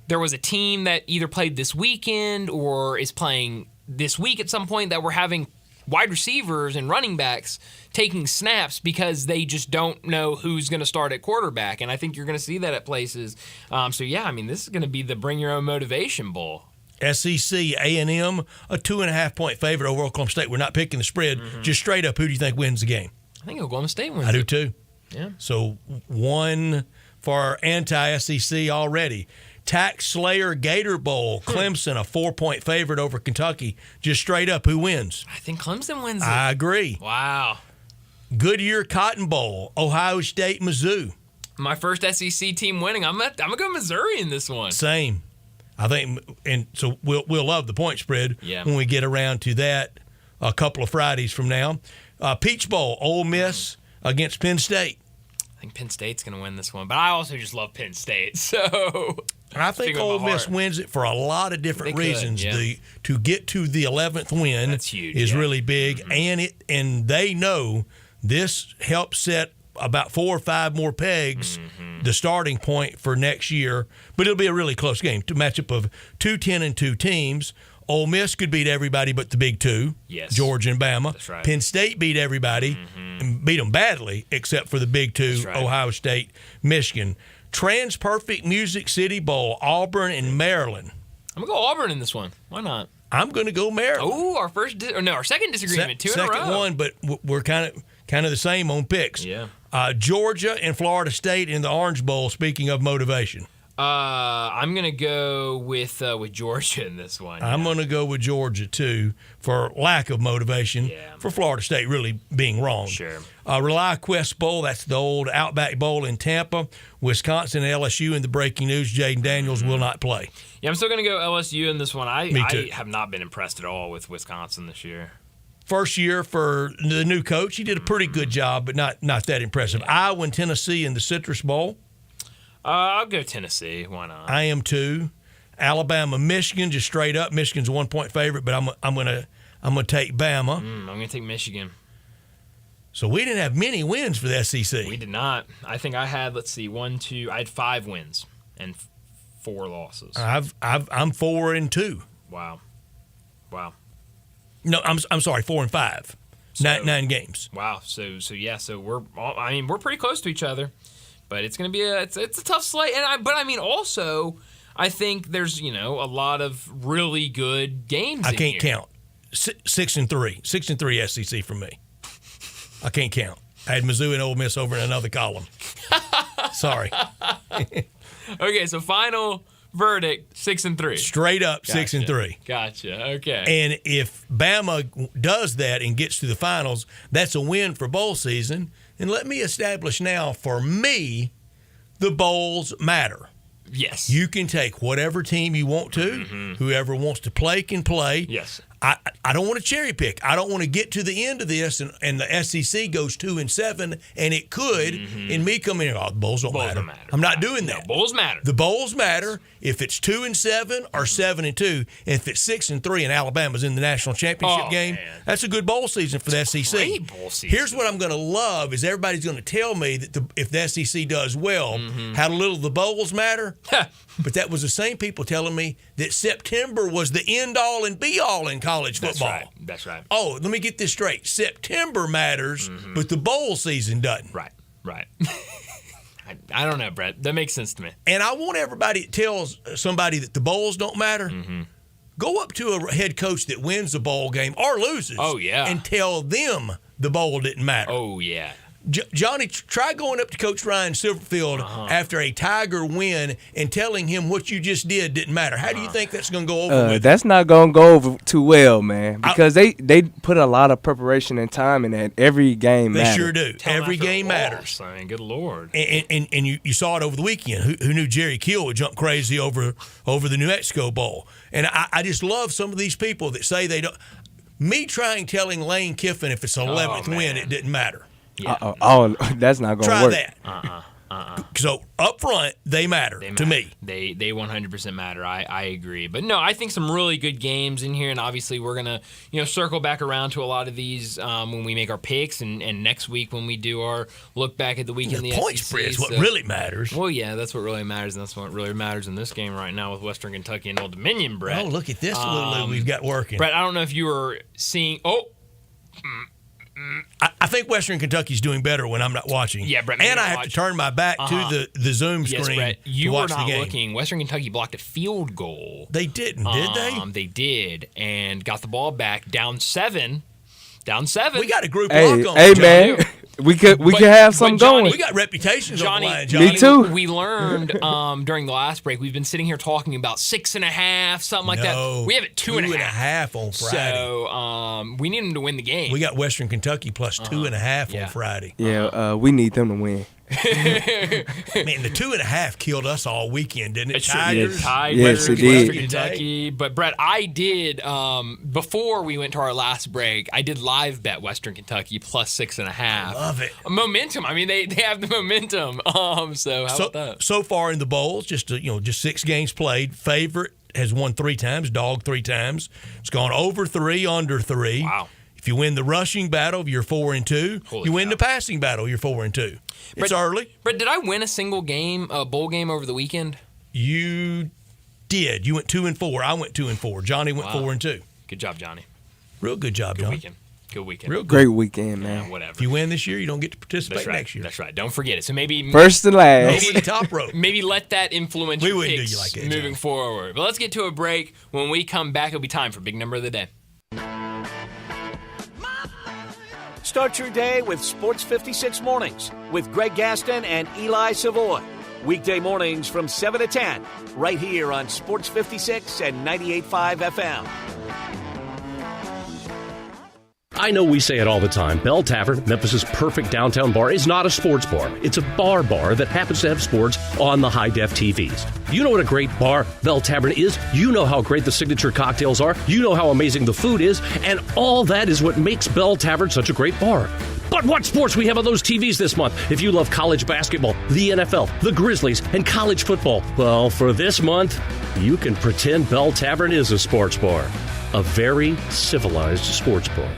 there was a team that either played this weekend or is playing this week at some point that were having wide receivers and running backs taking snaps because they just don't know who's going to start at quarterback. And I think you're going to see that at places. This is going to be the Bring Your Own Motivation Bowl. SEC, A&M, a 2.5-point favorite over Oklahoma State. We're not picking the spread. Just straight up, who do you think wins the game? I think Oklahoma State wins. I do too. Yeah. So one for anti-SEC already. Tax Slayer Gator Bowl, Clemson, a 4-point favorite over Kentucky. Just straight up, who wins? I think Clemson wins it. I agree. Wow. Goodyear Cotton Bowl, Ohio State, Mizzou. My first SEC team winning. I'm going to go Missouri in this one. Same. I think, and so we'll love the point spread when we get around to that a couple of Fridays from now. Peach Bowl, Ole Miss against Penn State. I think Penn State's going to win this one, but I also just love Penn State, so... I think Ole Miss wins it for a lot of different reasons. To get to the 11th win is really big, and they know this helps set about 4 or 5 more pegs, the starting point for next year. But it'll be a really close game. To matchup of 2 10-2 teams. Ole Miss could beat everybody but the big two, Georgia and Bama. That's right. Penn State beat everybody and beat them badly except for the big two, Ohio State, Michigan. Trans-Perfect Music City Bowl, Auburn and Maryland. I'm going to go Auburn in this one. Why not? I'm going to go Maryland. Oh, our second disagreement, two in a row. Second one, but we're kind of the same on picks. Yeah. Georgia and Florida State in the Orange Bowl, speaking of motivation. I'm going to go with Georgia in this one. I'm going to go with Georgia, too, for lack of motivation, for Florida State really being wrong. Sure. ReliQuest Bowl, that's the old Outback Bowl in Tampa. Wisconsin and LSU in the breaking news. Jaden Daniels will not play. Yeah, I'm still going to go LSU in this one. Me too. I have not been impressed at all with Wisconsin this year. First year for the new coach. He did a pretty good job, but not that impressive. Iowa and Tennessee in the Citrus Bowl. I'll go Tennessee. Why not? I am too. Alabama, Michigan, just straight up. Michigan's a 1-point favorite, but I'm gonna take Bama. I'm gonna take Michigan. So we didn't have many wins for the SEC. We did not. I think I had I had 5 wins and 4 losses. I'm 4-2. Wow. No, I'm sorry, 4 and 5. So, 9 games. Wow. So we're pretty close to each other. But it's going to be it's a tough slate, but also I think there's a lot of really good games. I can't count 6-3, 6-3 SEC for me. I can't count. I had Mizzou and Ole Miss over in another column. Sorry. Okay, so final verdict, 6-3. Straight up, 6-3. Gotcha. Okay. And if Bama does that and gets to the finals, that's a win for bowl season. And let me establish now, for me, the bowls matter. Yes. You can take whatever team you want to. Mm-hmm. Whoever wants to play can play. Yes. I don't want to cherry pick. I don't want to get to the end of this and the SEC goes 2-7, and it could, and me coming in, the bowls don't matter. I'm not doing that. No, bowls matter. The bowls matter if it's 2-7 or 7-2. And if it's 6-3 and Alabama's in the national championship game, that's a good bowl season for the SEC. Great bowl season. Here's what I'm going to love is everybody's going to tell me that if the SEC does well, how little the bowls matter. But that was the same people telling me that September was the end-all and be-all in college football. That's right. Oh, let me get this straight. September matters, but the bowl season doesn't. Right. I don't know, Brett. That makes sense to me. And I want everybody that tells somebody that the bowls don't matter, go up to a head coach that wins the bowl game or loses and tell them the bowl didn't matter. Oh, yeah. Johnny, try going up to Coach Ryan Silverfield after a Tiger win and telling him what you just didn't matter. How do you think that's going to go over with? That's not going to go over too well, man, because they put a lot of preparation and time in that. Every game matters. They sure do. Every game matters. I mean, good Lord. And you saw it over the weekend. Who knew Jerry Kill would jump crazy over the New Mexico Bowl? And I just love some of these people that say they don't. Me telling Lane Kiffin if it's 11th win, it didn't matter. Yeah. That's not going to work. Try that. So up front, they matter to me. They 100% matter. I agree. But no, I think some really good games in here, and obviously we're gonna circle back around to a lot of these when we make our picks, and next week when we do our look back at the week in the point SEC. spread is what really matters. Well, yeah, that's what really matters, and that's what really matters in this game right now with Western Kentucky and Old Dominion, Brett. Oh, look at this little we've got working. Brett, I don't know if you were seeing. I think Western Kentucky's doing better when I'm not watching. Yeah, Brett. And I have to turn my back to the Zoom screen. Yes, Brett, you to watch were not the game. looking. Western Kentucky blocked a field goal. They didn't, did they? They did, and got the ball back down 7. We got a group hey, lock on. Hey, Johnny. man. We could have something Johnny, going. We got reputations Johnny, on the line, Johnny. Me too. We learned during the last break, we've been sitting here talking about 6.5, something like that. We have it 2.5. 2.5 on Friday. So we need them to win the game. We got Western Kentucky plus 2.5 on Friday. Yeah, we need them to win. Man, the 2.5 killed us all weekend, didn't it? Tigers, yes, it did. Western Kentucky. But Brett, I did before we went to our last break. I did live bet Western Kentucky plus 6.5. I love it. Momentum. I mean, they have the momentum. So how about that? So far in the bowls, just 6 games played. Favorite has won 3 times. Dog 3 times. It's gone over 3, under 3. Wow. If you win the rushing battle, you're 4-2. You win the passing battle, you're 4-2. It's early. But did I win a single game, a bowl game over the weekend? You did. You went 2-4. I went 2-4. Johnny went 4-2. Good job, Johnny. Real good job, Johnny. Good weekend. Real good. Great weekend, man. Whatever. If you win this year, you don't get to participate next year. That's right. Don't forget it. So maybe first and last. Maybe the top rope. Maybe let that influence your wouldn't picks do you like that, moving forward. But let's get to a break. When we come back, it'll be time for Big Number of the Day. Start your day with Sports 56 Mornings with Greg Gaston and Eli Savoy. Weekday mornings from 7 to 10, right here on Sports 56 and 98.5 FM. I know we say it all the time. Bell Tavern, Memphis' perfect downtown bar, is not a sports bar. It's a bar that happens to have sports on the high-def TVs. You know what a great bar Bell Tavern is. You know how great the signature cocktails are. You know how amazing the food is. And all that is what makes Bell Tavern such a great bar. But what sports we have on those TVs this month? If you love college basketball, the NFL, the Grizzlies, and college football, well, for this month, you can pretend Bell Tavern is a sports bar. A very civilized sports bar.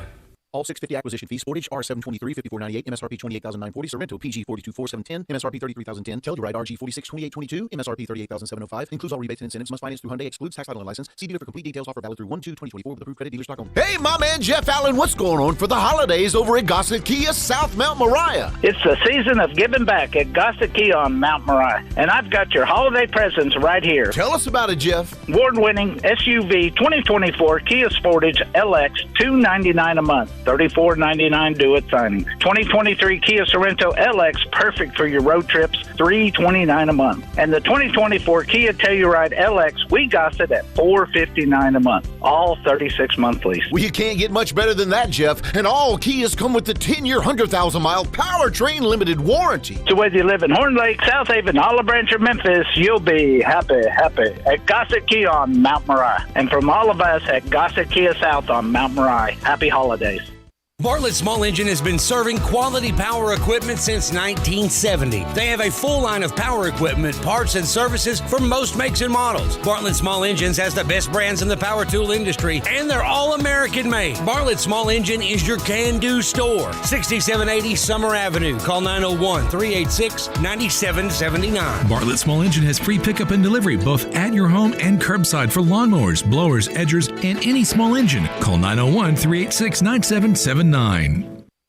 All 650 acquisition fees. Sportage R723 5498 MSRP 28940. Sorrento PG 424 MSRP 33010. Telluride RG 462822 MSRP 38705. Includes all rebates and incentives. Must finance through Hyundai. Excludes tax title and license. See dealer for complete details. Offer valid through 1/2/2024 with approved credit dealer stock only. Hey, my man Jeff Allen, what's going on for the holidays over at Gossett Kia South Mount Moriah? It's the season of giving back at Gossett Kia on Mount Moriah, and I've got your holiday presents right here. Tell us about it, Jeff. Award-winning SUV 2024 Kia Sportage LX $299 a month. $34.99 due at signing. 2023 Kia Sorento LX, perfect for your road trips, $329 a month. And the 2024 Kia Telluride LX, we got it at $459 a month. All 36-month lease. Well, you can't get much better than that, Jeff. And all Kias come with the 10-year, 100,000-mile powertrain limited warranty. So whether you live in Horn Lake, South Haven, Olive Branch, or Memphis, you'll be happy at Gossett Kia on Mount Moriah. And from all of us at Gossett Kia South on Mount Moriah, happy holidays. Bartlett Small Engine has been serving quality power equipment since 1970. They have a full line of power equipment, parts, and services for most makes and models. Bartlett Small Engines has the best brands in the power tool industry, and they're all American made. Bartlett Small Engine is your can-do store. 6780 Summer Avenue. Call 901-386-9779. Bartlett Small Engine has free pickup and delivery both at your home and curbside for lawnmowers, blowers, edgers, and any small engine. Call 901-386-9779.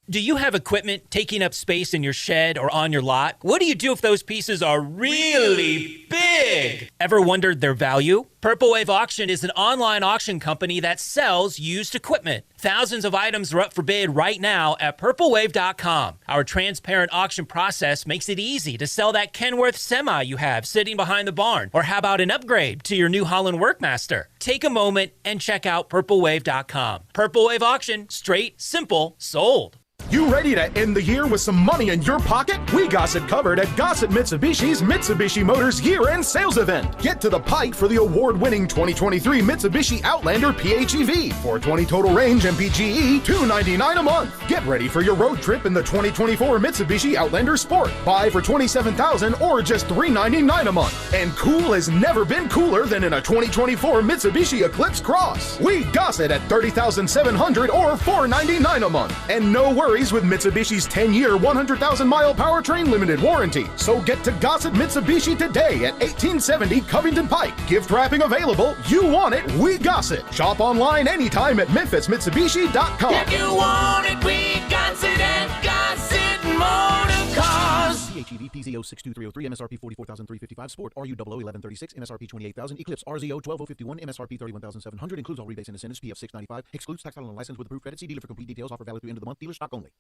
Do you have equipment taking up space in your shed or on your lot? What do you do if those pieces are really big? Ever wondered their value? Purple Wave Auction is an online auction company that sells used equipment. Thousands of items are up for bid right now at purplewave.com. Our transparent auction process makes it easy to sell that Kenworth semi you have sitting behind the barn. Or how about an upgrade to your New Holland Workmaster? Take a moment and check out purplewave.com. Purple Wave Auction, straight, simple, sold. You ready to end the year with some money in your pocket? We got it covered at Gossett Mitsubishi's Mitsubishi Motors year-end sales event. Get to the Pike for the award-winning 2023 Mitsubishi Outlander PHEV. 420 total range MPGE, $299 a month. Get ready for your road trip in the 2024 Mitsubishi Outlander Sport. Buy for $27,000 or just $399 a month. And cool has never been cooler than in a 2024 Mitsubishi Eclipse Cross. We got it at $30,700 or $499 a month. And no worries with Mitsubishi's 10-year, 100,000-mile powertrain limited warranty. So get to Gossett Mitsubishi today at 1870 Covington Pike. Gift wrapping available. You want it, we Gossett. Shop online anytime at memphismitsubishi.com. If you want it, we Gossett at Gossett Motor Cars. PHEV PZ06233 MSRP 44,355 Sport RU 001136 MSRP 28,000 Eclipse RZO 12051 MSRP 31,700 includes all rebates and incentives PF 695 excludes tax title and license with approved credit. See dealer for complete details. Offer valid through end of the month. Dealer stock only.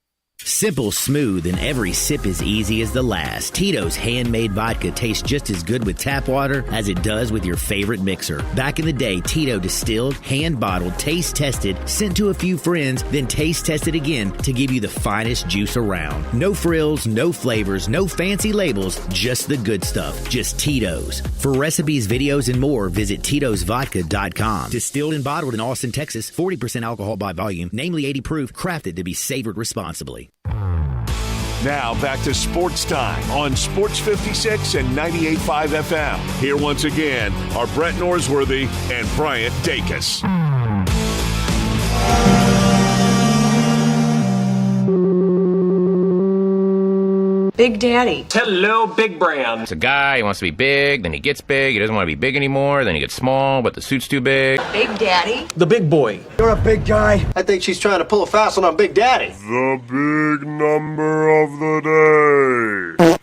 Simple, smooth, and every sip as easy as the last. Tito's handmade vodka tastes just as good with tap water as it does with your favorite mixer. Back in the day, Tito distilled, hand-bottled, taste-tested, sent to a few friends, then taste-tested again to give you the finest juice around. No frills, no flavors, no fancy labels, just the good stuff. Just Tito's. For recipes, videos, and more, visit Tito'sVodka.com. Distilled and bottled in Austin, Texas, 40% alcohol by volume, namely 80 proof, crafted to be savored responsibly. Now back to Sports Time on Sports 56 and 98.5 FM. Here once again are Brett Norsworthy and Bryant Dacus. Big Daddy. Hello, Big Brand. It's a guy, he wants to be big, then he gets big, he doesn't want to be big anymore, then he gets small, but the suit's too big. Big Daddy. The big boy. You're a big guy. I think she's trying to pull a fast one on Big Daddy. The big number of the day.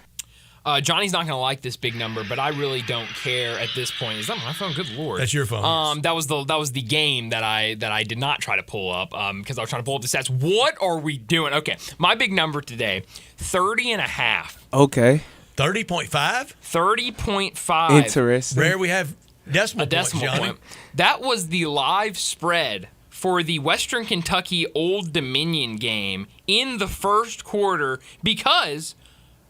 Johnny's not going to like this big number, but I really don't care at this point. Is that my phone? Good Lord. That's your phone. That was the game that I did not try to pull up because I was trying to pull up the stats. What are we doing? Okay, my big number today, 30.5. Okay. 30.5? 30.5. Interesting. Rare we have decimal points, Johnny. point. That was the live spread for the Western Kentucky Old Dominion game in the first quarter because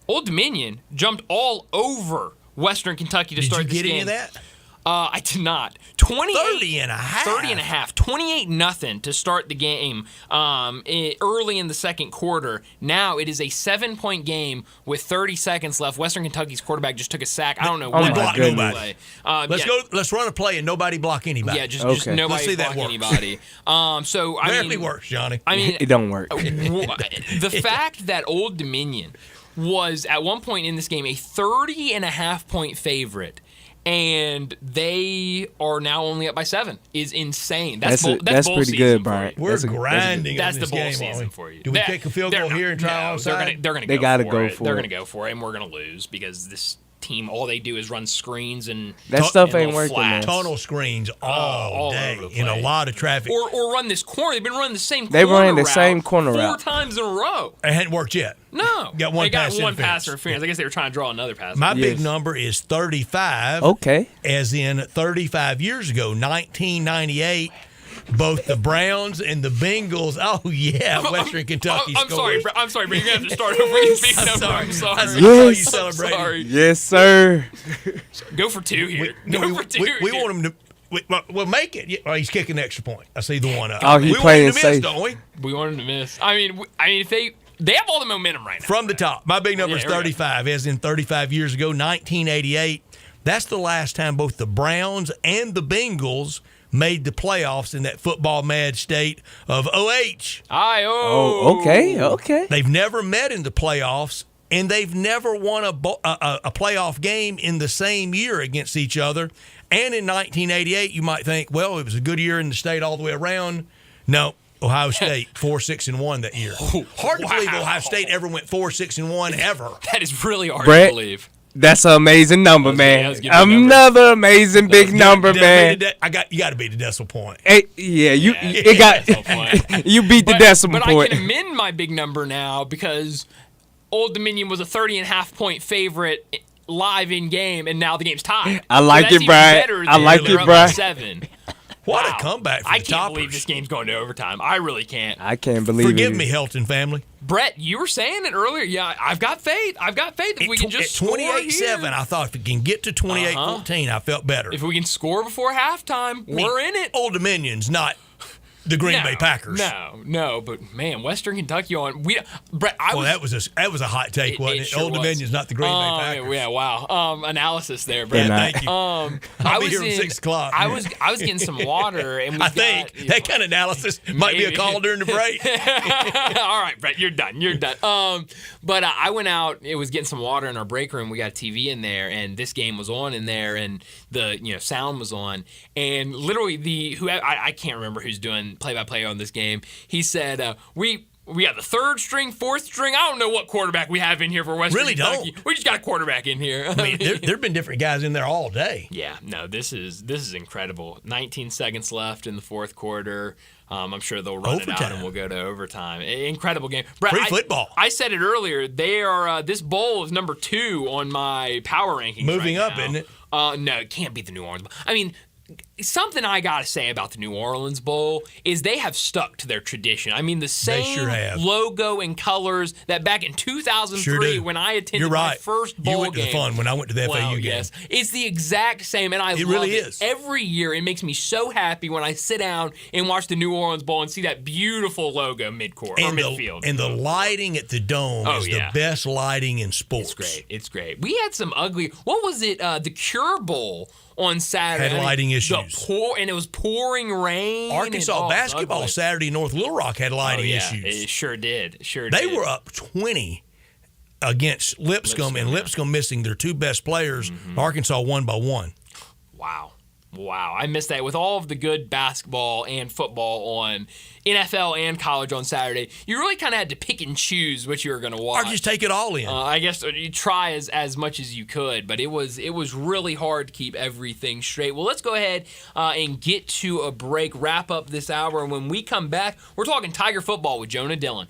Old Dominion jumped all over Western Kentucky to start this game. Did you get any of that? I did not. 30.5. 28-0 to start the game early in the second quarter. Now it is a 7-point game with 30 seconds left. Western Kentucky's quarterback just took a sack. I don't know what block nobody. Play. Let's run a play and nobody block anybody. Yeah, just nobody block anybody. Rarely works, Johnny. I mean, it don't work. The fact that Old Dominion was at one point in this game a 30.5-point favorite, and they are now only up by 7 is insane. That's pretty good, Brian. We're grinding. That's on this the bowl game, season for you. Do we take a field goal here and try onside? They're going to They go got to for go it. for They're it. going to go for it, and we're going to lose because this team, all they do is run screens and that stuff ain't working, man. Tunnel screens all day in a lot of traffic. Or run this corner. They've been running the same They corner ran the route same corner 4 route times in a row. It hadn't worked yet. No. Got one they got pass one interference. pass interference. I guess they were trying to draw another pass. My big number is 35. Okay. As in 35 years ago, 1998. Both the Browns and the Bengals. Oh yeah, Western Kentucky. I'm sorry, but you're gonna have to start over with big number. I'm sorry. I saw you celebrating. Sorry. Yes, sir. Go for 2 here. Go for 2. We want him to. We'll make it. Yeah, well, he's kicking the extra point. I see the one up. Oh, he we playing want him to miss, safe. don't we? We want him to miss. I mean, if they have all the momentum right now. From the top. My big number is 35, as in 35 years ago, 1988. That's the last time both the Browns and the Bengals made the playoffs in that football mad state of OH. Oh, okay. They've never met in the playoffs, and they've never won a playoff game in the same year against each other. And in 1988, you might think, well, it was a good year in the state all the way around. No. Ohio State 4-6-1 that year. Hard to believe Ohio State ever went 4-6-1 ever. That is really hard Brett, to believe. That's an amazing number, man. Another amazing big number, man. You got to beat the decimal point. Hey, you beat the decimal but point. I can amend my big number now because Old Dominion was a 30.5-point favorite live in game, and now the game's tied. I like it, Brian. I like it, Brian. 7. What a comeback for the I can't Toppers. believe this game's going to overtime. I really can't. I can't believe it. Forgive me, Helton family. Brett, you were saying it earlier. Yeah, I've got faith. If we can just score here. 28-7, I thought if we can get to 28-14, I felt better. If we can score before halftime, we're in it. Old Dominion's not the Green Bay Packers. No, but man, Western Kentucky Brett. That was a hot take, wasn't it? Sure Old Dominion's not the Green Bay Packers. Yeah, wow. Analysis there, Brett. Thank you. I was be here at 6 o'clock. I was getting some water, and I think that kind of analysis might be a call during the break. All right, Brett, you're done. But I went out. It was getting some water in our break room. We got a TV in there, and this game was on in there, and the sound was on, and literally I can't remember who's doing play-by-play on this game. He said, we got the 3rd string, 4th string. I don't know what quarterback we have in here for Western Kentucky. We just got a quarterback in here. I mean, there have been different guys in there all day. Yeah, no, this is incredible. 19 seconds left in the 4th quarter. I'm sure they'll run it out and we'll go to overtime. Incredible game. Brett, Free football. I said it earlier. They are this bowl is number 2 on my power rankings. Moving right up, now. isn't it? No, it can't be the New Orleans Bowl. I mean, something I got to say about the New Orleans Bowl is they have stuck to their tradition. I mean, the same logo and colors that back in 2003 when I attended my first bowl game. You went to the fun when I went to the FAU game. Yes. It's the exact same, and I love really it. Is. Every year, it makes me so happy when I sit down and watch the New Orleans Bowl and see that beautiful logo midcourt or midfield. And the lighting at the Dome is the best lighting in sports. It's great. We had some ugly, what was it, the Cure Bowl on Saturday. Had lighting issues. And it was pouring rain. Arkansas basketball Saturday, North Little Rock had lighting issues. It sure did. They were up 20 against Lipscomb, and Lipscomb missing their 2 best players. Arkansas won by 1. Wow. I missed that. With all of the good basketball and football on NFL and college on Saturday, you really kind of had to pick and choose what you were going to watch. Or just take it all in. I guess you try as much as you could, but it was really hard to keep everything straight. Well, let's go ahead and get to a break, wrap up this hour, and when we come back, we're talking Tiger football with Jonah Dillon.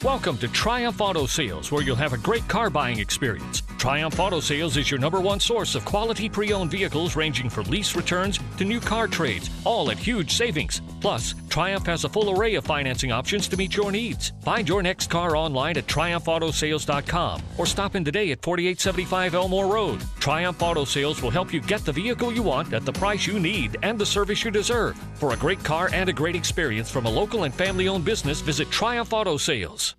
Welcome to Triumph Auto Sales, where you'll have a great car buying experience. Triumph Auto Sales is your #1 source of quality pre-owned vehicles ranging from lease returns to new car trades, all at huge savings. Plus, Triumph has a full array of financing options to meet your needs. Find your next car online at triumphautosales.com or stop in today at 4875 Elmore Road. Triumph Auto Sales will help you get the vehicle you want at the price you need and the service you deserve. For a great car and a great experience from a local and family-owned business, visit Triumph Auto Sales.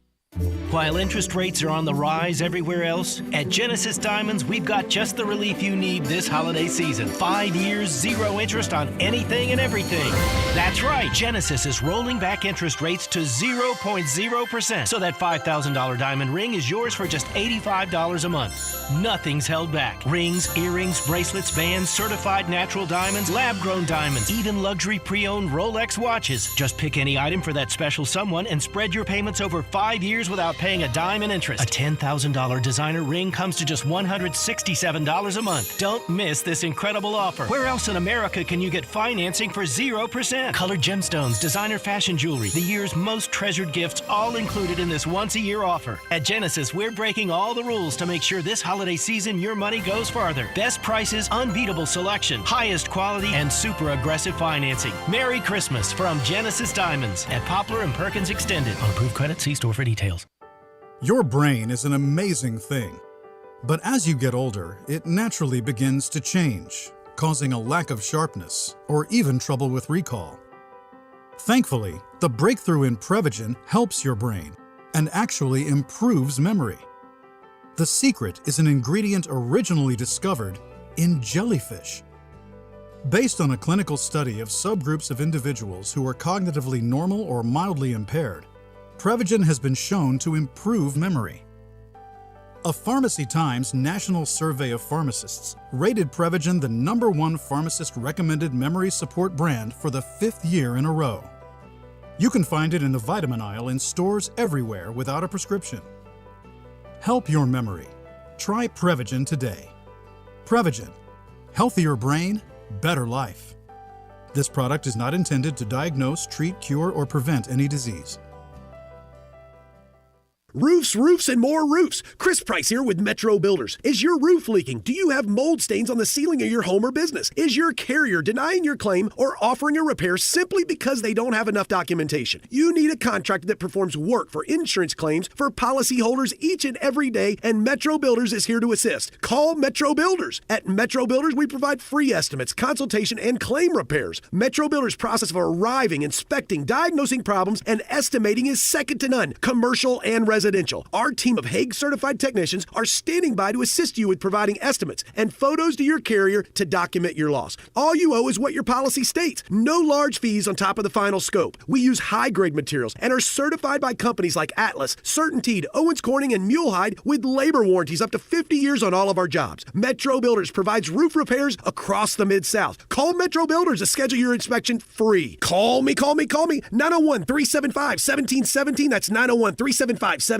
While interest rates are on the rise everywhere else, at Genesis Diamonds, we've got just the relief you need this holiday season. 5 years, 0 interest on anything and everything. That's right. Genesis is rolling back interest rates to 0.0%. So that $5,000 diamond ring is yours for just $85 a month. Nothing's held back. Rings, earrings, bracelets, bands, certified natural diamonds, lab-grown diamonds, even luxury pre-owned Rolex watches. Just pick any item for that special someone and spread your payments over 5 years without paying a dime in interest. A $10,000 designer ring comes to just $167 a month. Don't miss this incredible offer. Where else in America can you get financing for 0%? Colored gemstones, designer fashion jewelry, the year's most treasured gifts, all included in this once-a-year offer. At Genesis, we're breaking all the rules to make sure this holiday season your money goes farther. Best prices, unbeatable selection, highest quality, and super aggressive financing. Merry Christmas from Genesis Diamonds at Poplar and Perkins Extended. On approved credit, see store for details. Your brain is an amazing thing. But as you get older, it naturally begins to change, causing a lack of sharpness or even trouble with recall. Thankfully, the breakthrough in Prevagen helps your brain and actually improves memory. The secret is an ingredient originally discovered in jellyfish. Based on a clinical study of subgroups of individuals who are cognitively normal or mildly impaired, Prevagen has been shown to improve memory. A Pharmacy Times National Survey of Pharmacists rated Prevagen the #1 pharmacist-recommended memory support brand for the 5th year in a row. You can find it in the vitamin aisle in stores everywhere without a prescription. Help your memory. Try Prevagen today. Prevagen. Healthier brain, better life. This product is not intended to diagnose, treat, cure, or prevent any disease. Roofs, roofs, and more roofs. Chris Price here with Metro Builders. Is your roof leaking? Do you have mold stains on the ceiling of your home or business? Is your carrier denying your claim or offering a repair simply because they don't have enough documentation? You need a contractor that performs work for insurance claims for policyholders each and every day, and Metro Builders is here to assist. Call Metro Builders. At Metro Builders, we provide free estimates, consultation, and claim repairs. Metro Builders' process of arriving, inspecting, diagnosing problems, and estimating is second to none, commercial and residential. Our team of Hague-certified technicians are standing by to assist you with providing estimates and photos to your carrier to document your loss. All you owe is what your policy states. No large fees on top of the final scope. We use high-grade materials and are certified by companies like Atlas, CertainTeed, Owens Corning, and Mulehide with labor warranties up to 50 years on all of our jobs. Metro Builders provides roof repairs across the Mid-South. Call Metro Builders to schedule your inspection free. Call me. 901-375-1717. That's 901-375-1717.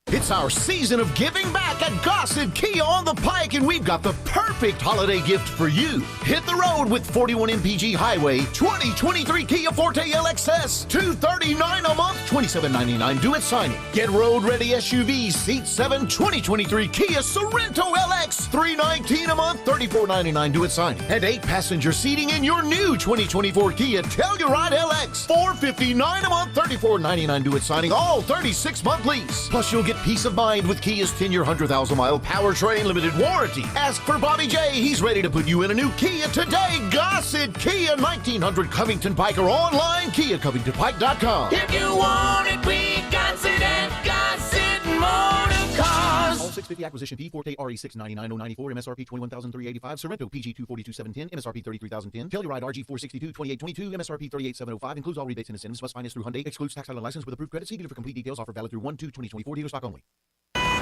It's our season of giving back at Gossett Kia on the Pike, and we've got the perfect holiday gift for you. Hit the road with 41 MPG Highway, 2023 Kia Forte LXS, $239 a month, $27.99 due at signing. Get road-ready SUVs, Seat 7, 2023 Kia Sorento LX, $319 a month, $34.99 due at signing. And 8-passenger seating in your new 2024 Kia Telluride LX, $459 a month, $34.99 due at signing, all 36-month lease. Plus, you'll get peace of mind with Kia's 10-year, 100,000-mile powertrain limited warranty. Ask for Bobby J. He's ready to put you in a new Kia today. Gossett Kia, 1900 Covington Pike, or online, KiaCovingtonPike.com. If you want it, we got it at Gossett Motor Cars. All 650 acquisition fee, Forte RE 699,094, MSRP 21,385, Sorento PG 242,710, MSRP 33,010, Telluride RG 462, 2822, MSRP 38,705, includes all rebates and incentives, must finance through Hyundai, excludes tax title and license with approved credit. See dealer for complete details. Offer valid through 1/2/2024, dealer stock only.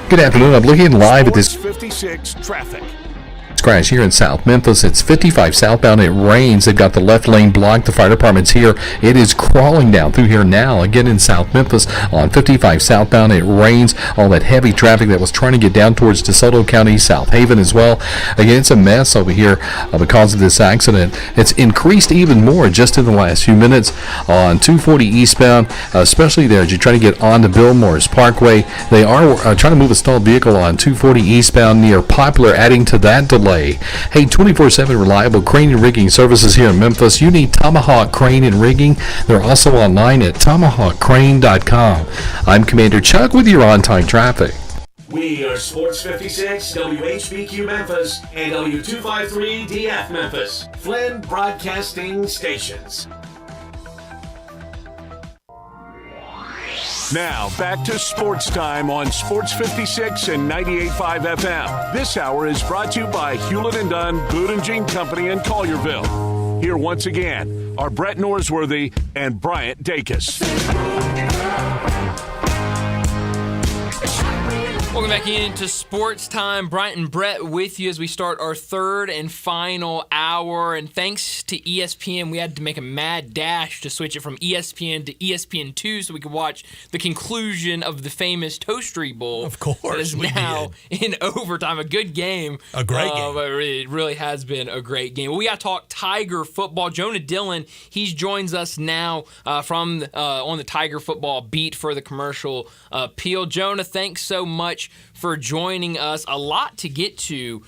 Good afternoon. I'm looking live at this 56 traffic. crash here in South Memphis. It's 55 southbound. It rains. They've got the left lane blocked. The fire department's here. It is crawling down through here now. Again in South Memphis on 55 southbound. It rains. All that heavy traffic that was trying to get down towards DeSoto County, South Haven as well. Again, it's a mess over here because of this accident. It's increased even more just in the last few minutes on 240 eastbound, especially there as you try to get on to Bill Morris Parkway. They are trying to move a stalled vehicle on 240 eastbound near Poplar, adding to that delay. Hey, 24/7 reliable crane and rigging services here in Memphis. You need Tomahawk Crane and Rigging. They're also online at tomahawkcrane.com. I'm Commander Chuck with your on-time traffic. We are Sports 56, WHBQ Memphis, and W253 DF Memphis, Flynn Broadcasting Stations. Now, back to Sports Time on Sports 56 and 98.5 FM. This hour is brought to you by Hewlett & Dunn, Boot and Jean Company in Collierville. Here once again are Brett Norsworthy and Bryant Dacus. Welcome Welcome back into Sports Time. Bryant and Brett with you as we start our third and final hour. And thanks to ESPN, we had to make a mad dash to switch it from ESPN to ESPN2 so we could watch the conclusion of the famous Toastery Bowl. Of course, that is now in overtime. A good game. A great game. But it really has been a great game. Well, we got to talk Tiger football. Jonah Dillon, he joins us now from on the Tiger football beat for the Commercial Appeal. Jonah, thanks so much for joining us. A lot to get to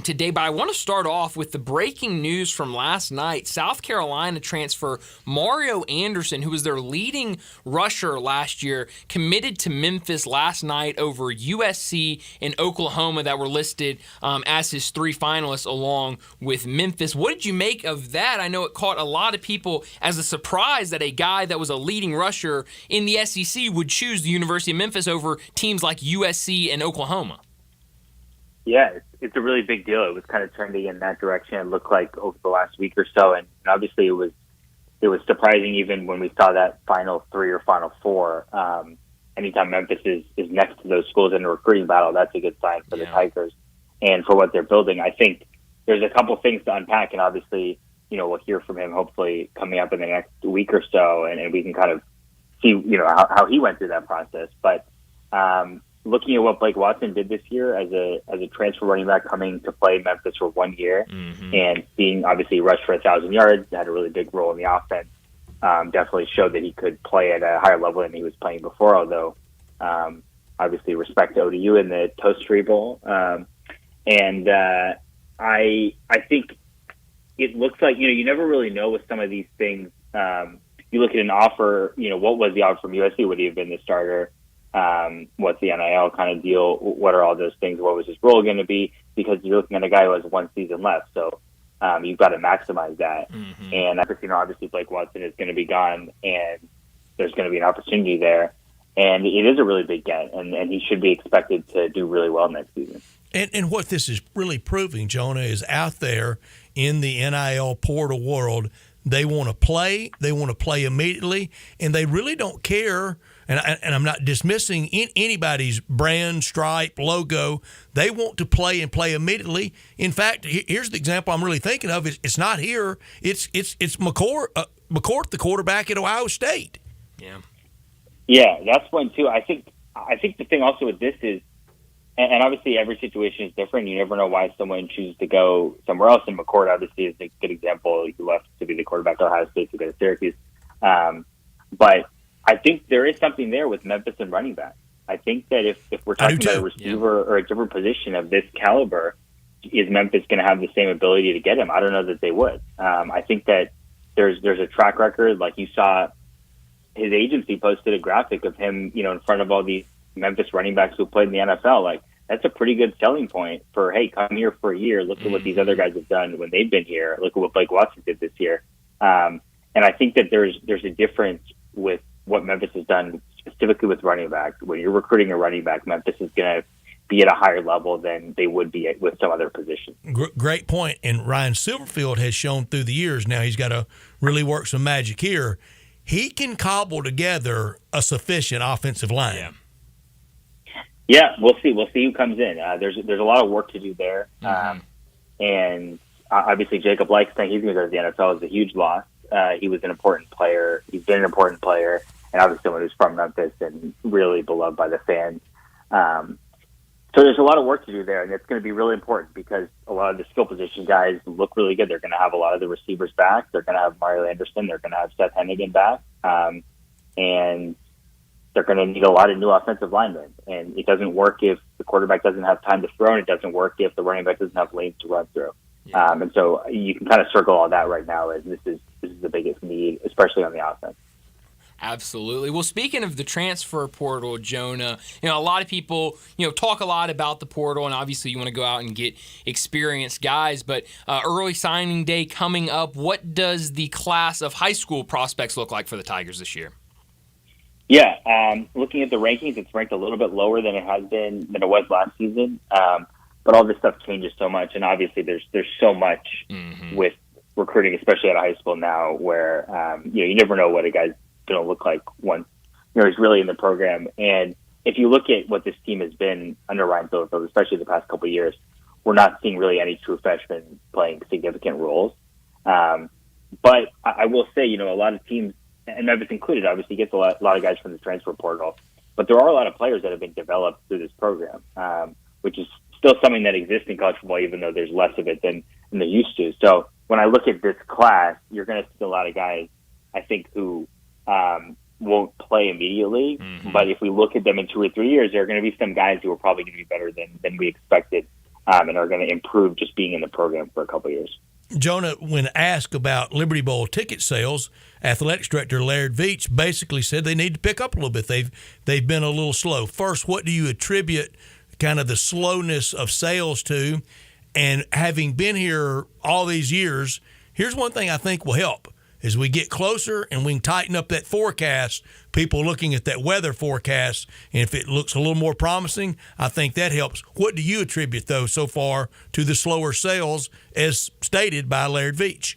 today, but I want to start off with the breaking news from last night. South Carolina transfer Mario Anderson, who was their leading rusher last year, committed to Memphis last night over USC and Oklahoma that were listed as his three finalists along with Memphis. What did you make of that? I know it caught a lot of people as a surprise that a guy that was a leading rusher in the SEC would choose the University of Memphis over teams like USC and Oklahoma. Yeah, it's a really big deal. It was kind of trending in that direction, it looked like, over the last week or so. And obviously it was surprising even when we saw that final three or final four. Anytime Memphis is next to those schools in a recruiting battle, that's a good sign for the Tigers and for what they're building. I think there's a couple things to unpack, and obviously, we'll hear from him hopefully coming up in the next week or so, and we can kind of see, how he went through that process. But looking at what Blake Watson did this year as a transfer running back coming to play Memphis for 1 year, and seeing obviously rush for 1,000 yards, had a really big role in the offense, definitely showed that he could play at a higher level than he was playing before, although obviously respect to ODU in the Toastery Bowl. And I think it looks like, you never really know with some of these things. You look at an offer, what was the offer from USC? Would he have been the starter? What's the NIL kind of deal? What are all those things? What was his role going to be? Because you're looking at a guy who has one season left. So you've got to maximize that. And obviously Blake Watson is going to be gone, and there's going to be an opportunity there. And it is a really big get, and he should be expected to do really well next season. And what this is really proving, Jonah, is out there in the NIL portal world, they want to play. They want to play immediately, and they really don't care. And I'm not dismissing anybody's brand, stripe, logo. They want to play and play immediately. In fact, here's the example I'm really thinking of. It's not here. It's McCourt, the quarterback at Ohio State. Yeah, that's one too. I think the thing also with this is, and obviously every situation is different. You never know why someone chooses to go somewhere else. And McCourt obviously is a good example. He left to be the quarterback at Ohio State to go to Syracuse. But I think there is something there with Memphis and running back. I think that if we're talking about a receiver or a different position of this caliber, is Memphis going to have the same ability to get him? I don't know that they would. I think that there's a track record. Like you saw, his agency posted a graphic of him, in front of all these Memphis running backs who played in the NFL. Like, that's a pretty good selling point for, hey, come here for a year. Look at what these other guys have done when they've been here. Look at what Blake Watson did this year. And I think that there's a difference with what Memphis has done specifically with running backs. When you're recruiting a running back, Memphis is going to be at a higher level than they would be with some other positions. Great point. And Ryan Silverfield has shown through the years, now he's got to really work some magic here. He can cobble together a sufficient offensive line. Yeah, we'll see. We'll see who comes in. There's a lot of work to do there. And obviously Jacob Likestone, he's going to go to the NFL, is a huge loss. He was an important player. He's been an important player, and obviously someone who's from Memphis and really beloved by the fans. So there's a lot of work to do there, and it's going to be really important because a lot of the skill position guys look really good. They're going to have a lot of the receivers back. They're going to have Mario Anderson. They're going to have Seth Hennigan back. And they're going to need a lot of new offensive linemen. And it doesn't work if the quarterback doesn't have time to throw, and it doesn't work if the running back doesn't have lanes to run through. And so you can kind of circle all that right now as this is the biggest need, especially on the offense. Absolutely. Well, speaking of the transfer portal, Jonah, a lot of people, talk a lot about the portal, and obviously you want to go out and get experienced guys, but early signing day coming up, what does the class of high school prospects look like for the Tigers this year? Yeah, looking at the rankings, it's ranked a little bit lower than it was last season. But all this stuff changes so much, and obviously there's so much with recruiting, especially at a high school now, where you never know what a guy's going to look like once he's really in the program. And if you look at what this team has been under Ryan Silverfield, especially the past couple of years, we're not seeing really any true freshmen playing significant roles. But I will say, a lot of teams, and Memphis included, obviously gets a lot of guys from the transfer portal, but there are a lot of players that have been developed through this program, which is still something that exists in college football, even though there's less of it than there used to. So when I look at this class, you're going to see a lot of guys, I think, who won't play immediately. Mm-hmm. But if we look at them in 2 or 3 years, there are going to be some guys who are probably going to be better than we expected and are going to improve just being in the program for a couple of years. Jonah, when asked about Liberty Bowl ticket sales, athletics director Laird Veach basically said they need to pick up a little bit. They've been a little slow. First, what do you attribute kind of the slowness of sales to? And having been here all these years, here's one thing I think will help. As we get closer and we can tighten up that forecast, people looking at that weather forecast, and if it looks a little more promising, I think that helps. What do you attribute, though, so far to the slower sales as stated by Laird Veach?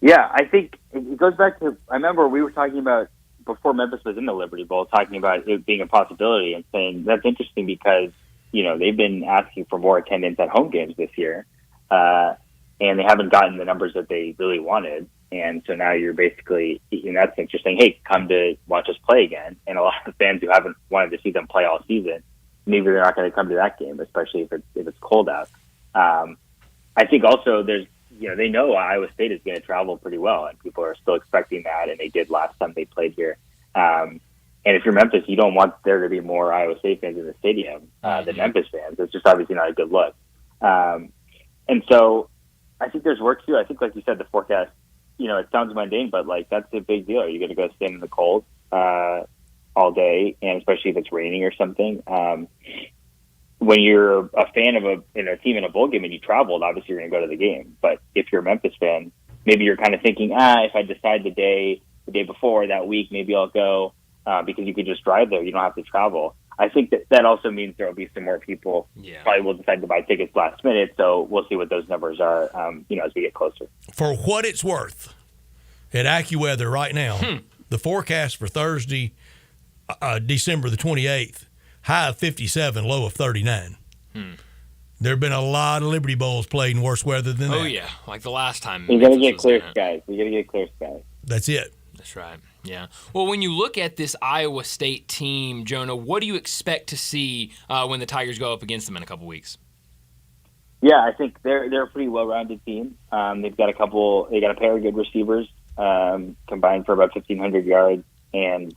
Yeah, I think it goes back to, I remember we were talking about, before Memphis was in the Liberty Bowl, talking about it being a possibility and saying that's interesting because, they've been asking for more attendance at home games this year, and they haven't gotten the numbers that they really wanted. And so now you're basically, in that sense, you're saying, hey, come to watch us play again. And a lot of fans who haven't wanted to see them play all season, maybe they're not going to come to that game, especially if it's cold out. I think also there's, they know Iowa State is going to travel pretty well, and people are still expecting that, and they did last time they played here. And if you're Memphis, you don't want there to be more Iowa State fans in the stadium than Memphis fans. It's just obviously not a good look. And so I think there's work to do. I think, like you said, the forecast, it sounds mundane, but that's a big deal. You're going to go stand in the cold all day, and especially if it's raining or something. When you're a fan of a team in a bowl game and you traveled, obviously you're going to go to the game. But if you're a Memphis fan, maybe you're kind of thinking, if I decide the day before that week, maybe I'll go because you could just drive there. You don't have to travel. I think that also means there will be some more people probably will decide to buy tickets last minute. So we'll see what those numbers are, as we get closer. For what it's worth, at AccuWeather right now, the forecast for Thursday, December the 28th, high of 57, low of 39. There have been a lot of Liberty Bowls played in worse weather than that. Oh, yeah, like the last time. You got to get clear skies. You got to get clear skies. That's it. That's right. Yeah. Well, when you look at this Iowa State team, Jonah, what do you expect to see when the Tigers go up against them in a couple weeks? Yeah, I think they're a pretty well-rounded team. They've got a pair of good receivers combined for about 1,500 yards, and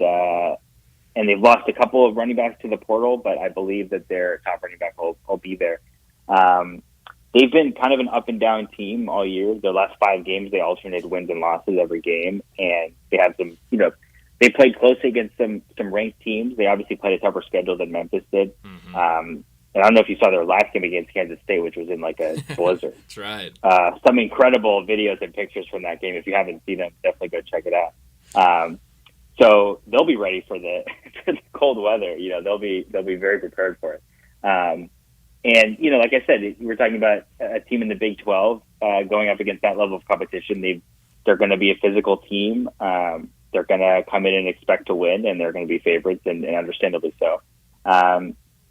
they've lost a couple of running backs to the portal, but I believe that their top running back will be there. They've been kind of an up-and-down team all year. Their last 5 games, they alternated wins and losses every game, and they have some, they played closely against some ranked teams. They obviously played a tougher schedule than Memphis did. Mm-hmm. And I don't know if you saw their last game against Kansas State, which was in like a blizzard. That's right. Some incredible videos and pictures from that game. If you haven't seen them, definitely go check it out. So they'll be ready for the cold weather. They'll be very prepared for it. And like I said, we're talking about a team in the Big 12 going up against that level of competition. They're going to be a physical team. They're going to come in and expect to win, and they're going to be favorites, and understandably so.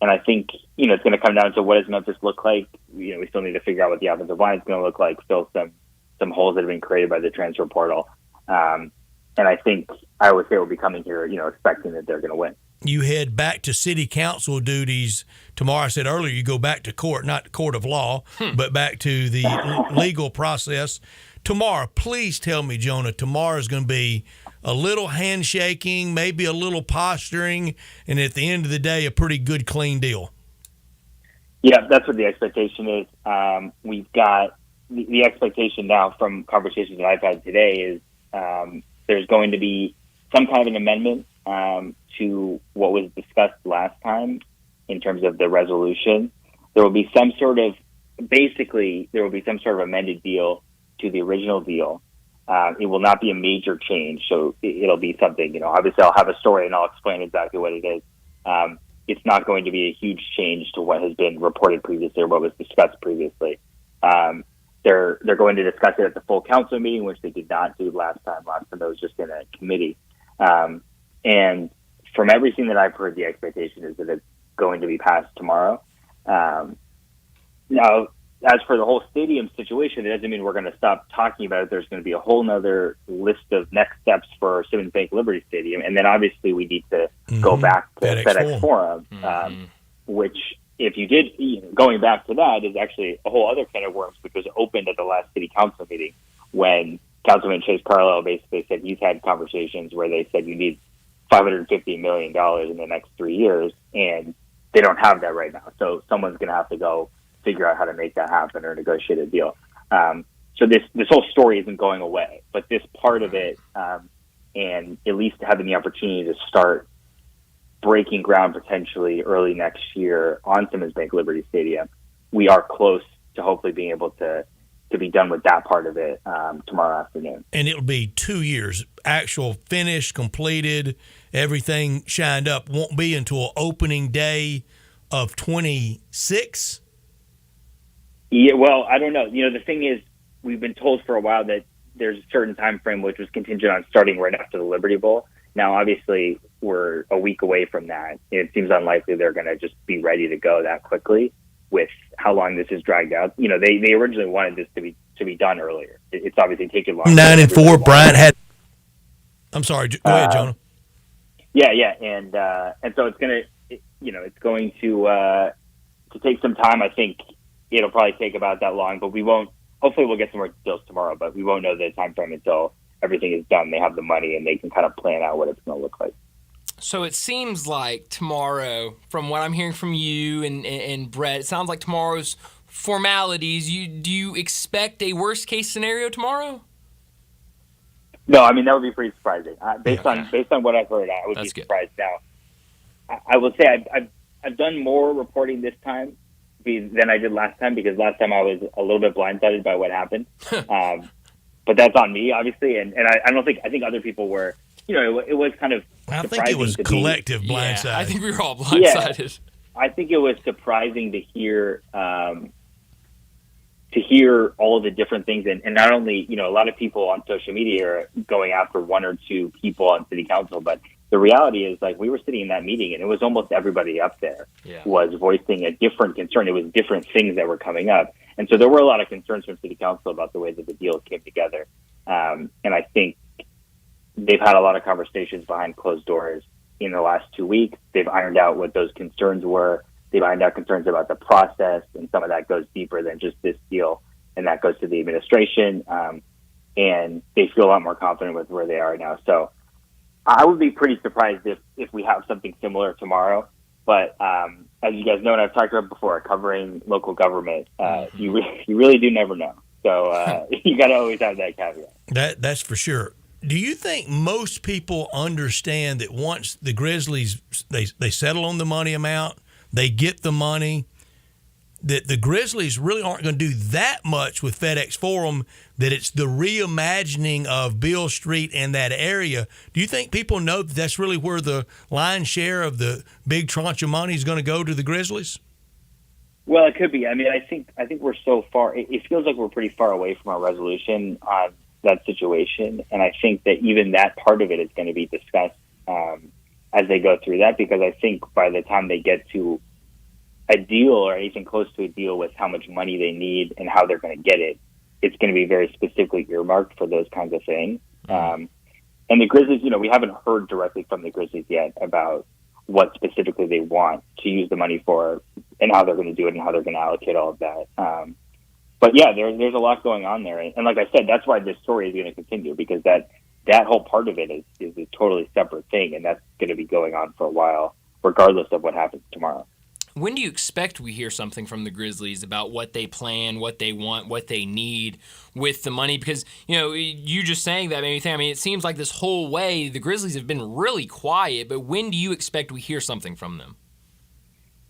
And I think, it's going to come down to what does Memphis look like. We still need to figure out what the offensive line is going to look like, fill some holes that have been created by the transfer portal. And I think Iowa State will be coming here, expecting that they're going to win. You head back to city council duties tomorrow. I said earlier you go back to court, not court of law, but back to the legal process. Tomorrow, please tell me, Jonah, tomorrow is going to be a little handshaking, maybe a little posturing, and at the end of the day, a pretty good, clean deal. Yeah, that's what the expectation is. We've got the expectation now from conversations that I've had today is there's going to be some kind of an amendment to what was discussed last time in terms of the resolution. There will be some sort of amended deal to the original deal. It will not be a major change, so it'll be something, obviously I'll have a story and I'll explain exactly what it is. It's not going to be a huge change to what has been reported previously or what was discussed previously. They're going to discuss it at the full council meeting, which they did not do last time. Last time it was just in a committee. And from everything that I've heard, the expectation is that it's going to be passed tomorrow. Now, as for the whole stadium situation, it doesn't mean we're going to stop talking about it. There's going to be a whole nother list of next steps for Simmons Bank Liberty Stadium. And then obviously we need to go back to FedEx Forum, which if you did, going back to that is actually a whole other can of worms, which was opened at the last city council meeting when Councilman Chase Carlisle basically said he's had conversations where they said you need $550 million in the next 3 years, and they don't have that right now. So someone's going to have to go figure out how to make that happen or negotiate a deal. So this whole story isn't going away, but this part of it, and at least having the opportunity to start breaking ground potentially early next year on Simmons Bank Liberty Stadium, we are close to hopefully being able to be done with that part of it tomorrow afternoon. And it'll be 2 years, actual finished, completed, everything shined up. Won't be until opening day of 26. Yeah, well, I don't know. The thing is, we've been told for a while that there's a certain time frame which was contingent on starting right after the Liberty Bowl. Now, obviously, we're a week away from that. It seems unlikely they're going to just be ready to go that quickly with how long this is dragged out. They originally wanted this to be done earlier. It's obviously taken longer. 9-4, Bryant had. I'm sorry. Go ahead, Jonah. Yeah, and so it's going to, it's going to take some time. I think it'll probably take about that long, but we won't. Hopefully, we'll get some more details tomorrow, but we won't know the time frame until everything is done. They have the money and they can kind of plan out what it's going to look like. So it seems like tomorrow, from what I'm hearing from you and Brett, it sounds like tomorrow's formalities. Do you expect a worst case scenario tomorrow? No, I mean that would be pretty surprising. Based on what I've heard, I would be surprised. Now, I will say I've done more reporting this time than I did last time, because last time I was a little bit blindsided by what happened. But that's on me, obviously, and I think other people were. It was kind of. I think it was collective blindside. Yeah, I think we were all blindsided. Yeah, I think it was surprising to hear all of the different things, and not only a lot of people on social media are going after one or two people on city council, but the reality is, like, we were sitting in that meeting and it was almost everybody up there was voicing a different concern. It was different things that were coming up, and so there were a lot of concerns from city council about the way that the deal came together, and I think they've had a lot of conversations behind closed doors in the last 2 weeks. They've ironed out what those concerns were. They've ironed out concerns about the process, and some of that goes deeper than just this deal, and that goes to the administration. And they feel a lot more confident with where they are now. So I would be pretty surprised if we have something similar tomorrow. But as you guys know, and I've talked about before, covering local government, you really do never know. So you got to always have that caveat. That's for sure. Do you think most people understand that once the Grizzlies, they settle on the money amount, they get the money, that the Grizzlies really aren't going to do that much with FedEx Forum, that it's the reimagining of Beale Street and that area? Do you think people know that that's really where the lion's share of the big tranche of money is going to go to the Grizzlies? Well, it could be. I mean, I think we're so far. It feels like we're pretty far away from a resolution on that situation, and I think that even that part of it is going to be discussed as they go through that, because I think by the time they get to a deal or anything close to a deal with how much money they need and how they're going to get it, it's going to be very specifically earmarked for those kinds of things. And the Grizzlies, we haven't heard directly from the Grizzlies yet about what specifically they want to use the money for and how they're going to do it and how they're going to allocate all of that. But yeah, there's a lot going on there. And like I said, that's why this story is going to continue, because that whole part of it is a totally separate thing. And that's going to be going on for a while, regardless of what happens tomorrow. When do you expect we hear something from the Grizzlies about what they plan, what they want, what they need with the money? Because, you just saying that made me think, it seems like this whole way the Grizzlies have been really quiet, but when do you expect we hear something from them?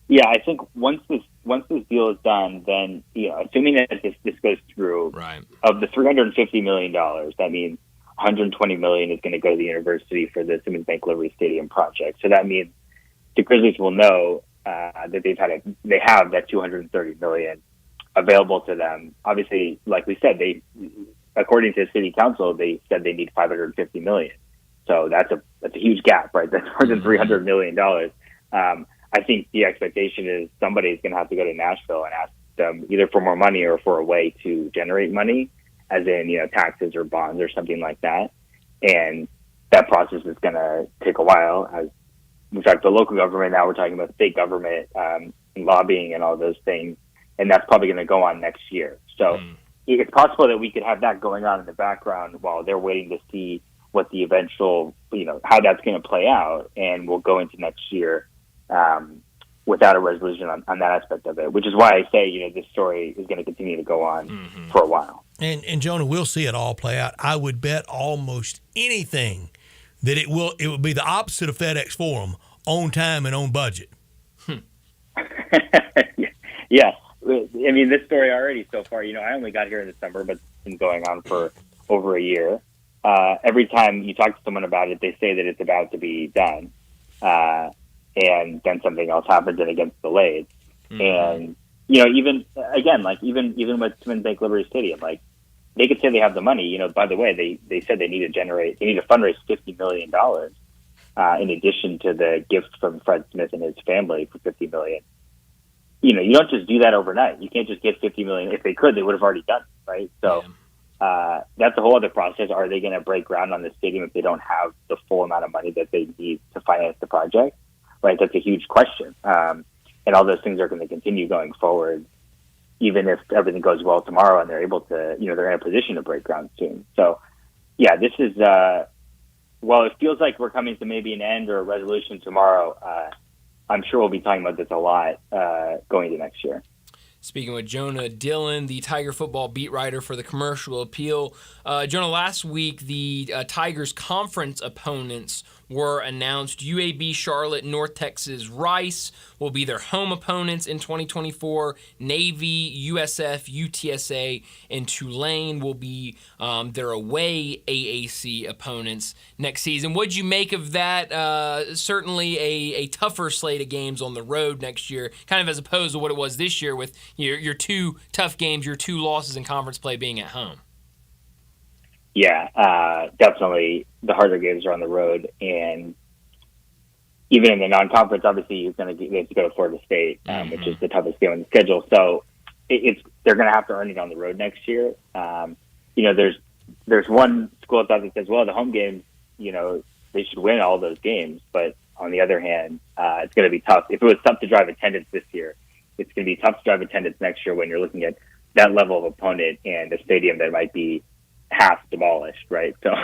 Yeah, I think once this deal is done, then assuming that this goes through, right, of the $350 million, that means $120 million is going to go to the university for the Simmons Bank Liberty Stadium project. So that means the Grizzlies will know that they have that $230 million available to them. Obviously, like we said, according to the city council, they said they need $550 million. So that's a huge gap, right? That's more than $300 million. I think the expectation is somebody's going to have to go to Nashville and ask them either for more money or for a way to generate money, as in, taxes or bonds or something like that. And that process is going to take a while. As we talked to local government, now we're talking about state government, lobbying and all those things. And that's probably going to go on next year. So it's possible that we could have that going on in the background while they're waiting to see what the eventual, how that's going to play out. And we'll go into next year without a resolution on that aspect of it, which is why I say, this story is going to continue to go on for a while. And Jonah, we'll see it all play out. I would bet almost anything that it will be the opposite of FedEx Forum, on time and on budget. Yeah. I mean, this story already so far, I only got here in December, but it's been going on for over a year. Every time you talk to someone about it, they say that it's about to be done. And then something else happens and it gets delayed. And, even with Twin Bank Liberty Stadium, they could say they have the money. By the way, they said they need to fundraise $50 million in addition to the gift from Fred Smith and his family for $50 million. You don't just do that overnight. You can't just get $50 million. If they could, they would have already done it, right? So that's a whole other process. Are they going to break ground on the stadium if they don't have the full amount of money that they need to finance the project? Right, that's a huge question. And all those things are going to continue going forward, even if everything goes well tomorrow and they're able to, they're in a position to break ground soon. So, yeah, this is, while it feels like we're coming to maybe an end or a resolution tomorrow, I'm sure we'll be talking about this a lot going into next year. Speaking with Jonah Dillon, the Tiger football beat writer for the Commercial Appeal. Jonah, last week the Tigers conference opponents were announced. UAB Charlotte, North Texas Rice will be their home opponents in 2024. Navy, USF, UTSA, and Tulane will be their away AAC opponents next season. What'd you make of that? Certainly a tougher slate of games on the road next year, kind of as opposed to what it was this year with your two tough games, your two losses in conference play being at home. Yeah, definitely the harder games are on the road, and even in the non-conference, obviously they have to go to Florida State, which is the toughest game on the schedule. So they're going to have to earn it on the road next year. There's one school of thought that says, well, the home games, they should win all those games, but on the other hand, it's going to be tough. If it was tough to drive attendance this year, it's going to be tough to drive attendance next year when you're looking at that level of opponent and a stadium that might be half demolished, right? So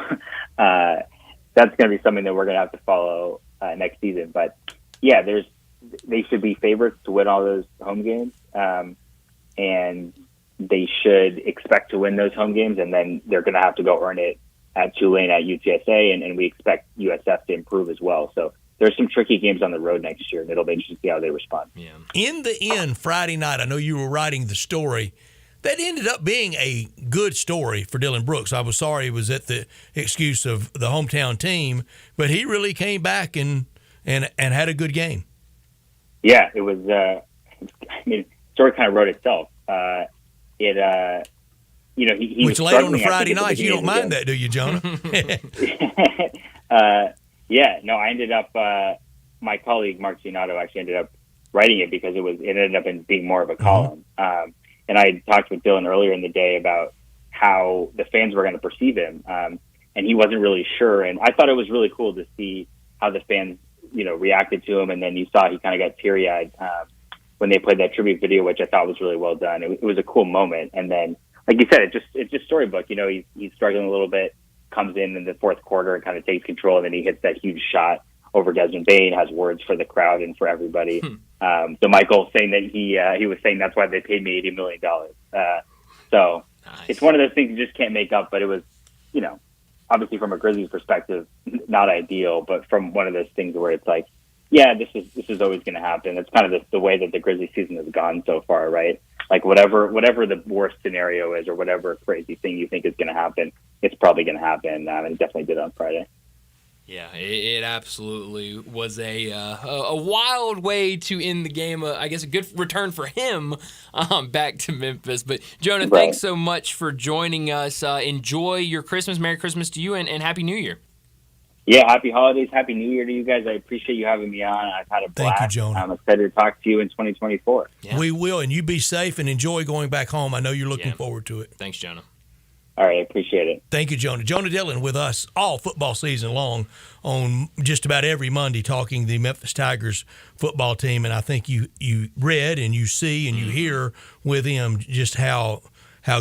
that's going to be something that we're going to have to follow next season. But yeah, they should be favorites to win all those home games, and they should expect to win those home games, and then they're going to have to go earn it at Tulane, at UTSA, and we expect USF to improve as well. So there's some tricky games on the road next year, and it'll be interesting to see how they respond. Yeah. In the end, Friday night, I know you were writing the story. That ended up being a good story for Dylan Brooks. I was sorry he was at the excuse of the hometown team, but he really came back and had a good game. Yeah, it was. The story kind of wrote itself. He which late on a Friday night, you don't mind that, do you, Jonah? Yeah, no, I ended up. My colleague Mark Giannato actually ended up writing it because it ended up being more of a column. And I had talked with Dylan earlier in the day about how the fans were going to perceive him, and he wasn't really sure. And I thought it was really cool to see how the fans, reacted to him. And then you saw he kind of got teary-eyed when they played that tribute video, which I thought was really well done. It was a cool moment. And then, like you said, it's just storybook. He's struggling a little bit, comes in the fourth quarter and kind of takes control, and then he hits that huge shot over Desmond Bain, has words for the crowd and for everybody. So Michael saying that he was saying that's why they paid me $80 million. So nice. It's one of those things you just can't make up, but it was, obviously from a Grizzlies perspective, not ideal, but from one of those things where it's like, yeah, this is always going to happen. It's kind of the way that the Grizzlies season has gone so far, right? Like whatever the worst scenario is or whatever crazy thing you think is going to happen, it's probably going to happen. And it definitely did on Friday. Yeah, it absolutely was a wild way to end the game. I guess a good return for him back to Memphis. But, Jonah, thanks so much for joining us. Enjoy your Christmas. Merry Christmas to you, and Happy New Year. Yeah, happy holidays, happy New Year to you guys. I appreciate you having me on. I've had a blast. Thank you, Jonah. I'm excited to talk to you in 2024. Yeah. We will, and you be safe and enjoy going back home. I know you're looking forward to it. Thanks, Jonah. All right, I appreciate it. Thank you, Jonah. Jonah Dillon with us all football season long on just about every Monday talking the Memphis Tigers football team. And I think you read and you see and you hear with him just how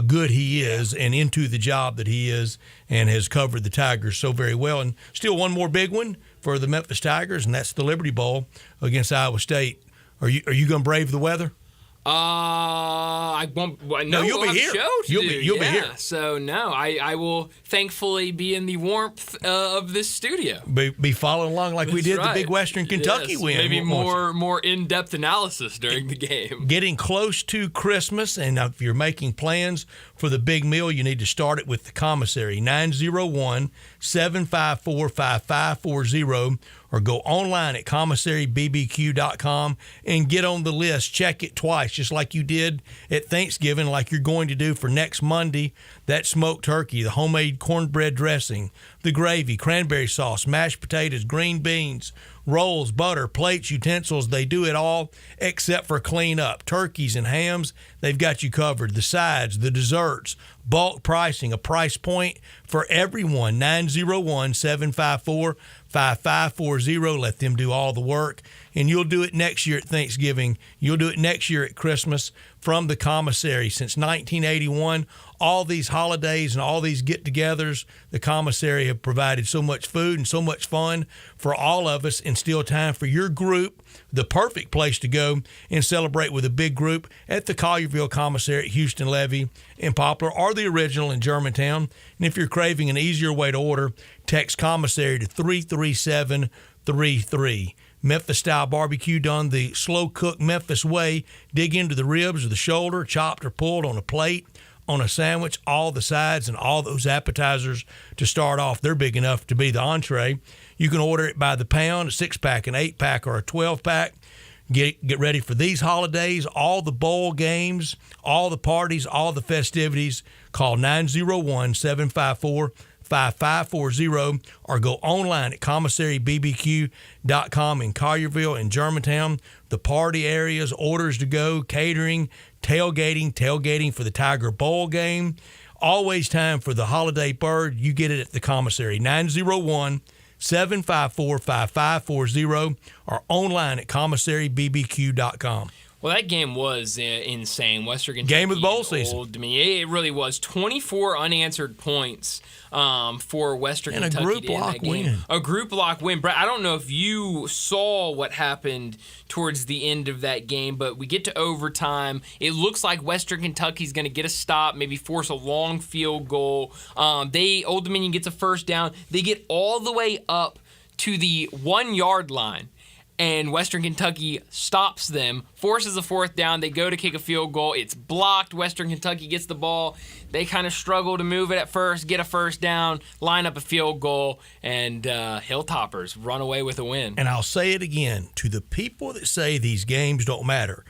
good he is and into the job that he is and has covered the Tigers so very well. And still one more big one for the Memphis Tigers, and that's the Liberty Bowl against Iowa State. Are you going to brave the weather? I won't. No, you'll we'll be have here. a show to You'll do. be here. So no, I will thankfully be in the warmth of this studio. Be following along like we did the big Western Kentucky win. Maybe more in-depth analysis during the game. Getting close to Christmas, and if you're making plans for the big meal, you need to start it with the commissary, 901-754-5540, or go online at commissarybbq.com and get on the list. Check it twice, just like you did at Thanksgiving, like you're going to do for next Monday. That smoked turkey, the homemade cornbread dressing, the gravy, cranberry sauce, mashed potatoes, green beans, rolls, butter, plates, utensils. They do it all except for clean up. Turkeys and hams, they've got you covered. The sides, the desserts, bulk pricing, a price point for everyone. 901-754-5540. Let them do all the work. And you'll do it next year at Thanksgiving. You'll do it next year at Christmas from the commissary. Since 1981, all these holidays and all these get-togethers, the commissary have provided so much food and so much fun for all of us, and still time for your group, the perfect place to go and celebrate with a big group at the Collierville Commissary at Houston Levy in Poplar, or the original in Germantown. And if you're craving an easier way to order, text commissary to 33733. Memphis-style barbecue done the slow-cooked Memphis way. Dig into the ribs or the shoulder, chopped or pulled on a plate, on a sandwich, all the sides and all those appetizers to start off. They're big enough to be the entree. You can order it by the pound, a 6-pack, an 8-pack, or a 12-pack. Get ready for these holidays, all the bowl games, all the parties, all the festivities. Call 901-754-5540 or go online at commissarybbq.com in Collierville and Germantown. The party areas, orders to go, catering, tailgating for the Tiger Bowl game. Always time for the holiday bird. You get it at the commissary, 901-754-5540 or online at commissarybbq.com. Well, that game was insane. Western Kentucky. Game of the bowl season. Old Dominion. It really was. 24 unanswered points for Western Kentucky. And a group block win. A group block win. Brett, I don't know if you saw what happened towards the end of that game, but we get to overtime. It looks like Western Kentucky's going to get a stop, maybe force a long field goal. Old Dominion gets a first down. They get all the way up to the 1-yard line, and Western Kentucky stops them, forces a fourth down. They go to kick a field goal. It's blocked. Western Kentucky gets the ball. They kind of struggle to move it at first, get a first down, line up a field goal, and Hilltoppers run away with a win. And I'll say it again, to the people that say these games don't matter,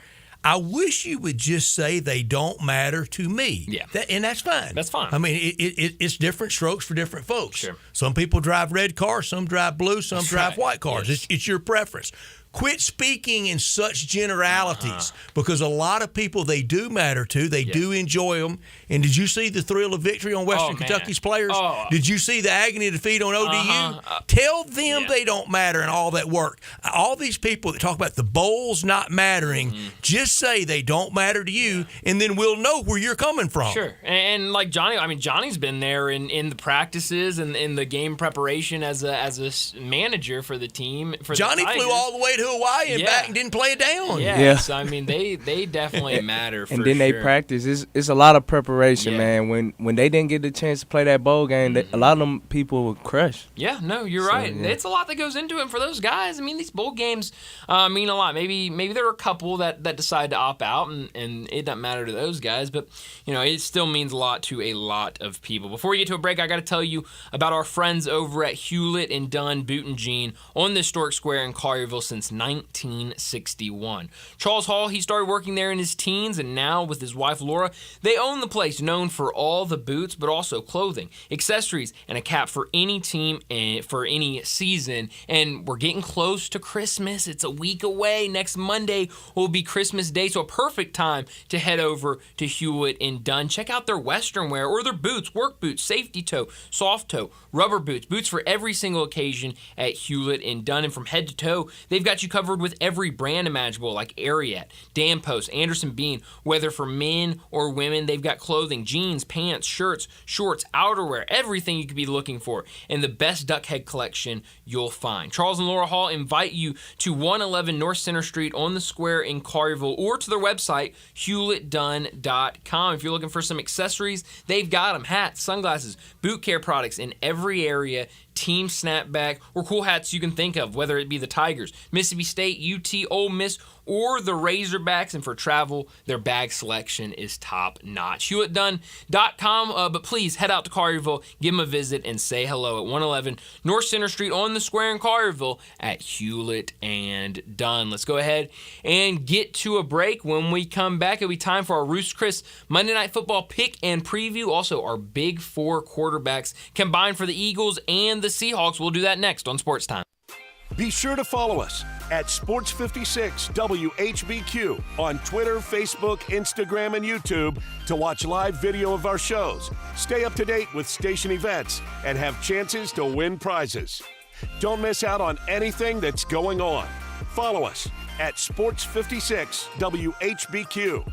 I wish you would just say they don't matter to me. Yeah. And that's fine. That's fine. I mean, it's different strokes for different folks. Sure. Some people drive red cars, some drive blue, some That's drive right. white cars. Yes. It's your preference. Quit speaking in such generalities because a lot of people they do matter to. They do enjoy them. And did you see the thrill of victory on Western Kentucky's players? Did you see the agony of defeat on ODU? Tell them they don't matter and all that work. All these people that talk about the bowls not mattering, just say they don't matter to you, and then we'll know where you're coming from. Sure. And like Johnny, I mean, Johnny's been there in the practices and in the game preparation as a manager for the team. Johnny flew all the way to Hawaii and back and didn't play it down. Yeah. So, I mean, they definitely matter for And then sure. they practice. It's a lot of preparation, man. When they didn't get the chance to play that bowl game, a lot of them people would crush. Yeah, no, you're right. Yeah. It's a lot that goes into it for those guys. I mean, these bowl games mean a lot. Maybe there are a couple that decide to opt out, and it doesn't matter to those guys. But, it still means a lot to a lot of people. Before we get to a break, I got to tell you about our friends over at Hewlett and Dunn Boot and Jean on the Historic Square in Collierville since 1961. Charles Hall, he started working there in his teens, and now with his wife Laura, they own the place, known for all the boots, but also clothing, accessories, and a cap for any team and for any season. And we're getting close to Christmas. It's a week away. Next Monday will be Christmas Day, so a perfect time to head over to Hewlett and Dunn. Check out their Western wear or their boots, work boots, safety toe, soft toe, rubber boots, boots for every single occasion at Hewlett and Dunn. And from head to toe, they've got you covered with every brand imaginable, like Ariat, Dan Post, Anderson Bean. Whether for men or women, they've got clothing, jeans, pants, shirts, shorts, outerwear, everything you could be looking for, and the best duck head collection you'll find. Charles and Laura Hall invite you to 111 North Center Street on the square in Collierville, or to their website, hewlettdunn.com. If you're looking for some accessories, they've got them: hats, sunglasses, boot care products in every area, team snapback, or cool hats you can think of, whether it be the Tigers, Mississippi State, UT, Ole Miss, or the Razorbacks. And for travel, their bag selection is top notch. HewlettDunn.com, but please head out to Collierville, give them a visit, and say hello at 111 North Center Street on the square in Collierville at Hewlett and Dunn. Let's go ahead and get to a break. When we come back, it'll be time for our Roost Chris Monday Night Football pick and preview. Also, our Big Four quarterbacks combined for the Eagles and the Seahawks. We'll do that next on Sports Time. Be sure to follow us at Sports56 WHBQ on Twitter, Facebook, Instagram, and YouTube to watch live video of our shows, stay up to date with station events, and have chances to win prizes. Don't miss out on anything that's going on. Follow us at Sports56 WHBQ.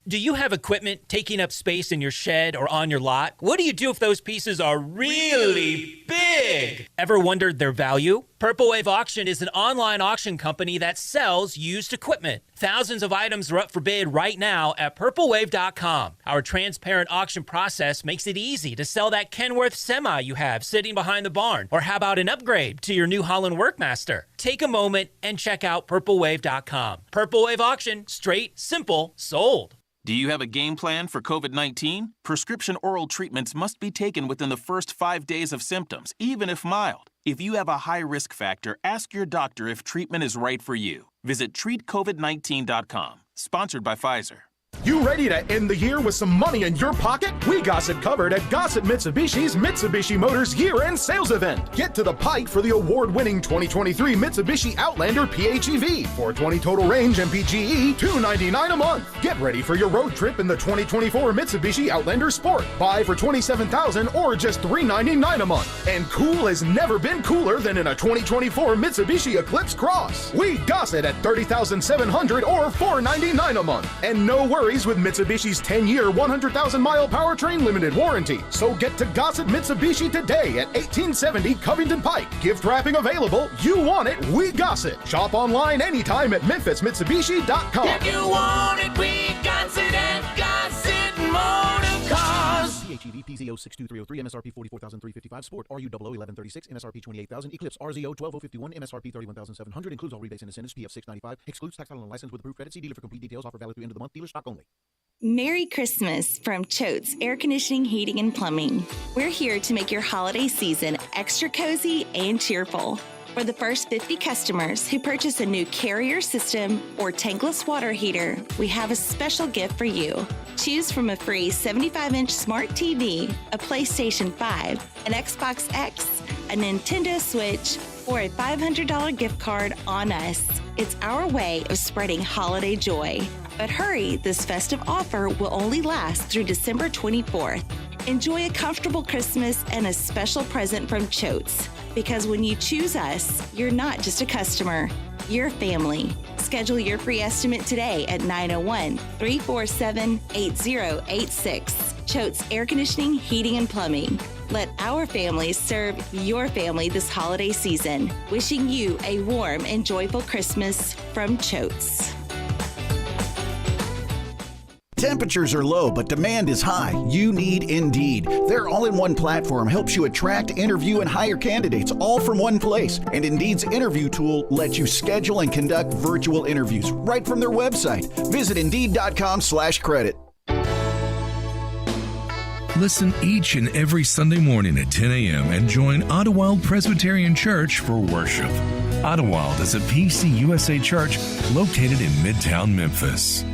Do you have equipment taking up space in your shed or on your lot? What do you do if those pieces are really big? Ever wondered their value? Purple Wave Auction is an online auction company that sells used equipment. Thousands of items are up for bid right now at purplewave.com. Our transparent auction process makes it easy to sell that Kenworth semi you have sitting behind the barn. Or how about an upgrade to your New Holland Workmaster? Take a moment and check out purplewave.com. Purple Wave Auction, straight, simple, sold. Do you have a game plan for COVID-19? Prescription oral treatments must be taken within the first 5 days of symptoms, even if mild. If you have a high risk factor, ask your doctor if treatment is right for you. Visit treatcovid19.com. Sponsored by Pfizer. You ready to end the year with some money in your pocket? We got it covered at Gossett Mitsubishi's Mitsubishi Motors year-end sales event. Get to the Pike for the award-winning 2023 Mitsubishi Outlander PHEV. 420 total range MPGE, $299 a month. Get ready for your road trip in the 2024 Mitsubishi Outlander Sport. Buy for $27,000 or just $399 a month. And cool has never been cooler than in a 2024 Mitsubishi Eclipse Cross. We got it at $30,700 or $499 a month. And no worries with Mitsubishi's 10-year, 100,000-mile powertrain limited warranty. So get to Gossett Mitsubishi today at 1870 Covington Pike. Gift wrapping available. You want it, we Gossett. Shop online anytime at MemphisMitsubishi.com. If you want it, we got it at Gossett Motor Cars. PHEV PZ06233 MSRP 44,355 Sport RU 001136 MSRP 28,000 Eclipse RZO 12051 MSRP 31,700 includes all rebates and incentives PF 695 excludes tax title and license with approved credit. See dealer for complete details. Offer valid through end of the month. Dealer stock only. Merry Christmas from Choate's Air Conditioning, Heating, and Plumbing. We're here to make your holiday season extra cozy and cheerful. For the first 50 customers who purchase a new Carrier system or tankless water heater, we have a special gift for you. Choose from a free 75-inch smart TV, a PlayStation 5, an Xbox X, a Nintendo Switch, or a $500 gift card on us. It's our way of spreading holiday joy. But hurry, this festive offer will only last through December 24th. Enjoy a comfortable Christmas and a special present from Choate's. Because when you choose us, you're not just a customer, you're family. Schedule your free estimate today at 901-347-8086. Choate's Air Conditioning, Heating, and Plumbing. Let our family serve your family this holiday season. Wishing you a warm and joyful Christmas from Choate's. Temperatures are low, but demand is high. You need Indeed. Their all-in-one platform helps you attract, interview, and hire candidates all from one place. And Indeed's interview tool lets you schedule and conduct virtual interviews right from their website. Visit Indeed.com/credit. Listen each and every Sunday morning at 10 a.m. and join Ottawild Presbyterian Church for worship. Ottawild is a PCUSA church located in Midtown Memphis.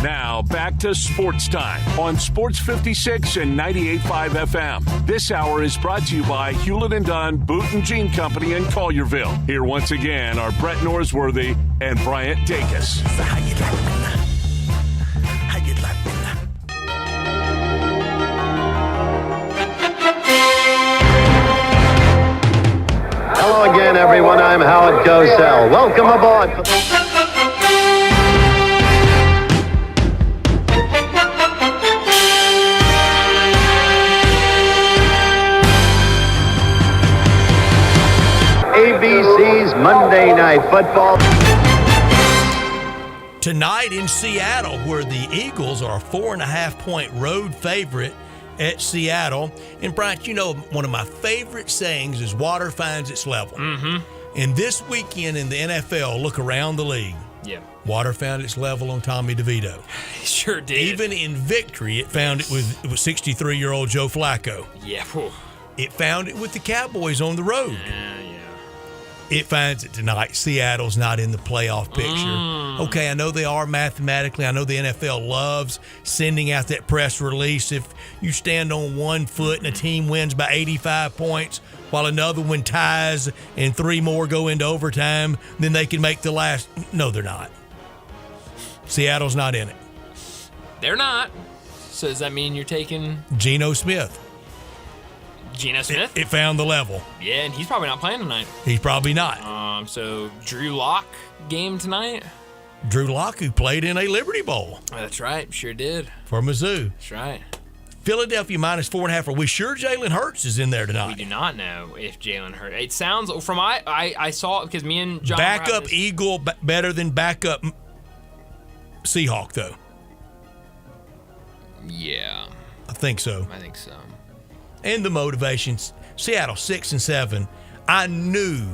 Now back to Sports Time on Sports 56 and 98.5 FM. This hour is brought to you by Hewlett & Dunn Boot and Jean Company in Collierville. Here once again are Brett Norsworthy and Bryant Dacus. Hello again, everyone. I'm Howard Cosell. Welcome aboard. ABC's Monday Night Football. Tonight in Seattle, where the Eagles are a 4.5-point road favorite at Seattle. And, Brian, you know, one of my favorite sayings is water finds its level. Mm-hmm. And this weekend in the NFL, look around the league. Yeah. Water found its level on Tommy DeVito. Sure did. Even in victory, it found it with 63-year-old Joe Flacco. Yeah. Whew. It found it with the Cowboys on the road. Yeah. It finds it tonight. Seattle's not in the playoff picture. Okay, I know they are mathematically. I know the NFL loves sending out that press release. If you stand on one foot and a team wins by 85 points while another one ties and 3 more go into overtime, then they can make the last. No, they're not. Seattle's not in it. They're not. So does that mean you're taking Geno Smith? Geno Smith? It found the level. Yeah, and he's probably not playing tonight. He's probably not. So Drew Lock game tonight? Drew Lock, who played in a Liberty Bowl. That's right. Sure did. For Mizzou. That's right. Philadelphia minus 4.5. Are we sure Jalen Hurts is in there tonight? We do not know if Jalen Hurts. It sounds from I saw it because me and John backup Eagle better than backup Seahawk though. Yeah. I think so. I think so. And the motivations. Seattle 6-7. I knew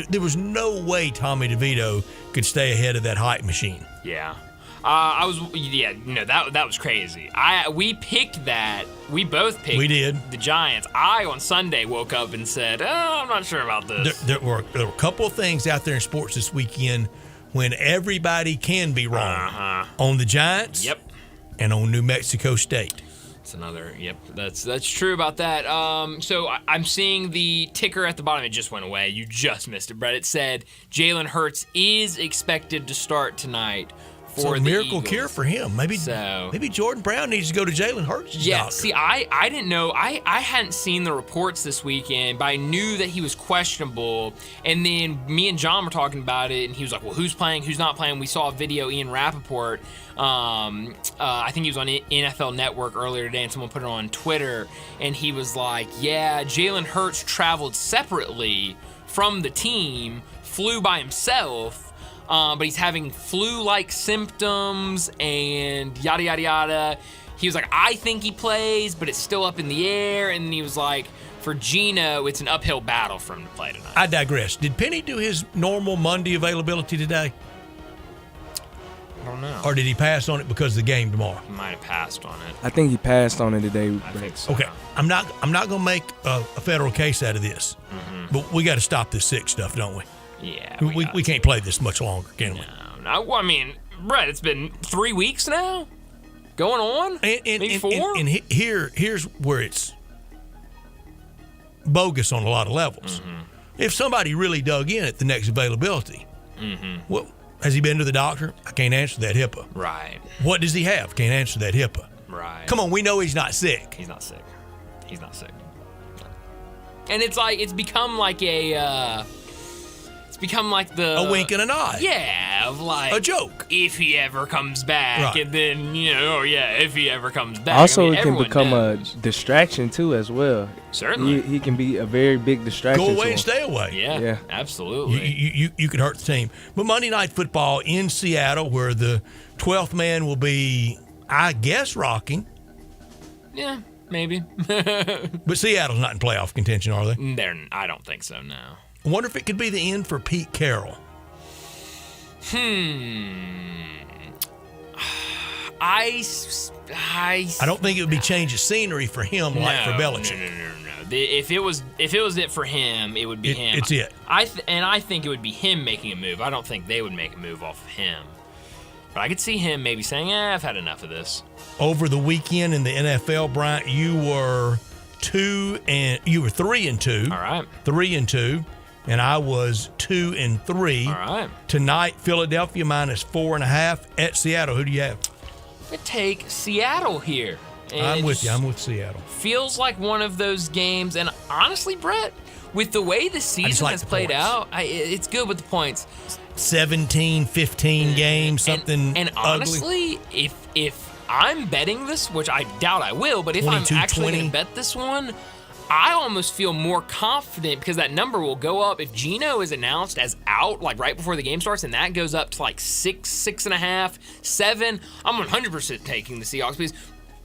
there was no way Tommy DeVito could stay ahead of that hype machine. Yeah. That was crazy. We picked that. We both picked the Giants. I, on Sunday, woke up and said, I'm not sure about this. There were a couple of things out there in sports this weekend when everybody can be wrong. On the Giants and on New Mexico State. That's another, that's true about that. So I'm seeing the ticker at the bottom. It just went away. You just missed it, Brett. It said Jalen Hurts is expected to start tonight for the miracle Eagles. Cure for him. Maybe Jordan Brown needs to go to Jalen Hurts' doctor. See, I didn't know. I hadn't seen the reports this weekend, but I knew that he was questionable. And then me and John were talking about it, and he was like, well, who's playing, who's not playing? We saw a video, Ian Rappaport. I think he was on NFL Network earlier today, and someone put it on Twitter, and he was like, yeah, Jalen Hurts traveled separately from the team, flew by himself, but he's having flu-like symptoms and yada, yada, yada. He was like, I think he plays, but it's still up in the air. And he was like, for Geno, it's an uphill battle for him to play tonight. I digress. Did Penny do his normal Monday availability today? I don't know. Or did he pass on it because of the game tomorrow? He might have passed on it. I think he passed on it today. I think so. Okay. I'm not going to make a federal case out of this. Mm-hmm. But we got to stop this sick stuff, don't we? Yeah. We can't play this much longer, can we? No. Well, I mean, Brett, it's been 3 weeks now? Going on? Maybe 4? And here's where it's bogus on a lot of levels. Mm-hmm. If somebody really dug in at the next availability, well, has he been to the doctor? I can't answer that HIPAA. Right. What does he have? Can't answer that HIPAA. Right. Come on, we know he's not sick. He's not sick. And it's like, it's become like a wink and a nod. Yeah, of like a joke. If he ever comes back, Right. and then if he ever comes back. Also, I mean, it can become knows. a distraction too, as well. Certainly, he can be a very big distraction. Go to away him. and stay away. Yeah, absolutely. You could hurt the team. But Monday Night Football in Seattle, where the 12th man will be, I guess, rocking. Yeah, maybe. But Seattle's not in playoff contention, are they? I don't think so. No. I wonder if it could be the end for Pete Carroll. I don't think it would be change of scenery for him like for Belichick. No. If it was it for him, it would be him. It's it. I think it would be him making a move. I don't think they would make a move off of him. But I could see him maybe saying, I've had enough of this. Over the weekend in the NFL, Bryant, you were 3-2. All right. 3-2. And I was 2-3. All right. Tonight, Philadelphia -4.5 at Seattle. Who do you have? I take Seattle here. And I'm with you. I'm with Seattle. Feels like one of those games. And honestly, Brett, with the way the season has played out, it's good with the points. 17-15 games, something and honestly, ugly. if I'm betting this, which I doubt I will, but if I'm actually going to bet this one, I almost feel more confident because that number will go up. If Geno is announced as out, like right before the game starts, and that goes up to like 6, 6.5, 7, I'm 100% taking the Seahawks because,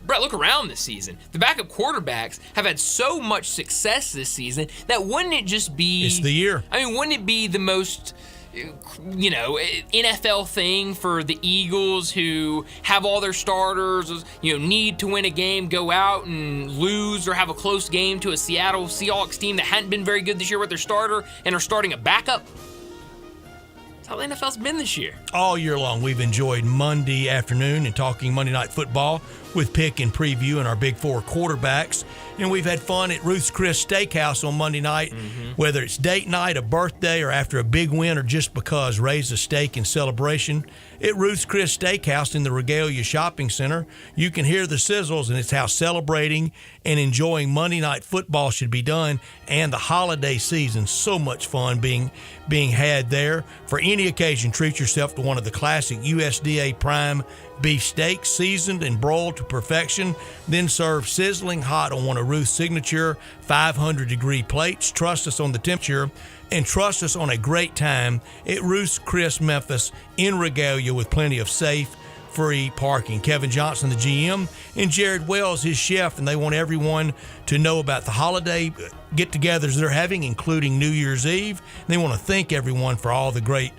Brett, look around this season. The backup quarterbacks have had so much success this season that wouldn't it just be... It's the year. I mean, wouldn't it be the most... NFL thing for the Eagles who have all their starters, need to win a game, go out and lose or have a close game to a Seattle Seahawks team that hadn't been very good this year with their starter and are starting a backup? That's how the NFL's been this year. All year long, we've enjoyed Monday afternoon and talking Monday Night Football with pick and preview and our Big Four quarterbacks. And we've had fun at Ruth's Chris Steakhouse on Monday night, whether it's date night, a birthday, or after a big win, or just because raise a steak in celebration. At Ruth's Chris Steakhouse in the Regalia Shopping Center, you can hear the sizzles, and it's how celebrating and enjoying Monday Night Football should be done, and the holiday season. So much fun being had there. For any occasion, treat yourself to one of the classic USDA Prime beef steaks, seasoned and broiled to perfection, then served sizzling hot on one of Ruth's signature 500-degree plates. Trust us on the temperature and trust us on a great time at Ruth's Chris Memphis in Regalia with plenty of safe, free parking. Kevin Johnson, the GM, and Jared Wells, his chef, and they want everyone to know about the holiday get-togethers they're having, including New Year's Eve. They want to thank everyone for all the great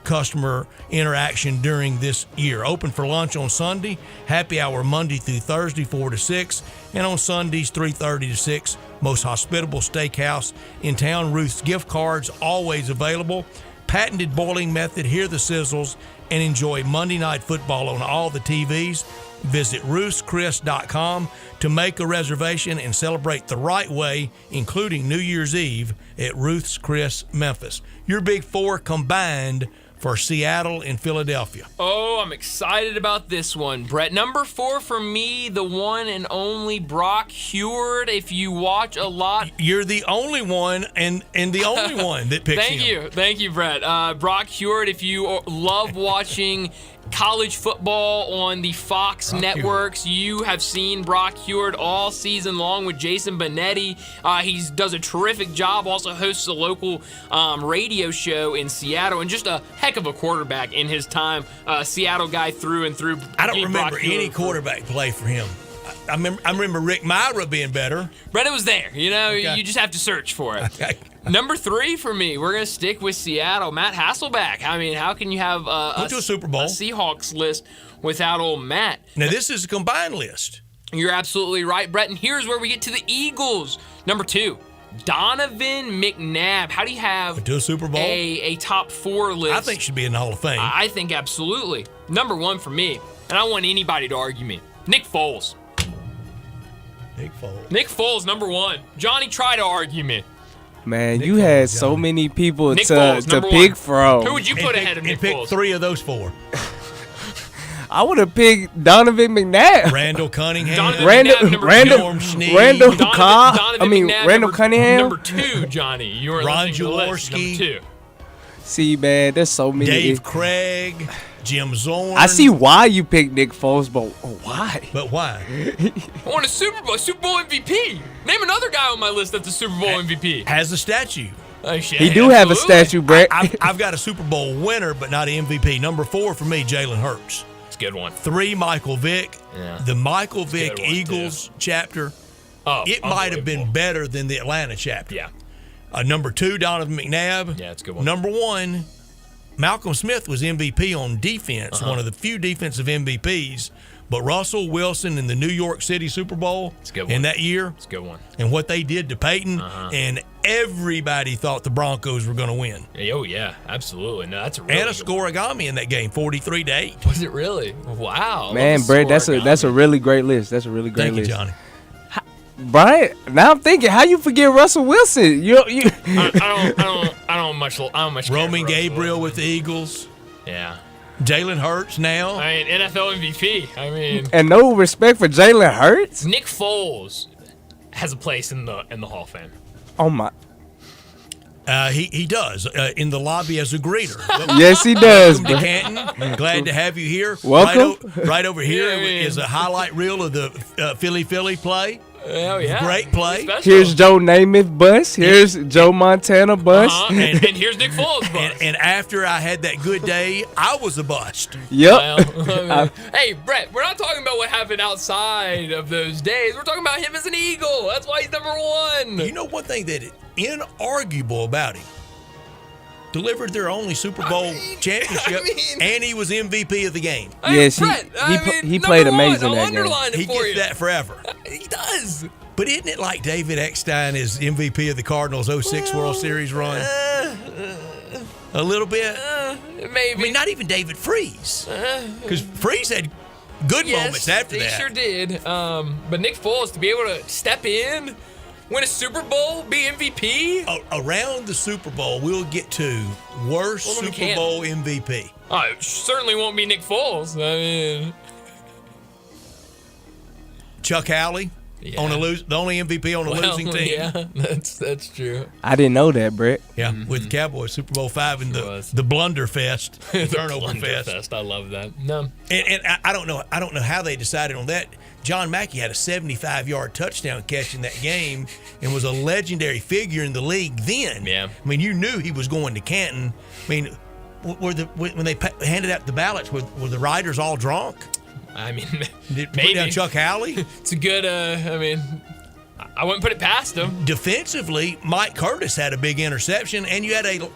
customer interaction during this year. Open for lunch on Sunday, happy hour Monday through Thursday, 4 to 6, and on Sundays, 3:30 to 6. Most hospitable steakhouse in town. Ruth's gift cards always available. Patented boiling method. Hear the sizzles and enjoy Monday Night Football on all the TVs. Visit Ruth'sChris.com to make a reservation and celebrate the right way, including New Year's Eve at Ruth's Chris Memphis. Your Big Four combined for Seattle and Philadelphia. Oh, I'm excited about this one, Brett. Number 4 for me, the one and only Brock Huard. If you watch a lot... You're the only one and the only one that picks him. Thank you, Brett. Brock Huard, if you love watching college football on the Fox networks, you have seen Brock Huard all season long with Jason Benetti. He does a terrific job, also hosts a local radio show in Seattle, and just a heck of a quarterback in his time. Seattle guy through and through. I don't remember any quarterback play for him. I remember Rick Myra being better. But it was there. You just have to search for it. Okay. Number 3 for me, we're going to stick with Seattle. Matt Hasselbeck. I mean, how can you have went to a Super Bowl Seahawks list without old Matt? Now, this is a combined list. You're absolutely right, Brett. And here's where we get to the Eagles. Number 2, Donovan McNabb. How do you have to a Super Bowl? A top 4 list? I think should be in the Hall of Fame. I think absolutely. Number 1 for me, and I don't want anybody to argue me, Nick Foles. Nick Foles, number 1. Johnny, try to argue me. Man, Nick you Foles, had so many people Nick to Foles, pick from. Who would you put ahead of Nick Foles? Pick 3 of those 4. I would have picked Donovan McNabb. Randall Cunningham. Randall Cobb. Randall Cunningham. Number 2, Johnny. You were Ron Jaworski. Number 2. See, man, there's so many. Dave Craig. Jim Zorn. I see why you picked Nick Foles, but why? But why? I won a Super Bowl MVP. Name another guy on my list that's a Super Bowl MVP. Has a statue. He do have a statue, Brett. I've got a Super Bowl winner, but not an MVP. Number 4 for me, Jalen Hurts. It's a good one. 3, Michael Vick. Yeah. The Michael Vick Eagles chapter. It might have been better than the Atlanta chapter. Yeah. Number 2, Donovan McNabb. Yeah, it's a good one. Number 1, Malcolm Smith was MVP on defense, one of the few defensive MVPs. But Russell Wilson in the New York City Super Bowl in that year, it's a good one. And what they did to Peyton, and everybody thought the Broncos were going to win. Oh yeah, absolutely. No, that's a really and a scoregami in that game, 43-8. Was it really? Wow, man, Brett, that's a really great list. That's a really great list. Thank you, Johnny. Brian, now I'm thinking, how you forget Russell Wilson? I don't much. Roman Gabriel with the Eagles. Yeah. Jalen Hurts now. I mean, NFL MVP. I mean, and no respect for Jalen Hurts. Nick Foles has a place in the Hall of Fame. Oh my. He does in the lobby as a greeter. Yes, he does. Welcome to Canton. Glad to have you here. Welcome. Right over here is a highlight reel of the Philly play. Oh yeah, great play. Here's Joe Namath bus. Here's Joe Montana bus. And here's Nick Foles bus. And after I had that good day, I was a bust. Yep. Well, hey, Brett, we're not talking about what happened outside of those days. We're talking about him as an Eagle. That's why he's number one. You know one thing that is inarguable about him? Delivered their only Super Bowl championship, and he was MVP of the game. Yes, he played amazing that game. He gets that forever. He does. But isn't it like David Eckstein is MVP of the Cardinals' 06 World Series run? A little bit? Maybe. I mean, not even David Freese. Because Freese had good moments after that. He sure did. But Nick Foles, to be able to step in, win a Super Bowl, be MVP? Around the Super Bowl, we'll get to worst Super Bowl MVP. Oh, it certainly won't be Nick Foles. I mean, Chuck Howley on the only MVP on a losing team. Yeah, that's true. I didn't know that, Brett. Yeah, with the Cowboys, Super Bowl V in the Blunder Fest, the turnover fest. I love that. No, and I don't know how they decided on that. John Mackey had a 75-yard touchdown catch in that game and was a legendary figure in the league then. Yeah. I mean, you knew he was going to Canton. I mean, when they handed out the ballots, were the riders all drunk? I mean, Did maybe. Put down Chuck Howley? It's a good, I mean, I wouldn't put it past him. Defensively, Mike Curtis had a big interception, and you had a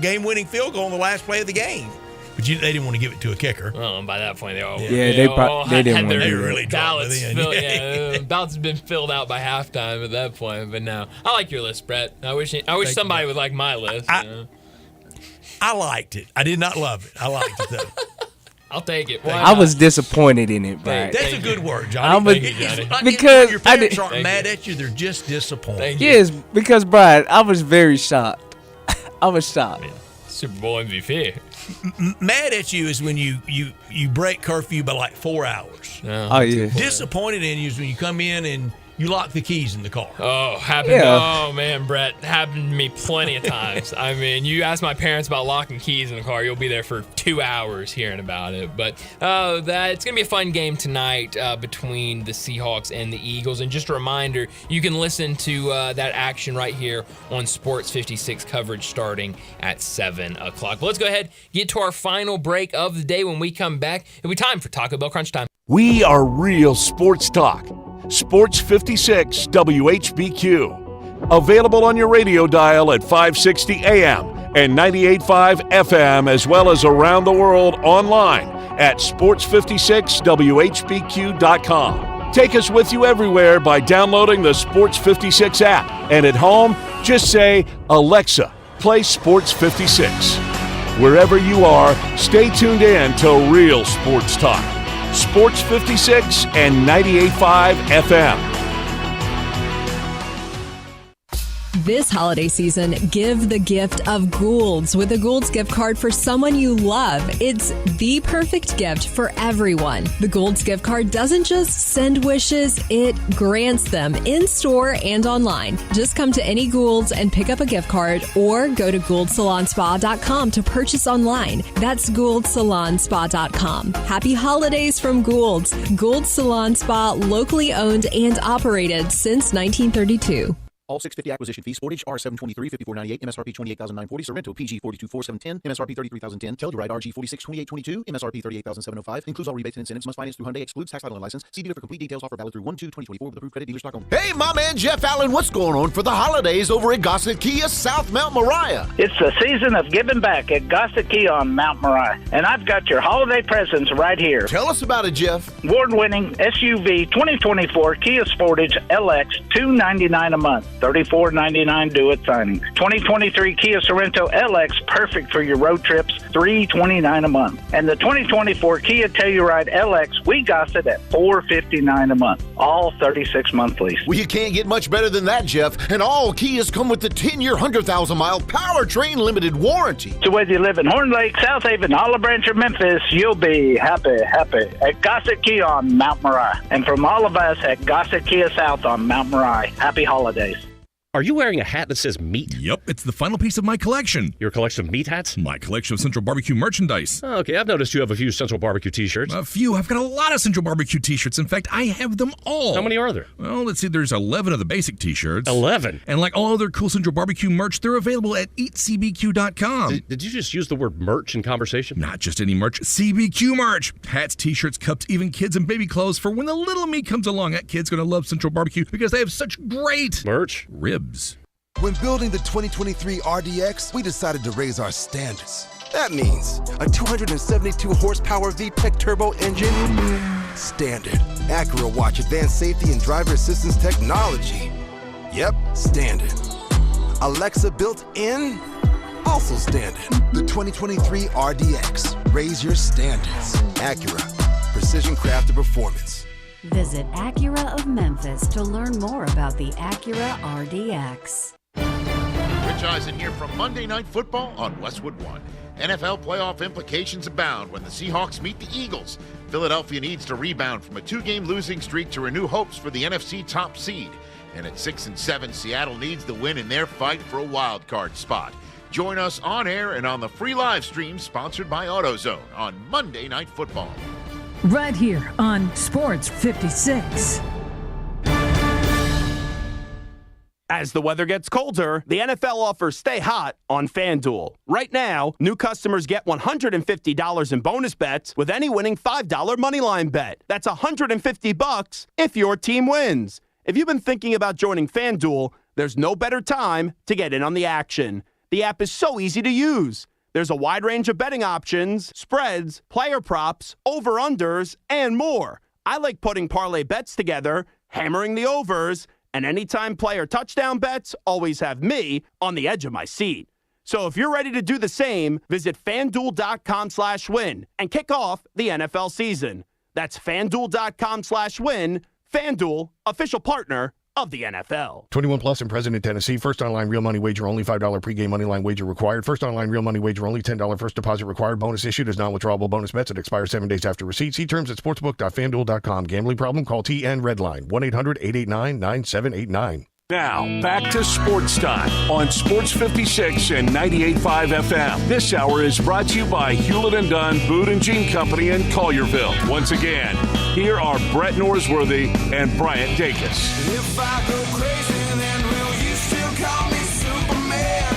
game-winning field goal on the last play of the game. But they didn't want to give it to a kicker. Well, by that point, they all they didn't want to They really ballots then. ballots have been filled out by halftime at that point. But no, I like your list, Brett. I wish somebody would like my list. I liked it. I did not love it. I liked it though. I'll take it. I was disappointed in it, Brett. That's a good word, Johnny. Because your parents aren't mad at you; they're just disappointed. Yes, because Brian, I was very shocked. I was shocked. Super Bowl MVP. Mad at you is when you break curfew by like 4 hours. Oh yeah. Disappointed in you is when you come in and you lock the keys in the car. Oh, happened. Yeah. Oh man, Brett, happened to me plenty of times. I mean, you ask my parents about locking keys in the car, you'll be there for 2 hours hearing about it. But it's gonna be a fun game tonight between the Seahawks and the Eagles. And just a reminder, you can listen to that action right here on Sports 56 coverage starting at 7 o'clock. But let's go ahead, get to our final break of the day. When we come back, it'll be time for Taco Bell Crunch Time. We are real sports talk. Sports 56 WHBQ. Available on your radio dial at 560 AM and 98.5 FM, as well as around the world online at sports56whbq.com. Take us with you everywhere by downloading the Sports 56 app. And at home, just say, Alexa, play Sports 56. Wherever you are, stay tuned in to Real Sports Talk. Sports 56 and 98.5 FM. This holiday season, give the gift of Gould's with a Gould's gift card for someone you love. It's the perfect gift for everyone. The Gould's gift card doesn't just send wishes, it grants them in store and online. Just come to any Gould's and pick up a gift card or go to GouldSalonSpa.com to purchase online. That's GouldSalonSpa.com. Happy holidays from Gould's. Gould's Salon Spa, locally owned and operated since 1932. All 650 acquisition fees. Sportage R723 5498 MSRP 28940. Sorrento PG 424 MSRP 33010. Telluride RG 462822 MSRP 38705. Includes all rebates and incentives. Must finance through Hyundai. Excludes tax title and license. See dealer for complete details. Offer valid through 1/2/2024 with approved credit. Dealer.com. Hey, my man Jeff Allen, what's going on for the holidays over at Gossett Kia South Mount Moriah? It's the season of giving back at Gossett Kia on Mount Moriah, and I've got your holiday presents right here. Tell us about it, Jeff. Award-winning SUV 2024 Kia Sportage LX, $299 a month, $34.99 due at signing. 2023 Kia Sorrento LX, perfect for your road trips, $329 a month. And the 2024 Kia Telluride LX, we Gossett at $459 a month, all 36-month lease. Well, you can't get much better than that, Jeff. And all Kias come with the 10-year, 100,000-mile powertrain limited warranty. So whether you live in Horn Lake, South Haven, Olive Branch, or Memphis, you'll be happy at Gossett Kia on Mount Moriah. And from all of us at Gossett Kia South on Mount Moriah, happy holidays. Are you wearing a hat that says meat? Yep, it's the final piece of my collection. Your collection of meat hats? My collection of Central Barbecue merchandise. Oh, okay, I've noticed you have a few Central Barbecue t-shirts. A few. I've got a lot of Central Barbecue t-shirts. In fact, I have them all. How many are there? Well, let's see. There's 11 of the basic t-shirts. 11? And like all other cool Central Barbecue merch, they're available at eatcbq.com. Did you just use the word merch in conversation? Not just any merch. CBQ merch. Hats, t-shirts, cups, even kids and baby clothes for when the little me comes along. That kid's going to love Central Barbecue because they have such great merch. Ribs. When building the 2023 RDX, we decided to raise our standards. That means a 272 horsepower VTEC turbo engine, standard. Acura Watch advanced safety and driver assistance technology. Yep, standard. Alexa built in, also standard. The 2023 RDX, raise your standards. Acura, precision crafted performance. Visit Acura of Memphis to learn more about the Acura RDX. Rich Eisen here from Monday Night Football on Westwood One. NFL playoff implications abound when the Seahawks meet the Eagles. Philadelphia needs to rebound from a 2-game losing streak to renew hopes for the NFC top seed. And at 6-7, Seattle needs the win in their fight for a wild card spot. Join us on air and on the free live stream sponsored by AutoZone on Monday Night Football. Right here on Sports 56. As the weather gets colder, the NFL offers Stay Hot on FanDuel. Right now, new customers get $150 in bonus bets with any winning $5 moneyline bet. That's $150 if your team wins. If you've been thinking about joining FanDuel, there's no better time to get in on the action. The app is so easy to use. There's a wide range of betting options, spreads, player props, over-unders, and more. I like putting parlay bets together, hammering the overs, and anytime player touchdown bets always have me on the edge of my seat. So if you're ready to do the same, visit FanDuel.com/win and kick off the NFL season. That's FanDuel.com/win. FanDuel, official partner of the NFL. 21 plus and present in Tennessee. First online real money wager only. $5 pregame money line wager required. First online real money wager only. $10 first deposit required. Bonus issued as non-withdrawable bonus bets. It expires 7 days after receipt. See terms at sportsbook.fanduel.com. Gambling problem? Call TN Redline 1-800-889-9789. Now, back to Sports Time on Sports 56 and 98.5 FM. This hour is brought to you by Hewlett & Dunn, Boot and Jean Company in Collierville. Once again, here are Brett Norsworthy and Bryant Dacus. If I go crazy, then will you still call me Superman?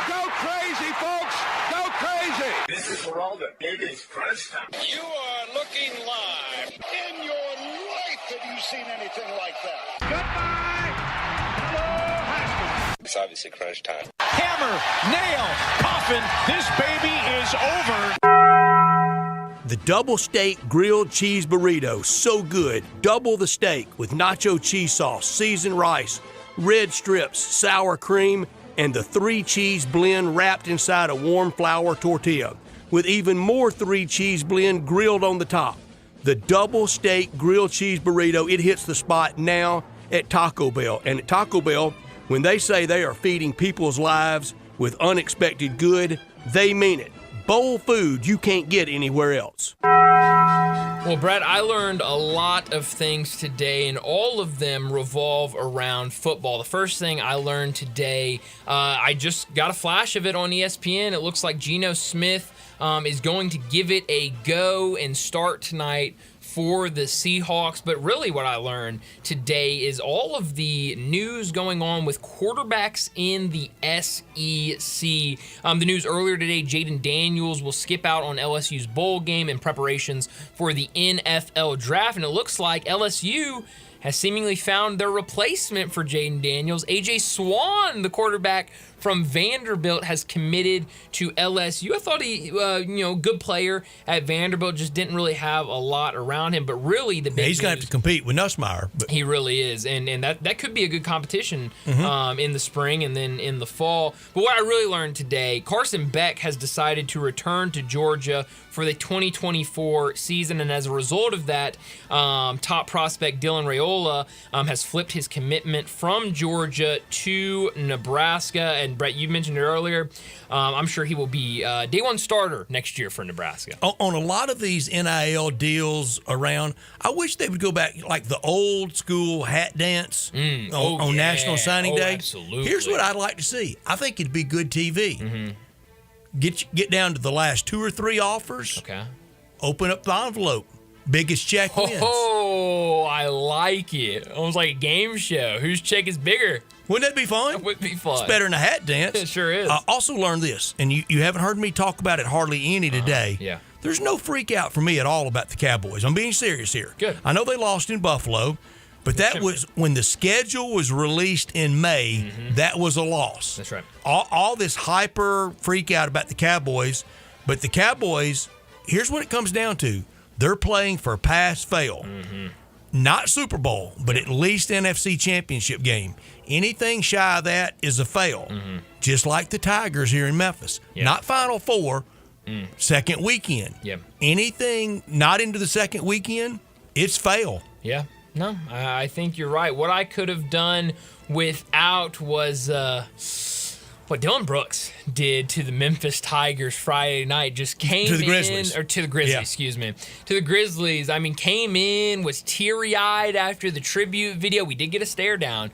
Go crazy, folks! Go crazy! This is for all the biggest crunch time. You are looking live. In your life have you seen anything like that? Goodbye! Hello, Haskins. It's obviously crunch time. Hammer, nail, coffin, this baby is over. The double steak grilled cheese burrito, so good. Double the steak with nacho cheese sauce, seasoned rice, red strips, sour cream, and the 3-cheese blend wrapped inside a warm flour tortilla, with even more 3-cheese blend grilled on the top. The double steak grilled cheese burrito, it hits the spot now at Taco Bell. And at Taco Bell, when they say they are feeding people's lives with unexpected good, they mean it. Bowl food you can't get anywhere else. Well, Brett, I learned a lot of things today, and all of them revolve around football. The first thing I learned today, I just got a flash of it on ESPN. It looks like Geno Smith is going to give it a go and start tonight for the Seahawks. But really what I learned today is all of the news going on with quarterbacks in the SEC. The news earlier today, Jaden Daniels will skip out on LSU's bowl game in preparations for the NFL draft. And it looks like LSU has seemingly found their replacement for Jaden Daniels. A.J. Swan, the quarterback from Vanderbilt, has committed to LSU. I thought he, good player at Vanderbilt, just didn't really have a lot around him. But really, the big he's going to have to compete with Nussmeier. But he really is, and that could be a good competition in the spring and then in the fall. But what I really learned today, Carson Beck has decided to return to Georgia for the 2024 season, and as a result of that, top prospect Dylan Raiola has flipped his commitment from Georgia to Nebraska. And Brett, you mentioned it earlier. I'm sure he will be day one starter next year for Nebraska. On a lot of these NIL deals around, I wish they would go back like the old school hat dance on National Signing Day. Absolutely. Here's what I'd like to see. I think it'd be good TV. Get down to the last 2 or 3 offers. Okay. Open up the envelope. Biggest check wins. Oh, I like it. Almost like a game show. Whose check is bigger? Wouldn't that be fun? That would be fun. It's better than a hat dance. It sure is. I also learned this, and you haven't heard me talk about it hardly any today. Yeah. There's no freak out for me at all about the Cowboys. I'm being serious here. Good. I know they lost in Buffalo, but that was when the schedule was released in May, that was a loss. That's right. All this hyper freak out about the Cowboys, but the Cowboys, here's what it comes down to. They're playing for pass-fail. Not Super Bowl, but at least NFC Championship game. Anything shy of that is a fail, just like the Tigers here in Memphis. Yep. Not Final Four, second weekend. Yep. Anything not into the second weekend, it's fail. Yeah. No, I think you're right. What I could have done without was what Dylan Brooks did to the Memphis Tigers Friday night. Just came to the Grizzlies. to the Grizzlies. I mean, came in, was teary-eyed after the tribute video. We did get a stare down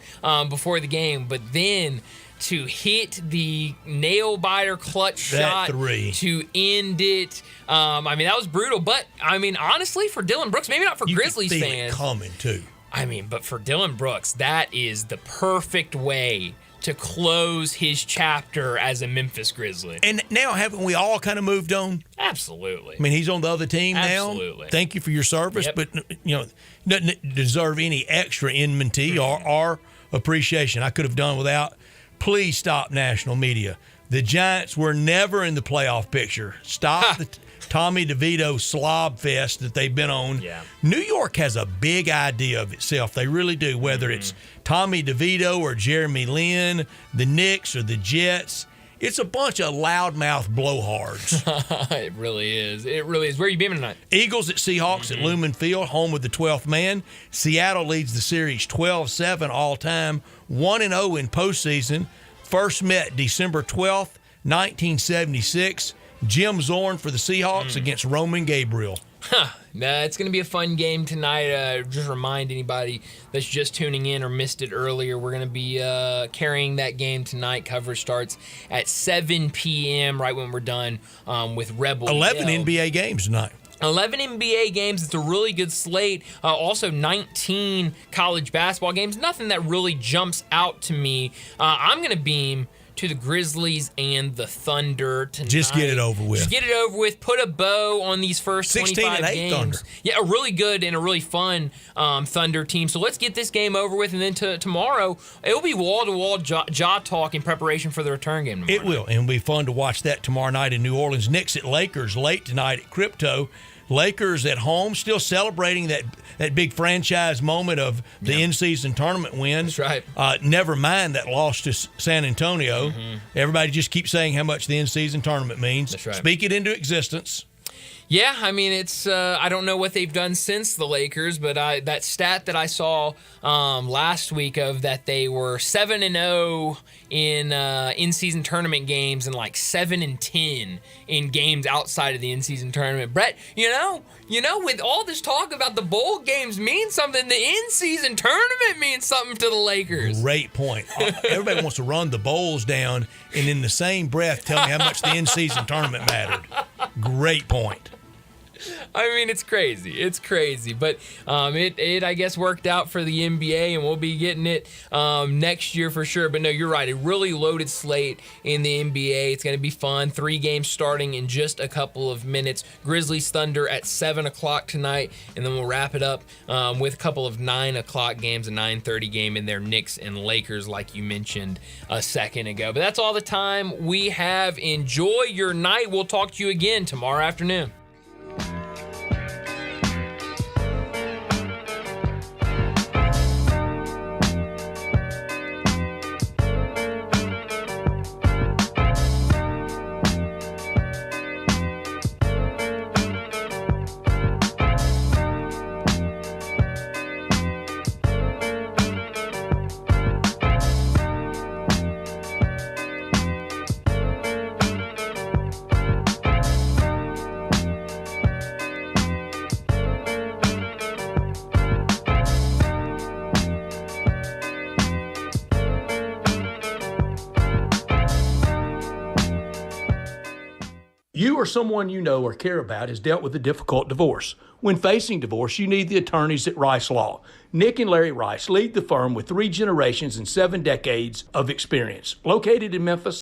before the game, but then to hit the nail-biter clutch shot to end it. I mean, that was brutal. But, I mean, honestly, for Dylan Brooks, maybe not for Grizzlies feel fans. It coming, too. I mean, but for Dylan Brooks, that is the perfect way to close his chapter as a Memphis Grizzly. And now, haven't we all kind of moved on? Absolutely. I mean, he's on the other team now. Absolutely. Thank you for your service, but, doesn't deserve any extra enmity or appreciation. I could have done without. Please stop national media. The Giants were never in the playoff picture. Stop the Tommy DeVito slob fest that they've been on. Yeah. New York has a big idea of itself. They really do, whether it's Tommy DeVito or Jeremy Lin, the Knicks or the Jets. It's a bunch of loudmouth blowhards. It really is. It really is. Where are you beaming tonight? Eagles at Seahawks at Lumen Field, home with the 12th man. Seattle leads the series 12-7 all-time, 1-0 in postseason. First met December 12th, 1976. Jim Zorn for the Seahawks against Roman Gabriel. It's going to be a fun game tonight. Just remind anybody that's just tuning in or missed it earlier, we're going to be carrying that game tonight. Coverage starts at 7 p.m. right when we're done with Rebel 11 NBA games tonight. 11 NBA games. It's a really good slate. Also 19 college basketball games. Nothing that really jumps out to me. I'm going to beam to the Grizzlies and the Thunder tonight. Just get it over with. Just get it over with. Put a bow on these first 25 games. Thunder. Yeah, a really good and a really fun Thunder team. So let's get this game over with, and then tomorrow it'll be wall-to-wall jaw talk in preparation for the return game tomorrow. It will, and it'll be fun to watch that tomorrow night in New Orleans. Knicks at Lakers late tonight at Crypto. Lakers at home, still celebrating that big franchise moment of the in-season tournament win. That's right. Never mind that loss to San Antonio. Everybody just keeps saying how much the in-season tournament means. That's right. Speak it into existence. Yeah, I mean, it's I don't know what they've done since the Lakers, but that stat that I saw last week of that they were 7-0 in in-season tournament games and like 7-10 in games outside of the in-season tournament. Brett, you know, with all this talk about the bowl games mean something, the in-season tournament means something to the Lakers. Great point. Everybody wants to run the bowls down and in the same breath tell me how much the in-season tournament mattered. Great point. I mean, it's crazy. It's crazy. But it I guess, worked out for the NBA, and we'll be getting it next year for sure. But no, you're right. A really loaded slate in the NBA. It's going to be fun. 3 games starting in just a couple of minutes. Grizzlies Thunder at 7 o'clock tonight, and then we'll wrap it up with a couple of 9 o'clock games, a 9:30 game in there, Knicks and Lakers, like you mentioned a second ago. But that's all the time we have. Enjoy your night. We'll talk to you again tomorrow afternoon. You or someone you know or care about has dealt with a difficult divorce. When facing divorce, you need the attorneys at Rice Law. Nick and Larry Rice lead the firm with 3 generations and 7 decades of experience. Located in Memphis,